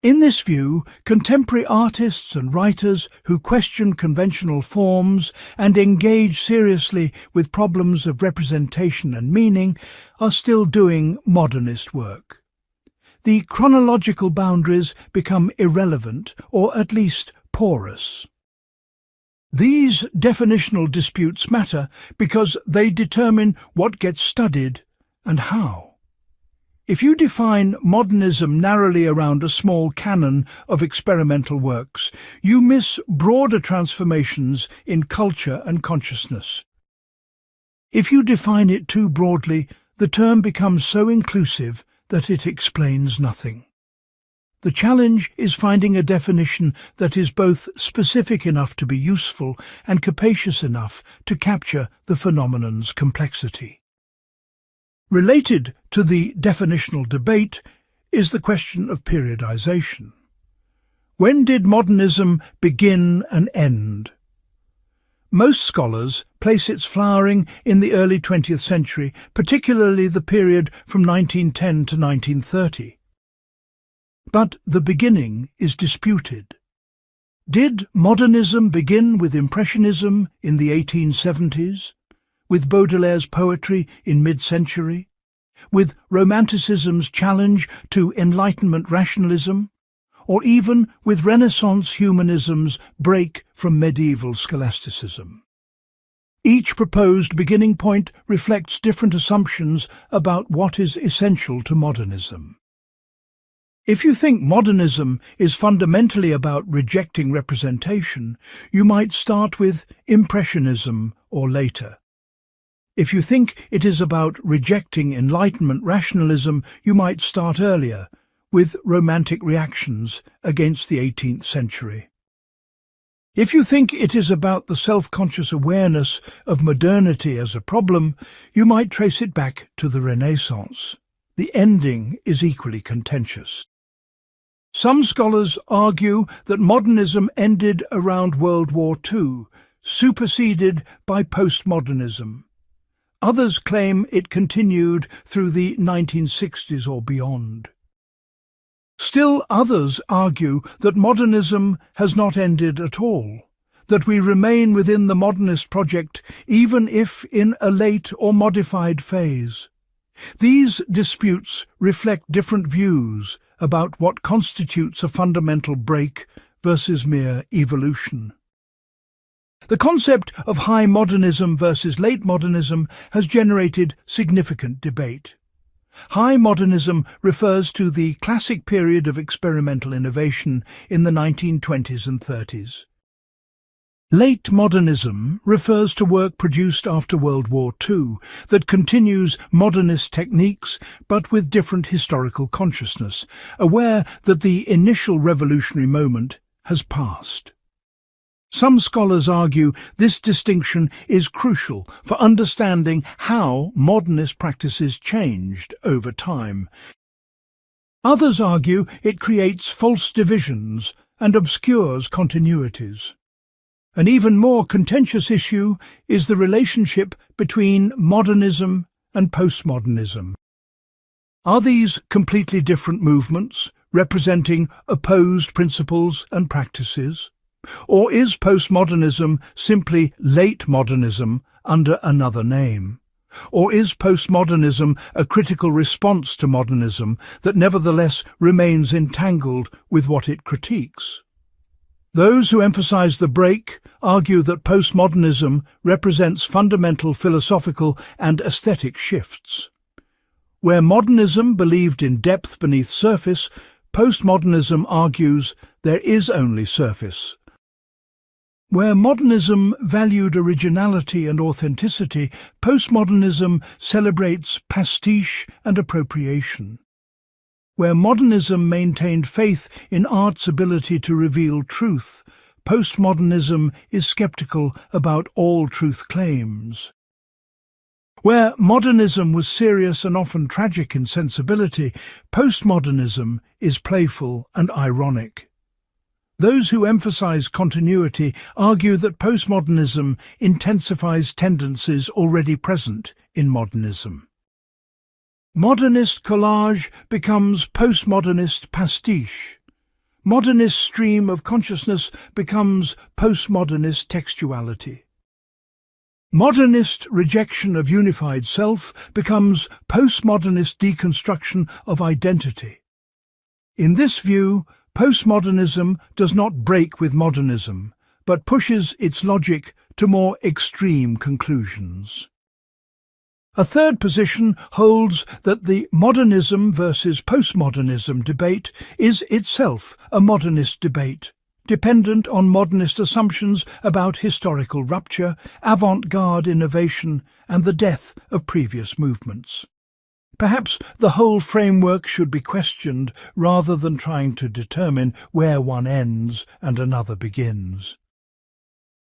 In this view, contemporary artists and writers who question conventional forms and engage seriously with problems of representation and meaning are still doing modernist work. The chronological boundaries become irrelevant, or at least porous. These definitional disputes matter because they determine what gets studied and how. If you define modernism narrowly around a small canon of experimental works, you miss broader transformations in culture and consciousness. If you define it too broadly, the term becomes so inclusive that it explains nothing. The challenge is finding a definition that is both specific enough to be useful and capacious enough to capture the phenomenon's complexity. Related to the definitional debate is the question of periodization. When did modernism begin and end? Most scholars place its flowering in the early 20th century, particularly the period from 1910 to 1930. But the beginning is disputed. Did modernism begin with Impressionism in the 1870s? With Baudelaire's poetry in mid-century? with Romanticism's challenge to Enlightenment rationalism, or even with Renaissance humanism's break from medieval scholasticism. Each proposed beginning point reflects different assumptions about what is essential to modernism. If you think modernism is fundamentally about rejecting representation, you might start with Impressionism or later. If you think it is about rejecting Enlightenment rationalism, you might start earlier, with Romantic reactions against the 18th century. If you think it is about the self-conscious awareness of modernity as a problem, you might trace it back to the Renaissance. The ending is equally contentious. Some scholars argue that modernism ended around World War II, superseded by postmodernism. Others claim it continued through the 1960s or beyond. Still others argue that modernism has not ended at all, that we remain within the modernist project even if in a late or modified phase. These disputes reflect different views about what constitutes a fundamental break versus mere evolution. The concept of high modernism versus late modernism has generated significant debate. High modernism refers to the classic period of experimental innovation in the 1920s and 30s. Late modernism refers to work produced after World War II that continues modernist techniques but with different historical consciousness, aware that the initial revolutionary moment has passed. Some scholars argue this distinction is crucial for understanding how modernist practices changed over time. Others argue it creates false divisions and obscures continuities. An even more contentious issue is the relationship between modernism and postmodernism. Are these completely different movements, representing opposed principles and practices? Or is postmodernism simply late modernism under another name? Or is postmodernism a critical response to modernism that nevertheless remains entangled with what it critiques? Those who emphasize the break argue that postmodernism represents fundamental philosophical and aesthetic shifts. Where modernism believed in depth beneath surface, postmodernism argues there is only surface. Where modernism valued originality and authenticity, postmodernism celebrates pastiche and appropriation. Where modernism maintained faith in art's ability to reveal truth, postmodernism is skeptical about all truth claims. Where modernism was serious and often tragic in sensibility, postmodernism is playful and ironic. Those who emphasize continuity argue that postmodernism intensifies tendencies already present in modernism. Modernist collage becomes postmodernist pastiche. Modernist stream of consciousness becomes postmodernist textuality. Modernist rejection of unified self becomes postmodernist deconstruction of identity. In this view, postmodernism does not break with modernism, but pushes its logic to more extreme conclusions. A third position holds that the modernism versus postmodernism debate is itself a modernist debate, dependent on modernist assumptions about historical rupture, avant-garde innovation, and the death of previous movements. Perhaps the whole framework should be questioned rather than trying to determine where one ends and another begins.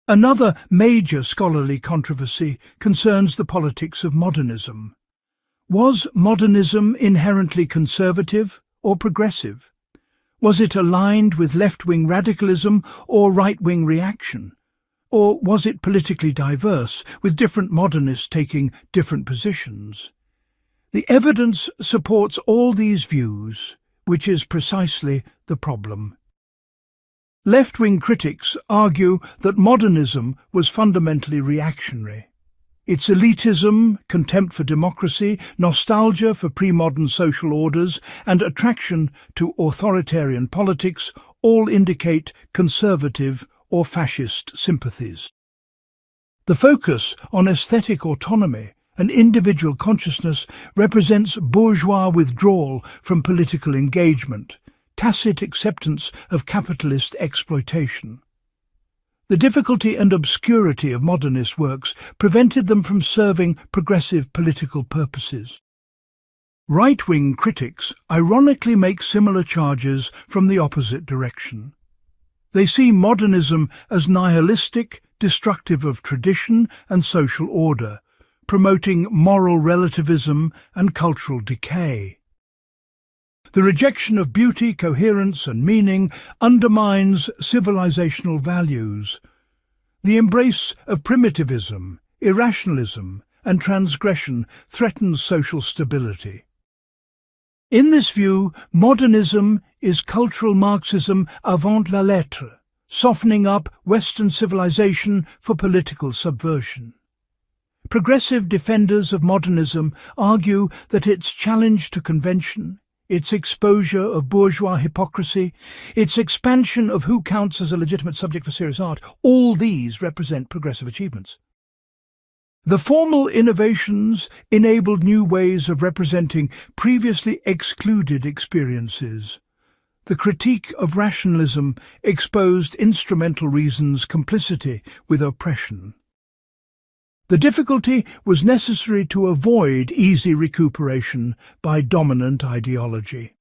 Another major scholarly controversy concerns the politics of modernism. Was modernism inherently conservative or progressive? Was it aligned with left-wing radicalism or right-wing reaction? Or was it politically diverse, with different modernists taking different positions? The evidence supports all these views, which is precisely the problem. Left-wing critics argue that modernism was fundamentally reactionary. Its elitism, contempt for democracy, nostalgia for pre-modern social orders, and attraction to authoritarian politics all indicate conservative or fascist sympathies. The focus on aesthetic autonomy and individual consciousness represents bourgeois withdrawal from political engagement, tacit acceptance of capitalist exploitation. The difficulty and obscurity of modernist works prevented them from serving progressive political purposes. Right-wing critics ironically make similar charges from the opposite direction. They see modernism as nihilistic, destructive of tradition and social order, promoting moral relativism and cultural decay. The rejection of beauty, coherence and meaning undermines civilizational values. The embrace of primitivism, irrationalism and transgression threatens social stability. In this view, modernism is cultural Marxism avant la lettre, softening up Western civilization for political subversion. Progressive defenders of modernism argue that its challenge to convention, its exposure of bourgeois hypocrisy, its expansion of who counts as a legitimate subject for serious art, all these represent progressive achievements. The formal innovations enabled new ways of representing previously excluded experiences. The critique of rationalism exposed instrumental reason's complicity with oppression. The difficulty was necessary to avoid easy recuperation by dominant ideology.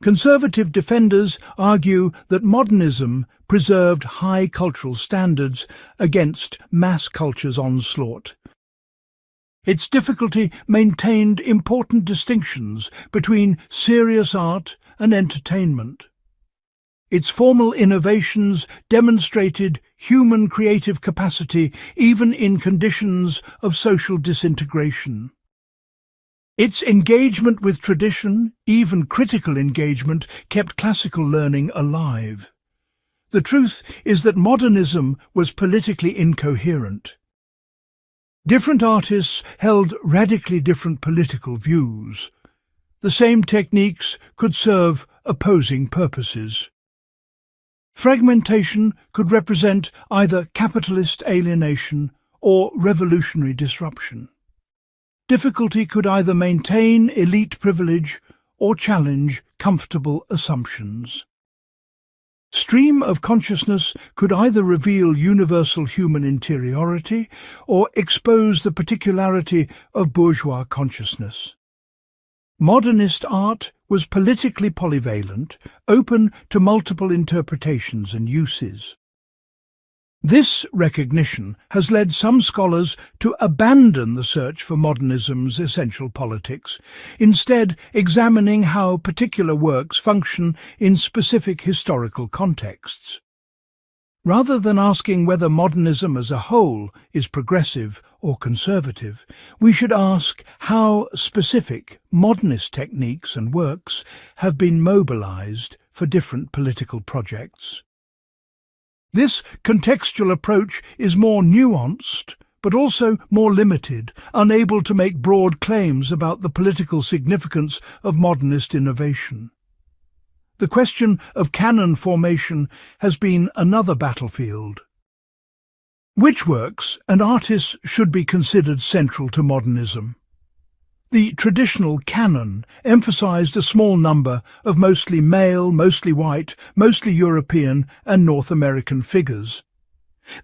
Conservative defenders argue that modernism preserved high cultural standards against mass culture's onslaught. Its difficulty maintained important distinctions between serious art and entertainment. Its formal innovations demonstrated human creative capacity even in conditions of social disintegration. Its engagement with tradition, even critical engagement, kept classical learning alive. The truth is that modernism was politically incoherent. Different artists held radically different political views. The same techniques could serve opposing purposes. Fragmentation could represent either capitalist alienation or revolutionary disruption. Difficulty could either maintain elite privilege or challenge comfortable assumptions. Stream of consciousness could either reveal universal human interiority or expose the particularity of bourgeois consciousness. Modernist art was politically polyvalent, open to multiple interpretations and uses. This recognition has led some scholars to abandon the search for modernism's essential politics, instead examining how particular works function in specific historical contexts. Rather than asking whether modernism as a whole is progressive or conservative, we should ask how specific modernist techniques and works have been mobilized for different political projects. This contextual approach is more nuanced, but also more limited, unable to make broad claims about the political significance of modernist innovation. The question of canon formation has been another battlefield. Which works and artists should be considered central to modernism? The traditional canon emphasized a small number of mostly male, mostly white, mostly European and North American figures.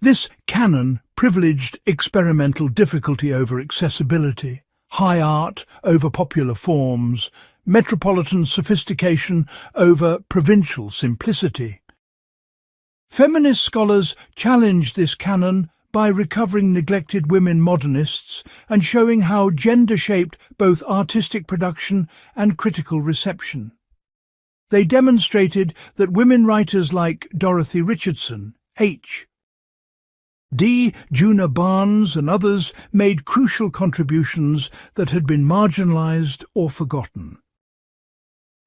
This canon privileged experimental difficulty over accessibility, high art over popular forms, metropolitan sophistication over provincial simplicity. Feminist scholars challenged this canon by recovering neglected women modernists and showing how gender shaped both artistic production and critical reception. They demonstrated that women writers like Dorothy Richardson, D. Juna Barnes and others made crucial contributions that had been marginalized or forgotten.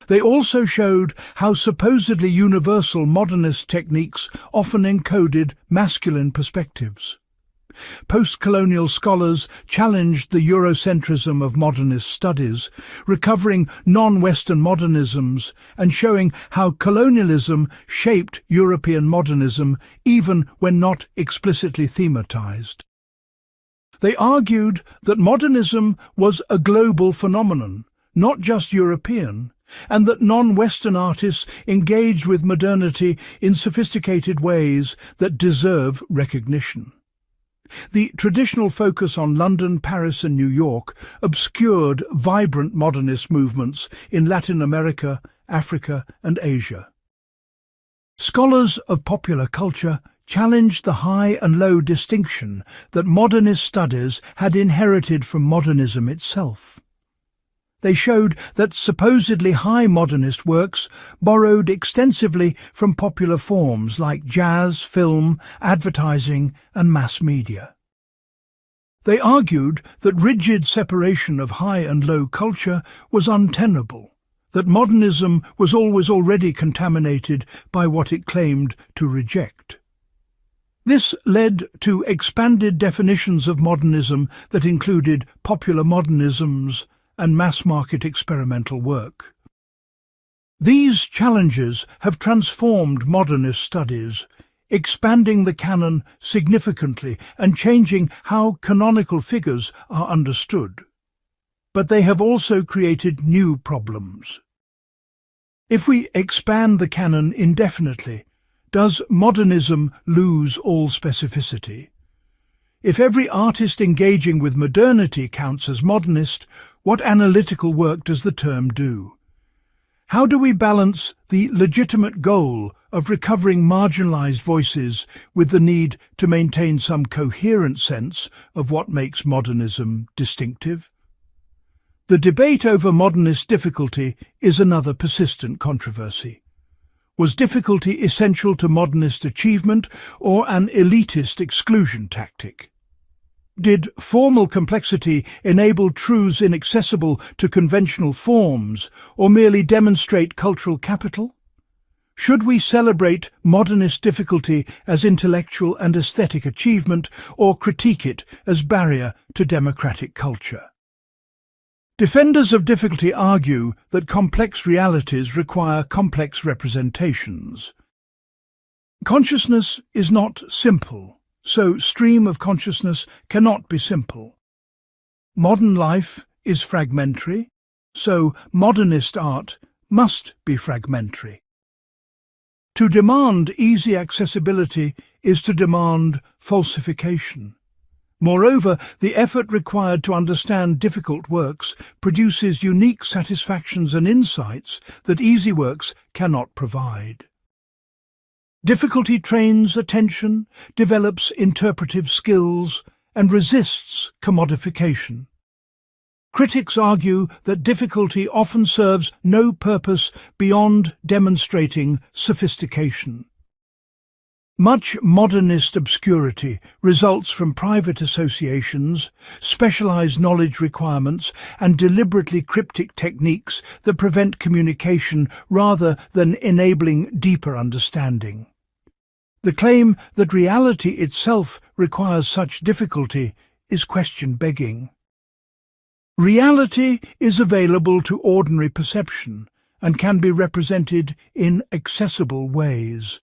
They also showed how supposedly universal modernist techniques often encoded masculine perspectives. Post-colonial scholars challenged the Eurocentrism of modernist studies, recovering non-Western modernisms and showing how colonialism shaped European modernism even when not explicitly thematized. They argued that modernism was a global phenomenon, not just European, and that non-Western artists engaged with modernity in sophisticated ways that deserve recognition. The traditional focus on London, Paris and New York obscured vibrant modernist movements in Latin America, Africa and Asia. Scholars of popular culture challenged the high and low distinction that modernist studies had inherited from modernism itself. They showed that supposedly high modernist works borrowed extensively from popular forms like jazz, film, advertising and mass media. They argued that rigid separation of high and low culture was untenable, that modernism was always already contaminated by what it claimed to reject. This led to expanded definitions of modernism that included popular modernisms and mass-market experimental work. These challenges have transformed modernist studies, expanding the canon significantly and changing how canonical figures are understood. But they have also created new problems. If we expand the canon indefinitely, does modernism lose all specificity? If every artist engaging with modernity counts as modernist, what analytical work does the term do? How do we balance the legitimate goal of recovering marginalized voices with the need to maintain some coherent sense of what makes modernism distinctive? The debate over modernist difficulty is another persistent controversy. Was difficulty essential to modernist achievement or an elitist exclusion tactic? Did formal complexity enable truths inaccessible to conventional forms, or merely demonstrate cultural capital? Should we celebrate modernist difficulty as intellectual and aesthetic achievement, or critique it as barrier to democratic culture? Defenders of difficulty argue that complex realities require complex representations. Consciousness is not simple, so stream of consciousness cannot be simple. Modern life is fragmentary, so modernist art must be fragmentary. To demand easy accessibility is to demand falsification. Moreover, the effort required to understand difficult works produces unique satisfactions and insights that easy works cannot provide. Difficulty trains attention, develops interpretive skills, and resists commodification. Critics argue that difficulty often serves no purpose beyond demonstrating sophistication. Much modernist obscurity results from private associations, specialized knowledge requirements, and deliberately cryptic techniques that prevent communication rather than enabling deeper understanding. The claim that reality itself requires such difficulty is question-begging. Reality is available to ordinary perception and can be represented in accessible ways.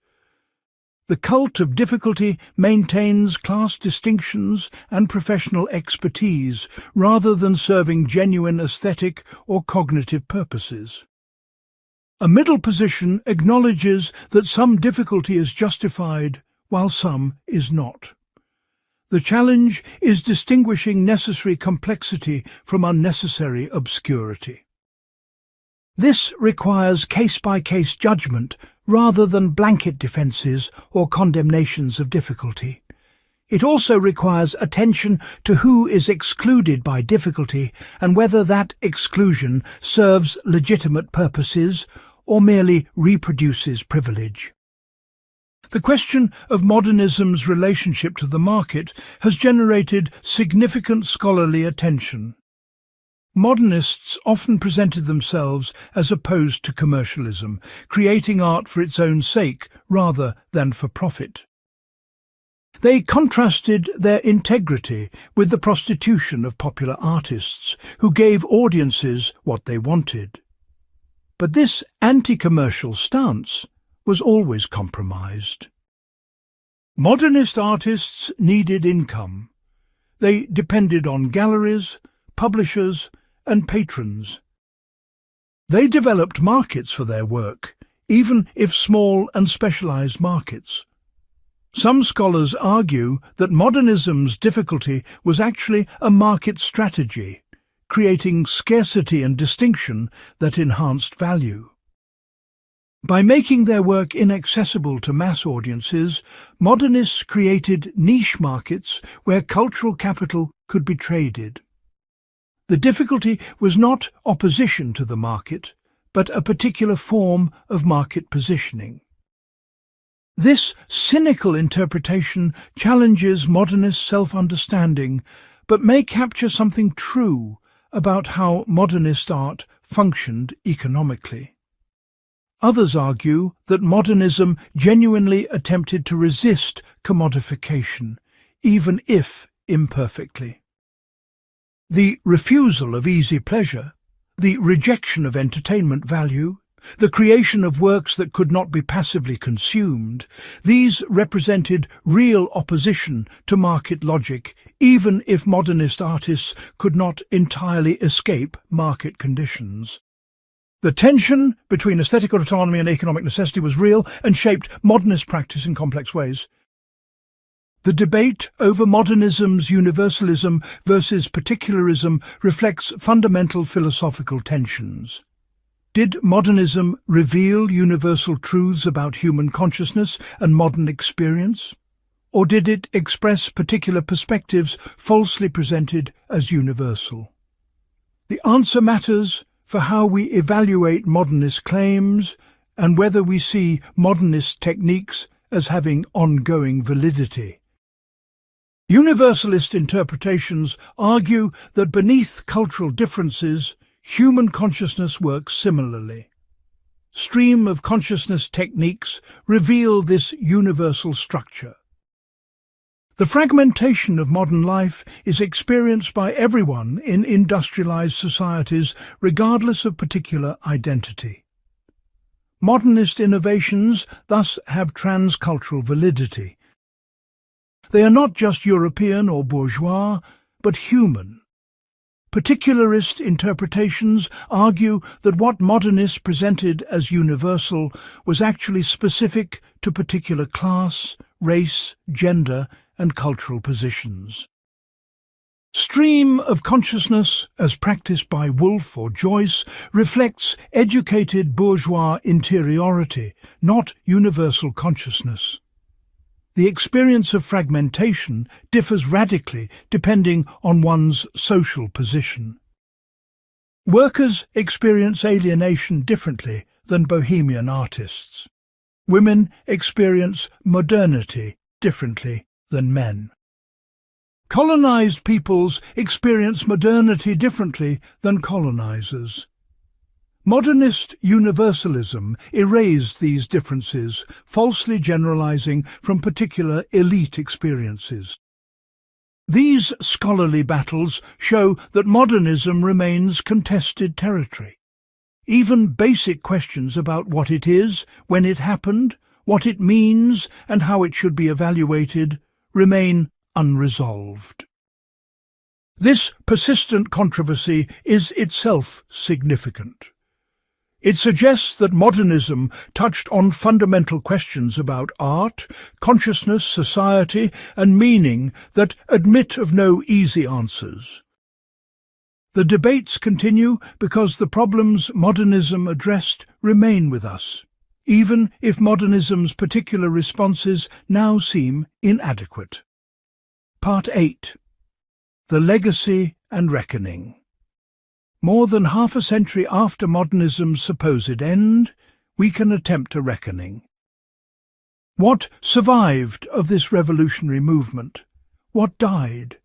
The cult of difficulty maintains class distinctions and professional expertise rather than serving genuine aesthetic or cognitive purposes. A middle position acknowledges that some difficulty is justified while some is not. The challenge is distinguishing necessary complexity from unnecessary obscurity. This requires case-by-case judgment rather than blanket defences or condemnations of difficulty. It also requires attention to who is excluded by difficulty and whether that exclusion serves legitimate purposes or merely reproduces privilege. The question of modernism's relationship to the market has generated significant scholarly attention. Modernists often presented themselves as opposed to commercialism, creating art for its own sake rather than for profit. They contrasted their integrity with the prostitution of popular artists who gave audiences what they wanted. But this anti-commercial stance was always compromised. Modernist artists needed income. They depended on galleries, publishers, and patrons. They developed markets for their work, even if small and specialized markets. Some scholars argue that modernism's difficulty was actually a market strategy, creating scarcity and distinction that enhanced value. By making their work inaccessible to mass audiences, modernists created niche markets where cultural capital could be traded. The difficulty was not opposition to the market, but a particular form of market positioning. This cynical interpretation challenges modernist self-understanding, but may capture something true about how modernist art functioned economically. Others argue that modernism genuinely attempted to resist commodification, even if imperfectly. The refusal of easy pleasure, the rejection of entertainment value, the creation of works that could not be passively consumed, these represented real opposition to market logic, even if modernist artists could not entirely escape market conditions. The tension between aesthetical autonomy and economic necessity was real and shaped modernist practice in complex ways. The debate over modernism's universalism versus particularism reflects fundamental philosophical tensions. Did modernism reveal universal truths about human consciousness and modern experience? Or did it express particular perspectives falsely presented as universal? The answer matters for how we evaluate modernist claims and whether we see modernist techniques as having ongoing validity. Universalist interpretations argue that beneath cultural differences, human consciousness works similarly. Stream of consciousness techniques reveal this universal structure. The fragmentation of modern life is experienced by everyone in industrialized societies, regardless of particular identity. Modernist innovations thus have transcultural validity. They are not just European or bourgeois, but human. Particularist interpretations argue that what modernists presented as universal was actually specific to particular class, race, gender, and cultural positions. Stream of consciousness, as practiced by Woolf or Joyce, reflects educated bourgeois interiority, not universal consciousness. The experience of fragmentation differs radically depending on one's social position. Workers experience alienation differently than bohemian artists. Women experience modernity differently than men. Colonized peoples experience modernity differently than colonizers. Modernist universalism erased these differences, falsely generalizing from particular elite experiences. These scholarly battles show that modernism remains contested territory. Even basic questions about what it is, when it happened, what it means, and how it should be evaluated remain unresolved. This persistent controversy is itself significant. It suggests that modernism touched on fundamental questions about art, consciousness, society, and meaning that admit of no easy answers. The debates continue because the problems modernism addressed remain with us, even if modernism's particular responses now seem inadequate. Part 8. The Legacy and Reckoning. More than half a century after modernism's supposed end, we can attempt a reckoning. What survived of this revolutionary movement? What died?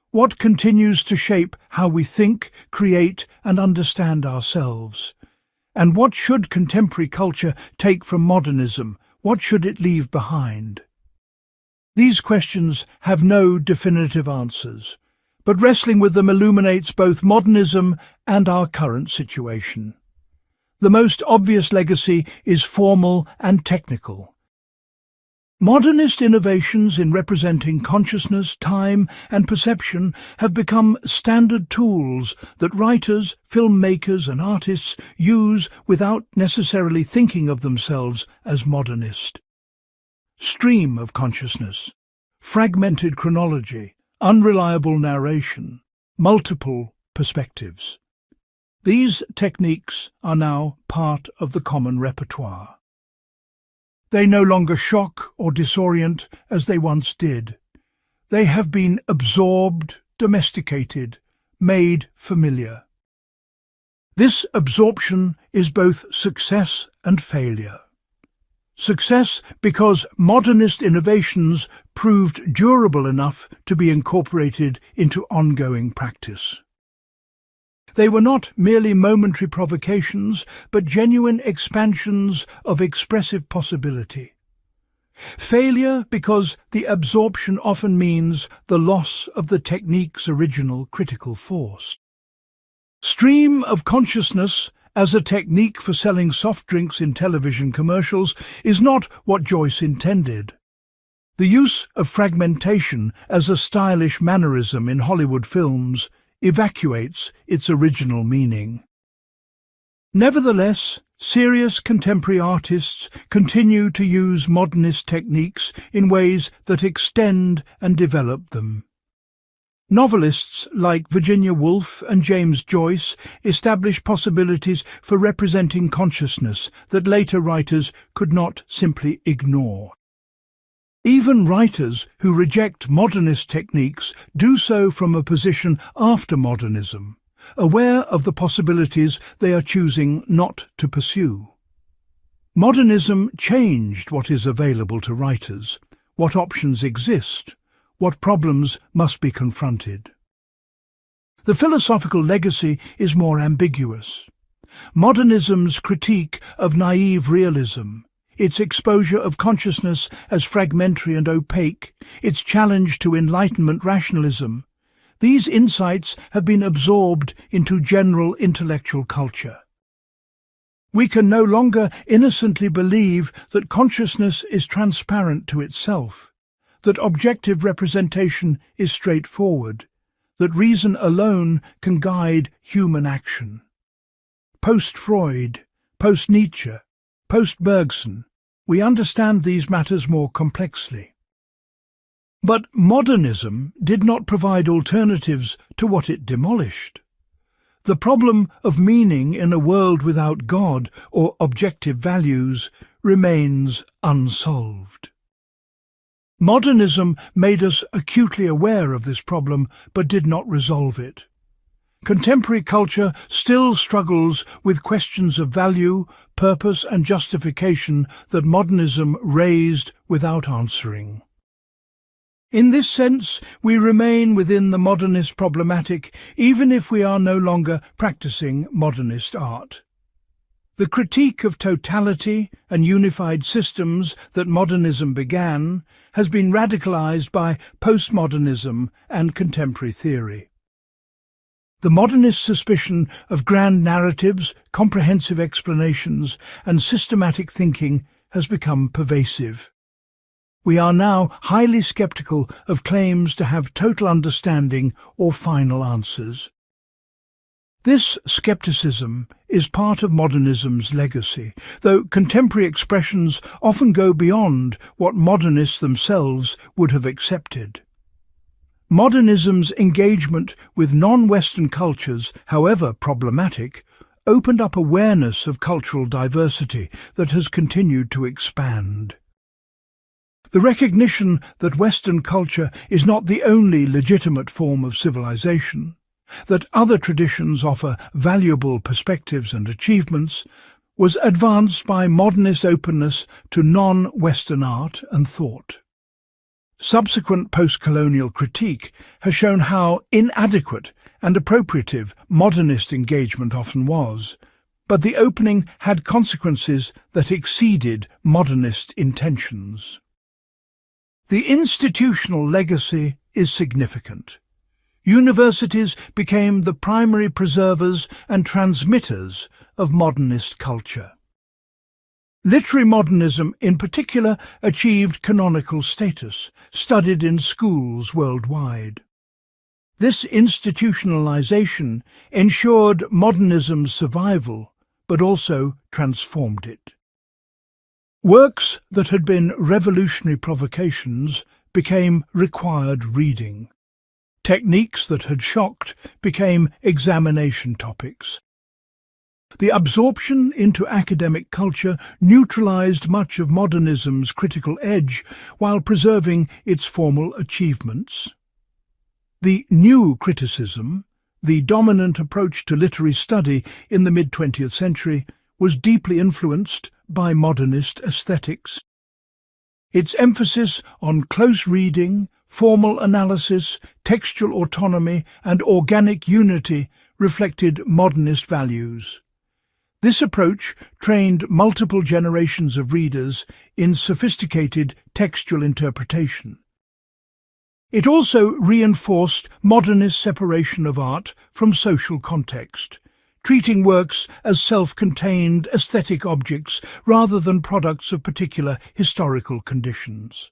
What continues to shape how we think, create, and understand ourselves? And what should contemporary culture take from modernism? What should it leave behind? These questions have no definitive answers, but wrestling with them illuminates both modernism and our current situation. The most obvious legacy is formal and technical. Modernist innovations in representing consciousness, time, and perception have become standard tools that writers, filmmakers, and artists use without necessarily thinking of themselves as modernist. Stream of consciousness, fragmented chronology, unreliable narration, multiple perspectives. These techniques are now part of the common repertoire. They no longer shock or disorient as they once did. They have been absorbed, domesticated, made familiar. This absorption is both success and failure. Success because modernist innovations proved durable enough to be incorporated into ongoing practice. They were not merely momentary provocations, but genuine expansions of expressive possibility. Failure because the absorption often means the loss of the technique's original critical force. Stream of consciousness as a technique for selling soft drinks in television commercials is not what Joyce intended. The use of fragmentation as a stylish mannerism in Hollywood films evacuates its original meaning. Nevertheless, serious contemporary artists continue to use modernist techniques in ways that extend and develop them. Novelists like Virginia Woolf and James Joyce establish possibilities for representing consciousness that later writers could not simply ignore. Even writers who reject modernist techniques do so from a position after modernism, aware of the possibilities they are choosing not to pursue. Modernism changed what is available to writers, what options exist, what problems must be confronted. The philosophical legacy is more ambiguous. Modernism's critique of naive realism, its exposure of consciousness as fragmentary and opaque, its challenge to Enlightenment rationalism, these insights have been absorbed into general intellectual culture. We can no longer innocently believe that consciousness is transparent to itself, that objective representation is straightforward, that reason alone can guide human action. Post-Freud, post-Nietzsche, post-Bergson, we understand these matters more complexly. But modernism did not provide alternatives to what it demolished. The problem of meaning in a world without God or objective values remains unsolved. Modernism made us acutely aware of this problem, but did not resolve it. Contemporary culture still struggles with questions of value, purpose and justification that modernism raised without answering. In this sense, we remain within the modernist problematic, even if we are no longer practicing modernist art. The critique of totality and unified systems that modernism began has been radicalized by postmodernism and contemporary theory. The modernist suspicion of grand narratives, comprehensive explanations, and systematic thinking has become pervasive. We are now highly skeptical of claims to have total understanding or final answers. This skepticism is part of modernism's legacy, though contemporary expressions often go beyond what modernists themselves would have accepted. Modernism's engagement with non-Western cultures, however problematic, opened up awareness of cultural diversity that has continued to expand. The recognition that Western culture is not the only legitimate form of civilization, that other traditions offer valuable perspectives and achievements, was advanced by modernist openness to non-Western art and thought. Subsequent post-colonial critique has shown how inadequate and appropriative modernist engagement often was, but the opening had consequences that exceeded modernist intentions. The institutional legacy is significant. Universities became the primary preservers and transmitters of modernist culture. Literary modernism, in particular, achieved canonical status, studied in schools worldwide. This institutionalization ensured modernism's survival, but also transformed it. Works that had been revolutionary provocations became required reading. Techniques that had shocked became examination topics. The absorption into academic culture neutralized much of modernism's critical edge while preserving its formal achievements. The new criticism, the dominant approach to literary study in the mid-20th century, was deeply influenced by modernist aesthetics. Its emphasis on close reading, formal analysis, textual autonomy, and organic unity reflected modernist values. This approach trained multiple generations of readers in sophisticated textual interpretation. It also reinforced modernist separation of art from social context, treating works as self-contained aesthetic objects rather than products of particular historical conditions.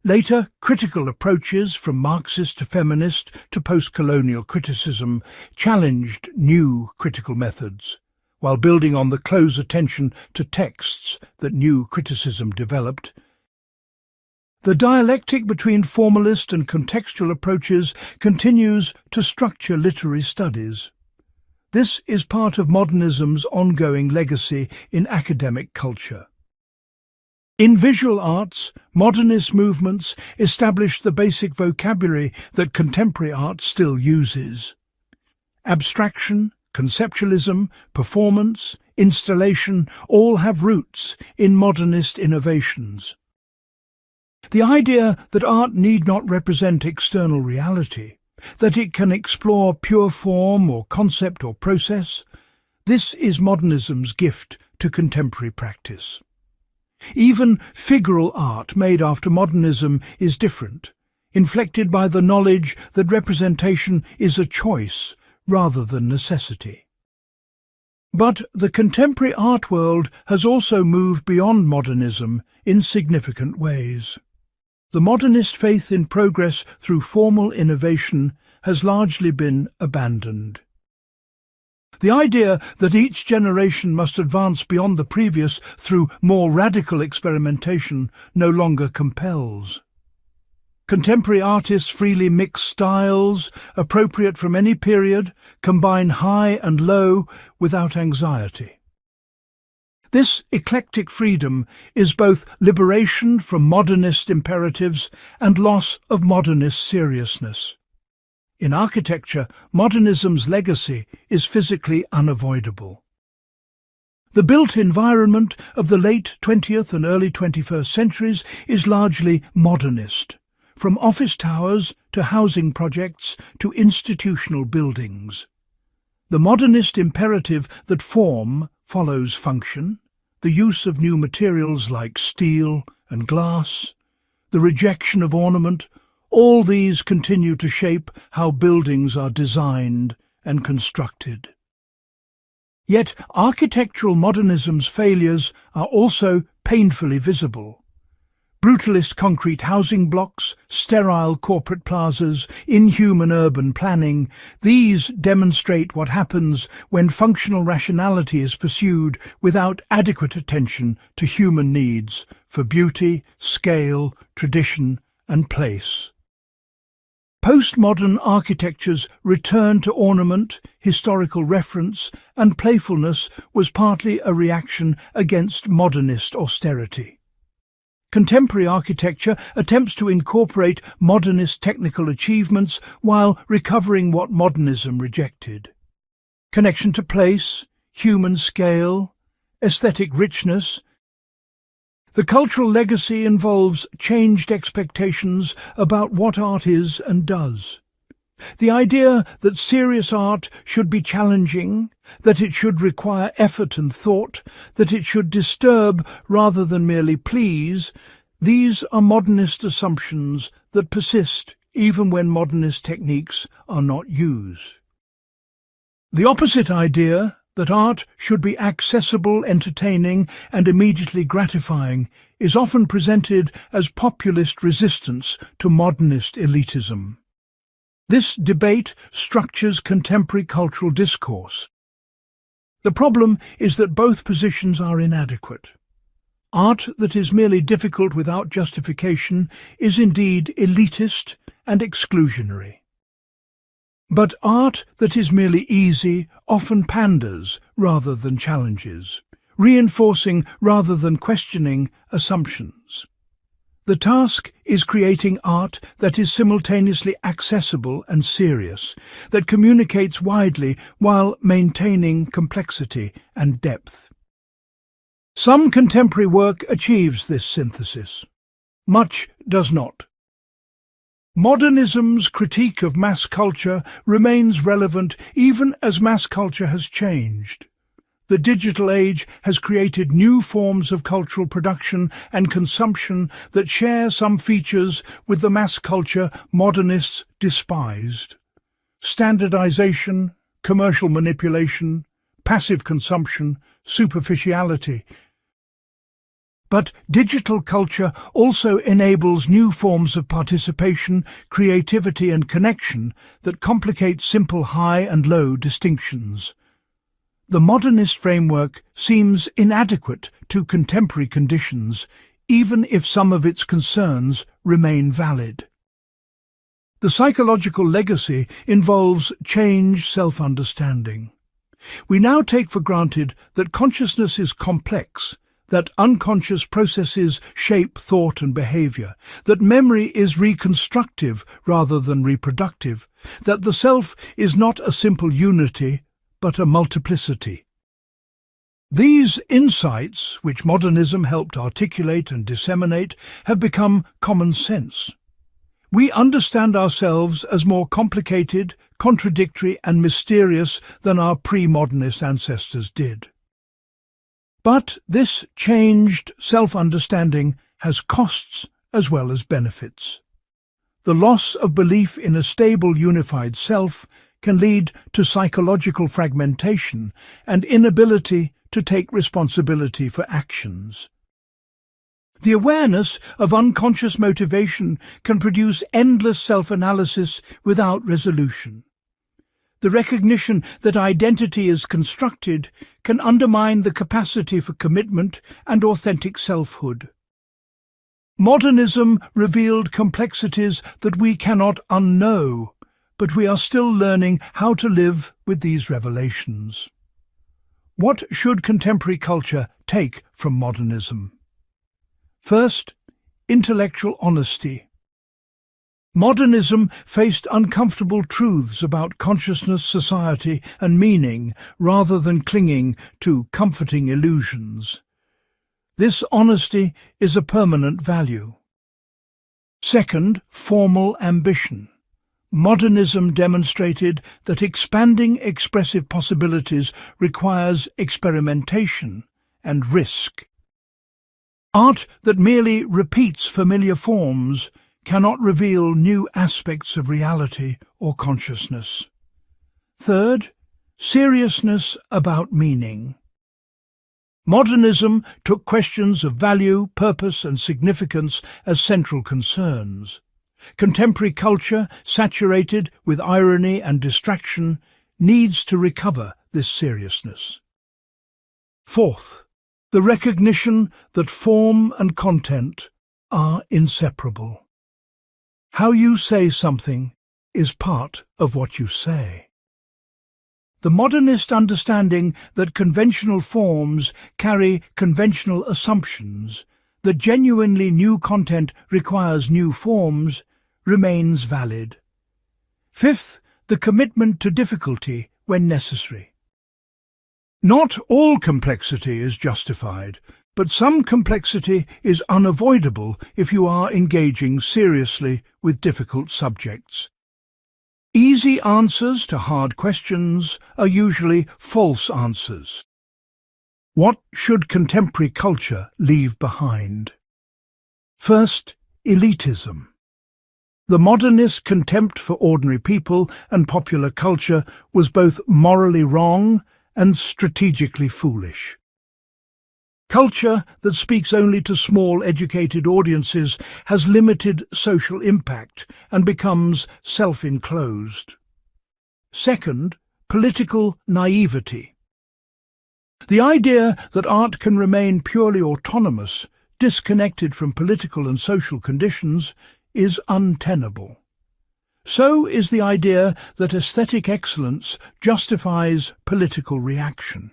Later, critical approaches from Marxist to feminist to post-colonial criticism challenged new critical methods, while building on the close attention to texts that new criticism developed. The dialectic between formalist and contextual approaches continues to structure literary studies. This is part of modernism's ongoing legacy in academic culture. In visual arts, modernist movements established the basic vocabulary that contemporary art still uses. Abstraction, conceptualism, performance, installation all have roots in modernist innovations. The idea that art need not represent external reality, that it can explore pure form or concept or process, this is modernism's gift to contemporary practice. Even figural art made after modernism is different, inflected by the knowledge that representation is a choice rather than necessity. But the contemporary art world has also moved beyond modernism in significant ways. The modernist faith in progress through formal innovation has largely been abandoned. The idea that each generation must advance beyond the previous through more radical experimentation no longer compels. Contemporary artists freely mix styles, appropriate from any period, combine high and low without anxiety. This eclectic freedom is both liberation from modernist imperatives and loss of modernist seriousness. In architecture, modernism's legacy is physically unavoidable. The built environment of the late 20th and early 21st centuries is largely modernist, from office towers to housing projects to institutional buildings. The modernist imperative that form follows function, the use of new materials like steel and glass, the rejection of ornament, all these continue to shape how buildings are designed and constructed. Yet architectural modernism's failures are also painfully visible. Brutalist concrete housing blocks, sterile corporate plazas, inhuman urban planning, these demonstrate what happens when functional rationality is pursued without adequate attention to human needs for beauty, scale, tradition, and place. Postmodern architecture's return to ornament, historical reference, and playfulness was partly a reaction against modernist austerity. Contemporary architecture attempts to incorporate modernist technical achievements while recovering what modernism rejected. Connection to place, human scale, aesthetic richness. The cultural legacy involves changed expectations about what art is and does. The idea that serious art should be challenging, that it should require effort and thought, that it should disturb rather than merely please, These are modernist assumptions that persist even when modernist techniques are not used. The opposite idea, that art should be accessible, entertaining, and immediately gratifying, is often presented as populist resistance to modernist elitism. This debate structures contemporary cultural discourse. The problem is that both positions are inadequate. Art that is merely difficult without justification is indeed elitist and exclusionary. But art that is merely easy often panders rather than challenges, reinforcing rather than questioning assumptions. The task is creating art that is simultaneously accessible and serious, that communicates widely while maintaining complexity and depth. Some contemporary work achieves this synthesis. Much does not. Modernism's critique of mass culture remains relevant even as mass culture has changed. The digital age has created new forms of cultural production and consumption that share some features with the mass culture modernists despised. Standardization, commercial manipulation, passive consumption, superficiality. But digital culture also enables new forms of participation, creativity and connection that complicate simple high and low distinctions. The modernist framework seems inadequate to contemporary conditions, even if some of its concerns remain valid. The psychological legacy involves changed self-understanding. We now take for granted that consciousness is complex, that unconscious processes shape thought and behavior, that memory is reconstructive rather than reproductive, that the self is not a simple unity, but a multiplicity. These insights, which modernism helped articulate and disseminate, have become common sense. We understand ourselves as more complicated, contradictory and mysterious than our pre-modernist ancestors did. But this changed self-understanding has costs as well as benefits. The loss of belief in a stable, unified self can lead to psychological fragmentation and inability to take responsibility for actions. The awareness of unconscious motivation can produce endless self-analysis without resolution. The recognition that identity is constructed can undermine the capacity for commitment and authentic selfhood. Modernism revealed complexities that we cannot unknow, but we are still learning how to live with these revelations. What should contemporary culture take from modernism? First, intellectual honesty. Modernism faced uncomfortable truths about consciousness, society, and meaning rather than clinging to comforting illusions. This honesty is a permanent value. Second, formal ambition. Modernism demonstrated that expanding expressive possibilities requires experimentation and risk. Art that merely repeats familiar forms cannot reveal new aspects of reality or consciousness. Third, seriousness about meaning. Modernism took questions of value, purpose and significance as central concerns. Contemporary culture, saturated with irony and distraction, needs to recover this seriousness. Fourth, the recognition that form and content are inseparable. How you say something is part of what you say. The modernist understanding that conventional forms carry conventional assumptions, that genuinely new content requires new forms, remains valid. Fifth, the commitment to difficulty when necessary. Not all complexity is justified, but some complexity is unavoidable if you are engaging seriously with difficult subjects. Easy answers to hard questions are usually false answers. What should contemporary culture leave behind? First, elitism. The modernist contempt for ordinary people and popular culture was both morally wrong and strategically foolish. Culture that speaks only to small educated audiences has limited social impact and becomes self-enclosed. Second, political naivety. The idea that art can remain purely autonomous, disconnected from political and social conditions, is untenable. So is the idea that aesthetic excellence justifies political reaction.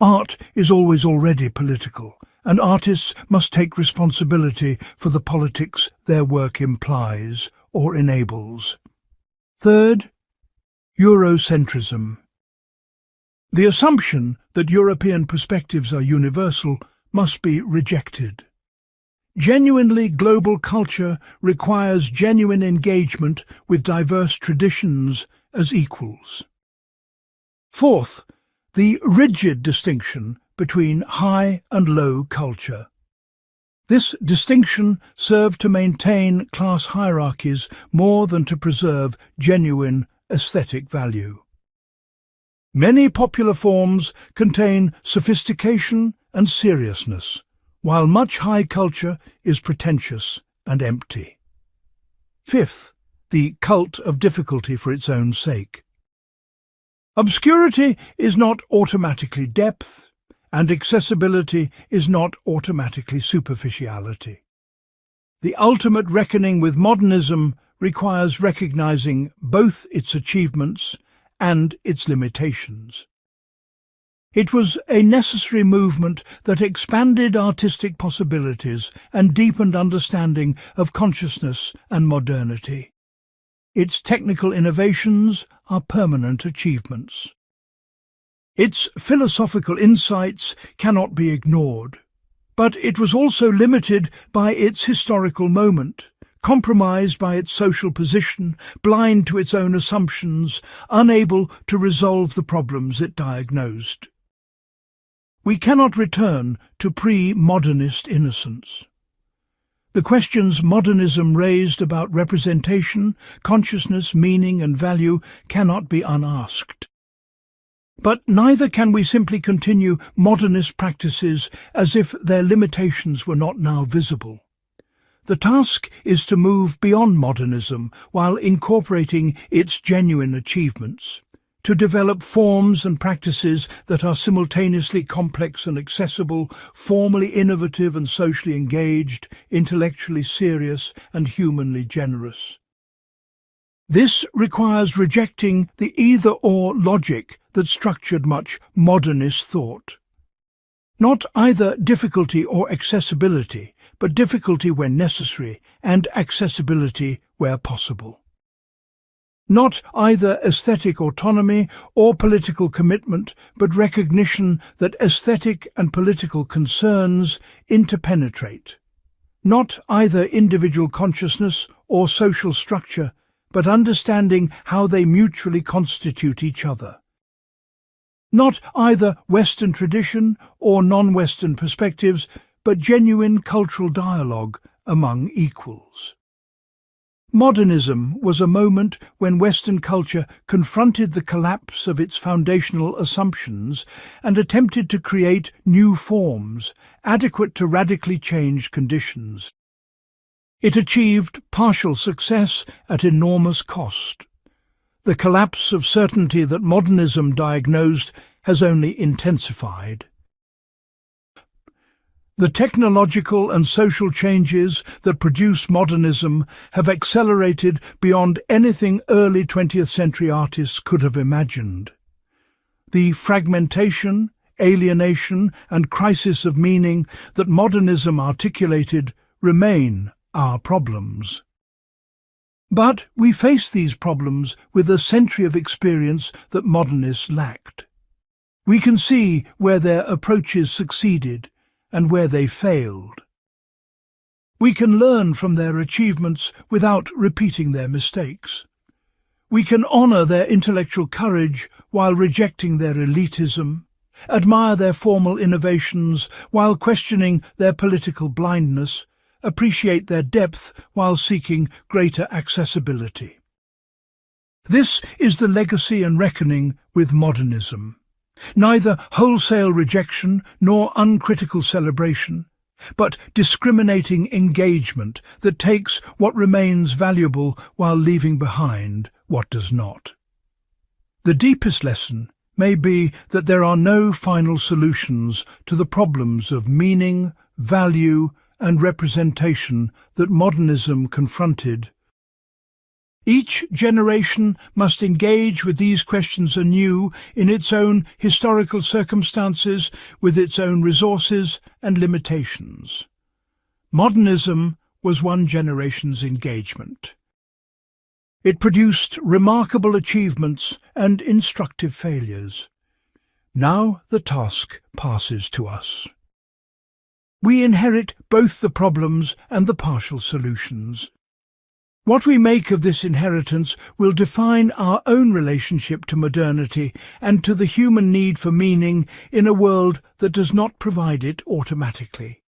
Art is always already political, and artists must take responsibility for the politics their work implies or enables. Third, Eurocentrism. The assumption that European perspectives are universal must be rejected. Genuinely global culture requires genuine engagement with diverse traditions as equals. Fourth, the rigid distinction between high and low culture. This distinction served to maintain class hierarchies more than to preserve genuine aesthetic value. Many popular forms contain sophistication and seriousness, while much high culture is pretentious and empty. Fifth, the cult of difficulty for its own sake. Obscurity is not automatically depth, and accessibility is not automatically superficiality. The ultimate reckoning with modernism requires recognizing both its achievements and its limitations. It was a necessary movement that expanded artistic possibilities and deepened understanding of consciousness and modernity. Its technical innovations are permanent achievements. Its philosophical insights cannot be ignored, but it was also limited by its historical moment, compromised by its social position, blind to its own assumptions, unable to resolve the problems it diagnosed. We cannot return to pre-modernist innocence. The questions modernism raised about representation, consciousness, meaning and value cannot be unasked. But neither can we simply continue modernist practices as if their limitations were not now visible. The task is to move beyond modernism while incorporating its genuine achievements, to develop forms and practices that are simultaneously complex and accessible, formally innovative and socially engaged, intellectually serious and humanly generous. This requires rejecting the either-or logic that structured much modernist thought. Not either difficulty or accessibility, but difficulty when necessary and accessibility where possible. Not either aesthetic autonomy or political commitment, but recognition that aesthetic and political concerns interpenetrate. Not either individual consciousness or social structure, but understanding how they mutually constitute each other. Not either Western tradition or non-Western perspectives, but genuine cultural dialogue among equals. Modernism was a moment when Western culture confronted the collapse of its foundational assumptions and attempted to create new forms, adequate to radically changed conditions. It achieved partial success at enormous cost. The collapse of certainty that modernism diagnosed has only intensified. The technological and social changes that produce modernism have accelerated beyond anything early 20th century artists could have imagined. The fragmentation, alienation, and crisis of meaning that modernism articulated remain our problems. But we face these problems with a century of experience that modernists lacked. We can see where their approaches succeeded and where they failed. We can learn from their achievements without repeating their mistakes. We can honour their intellectual courage while rejecting their elitism, admire their formal innovations while questioning their political blindness, appreciate their depth while seeking greater accessibility. This is the legacy and reckoning with modernism. Neither wholesale rejection nor uncritical celebration, but discriminating engagement that takes what remains valuable while leaving behind what does not. The deepest lesson may be that there are no final solutions to the problems of meaning, value, and representation that modernism confronted. Each generation must engage with these questions anew in its own historical circumstances, with its own resources and limitations. Modernism was one generation's engagement. It produced remarkable achievements and instructive failures. Now the task passes to us. We inherit both the problems and the partial solutions. What we make of this inheritance will define our own relationship to modernity and to the human need for meaning in a world that does not provide it automatically.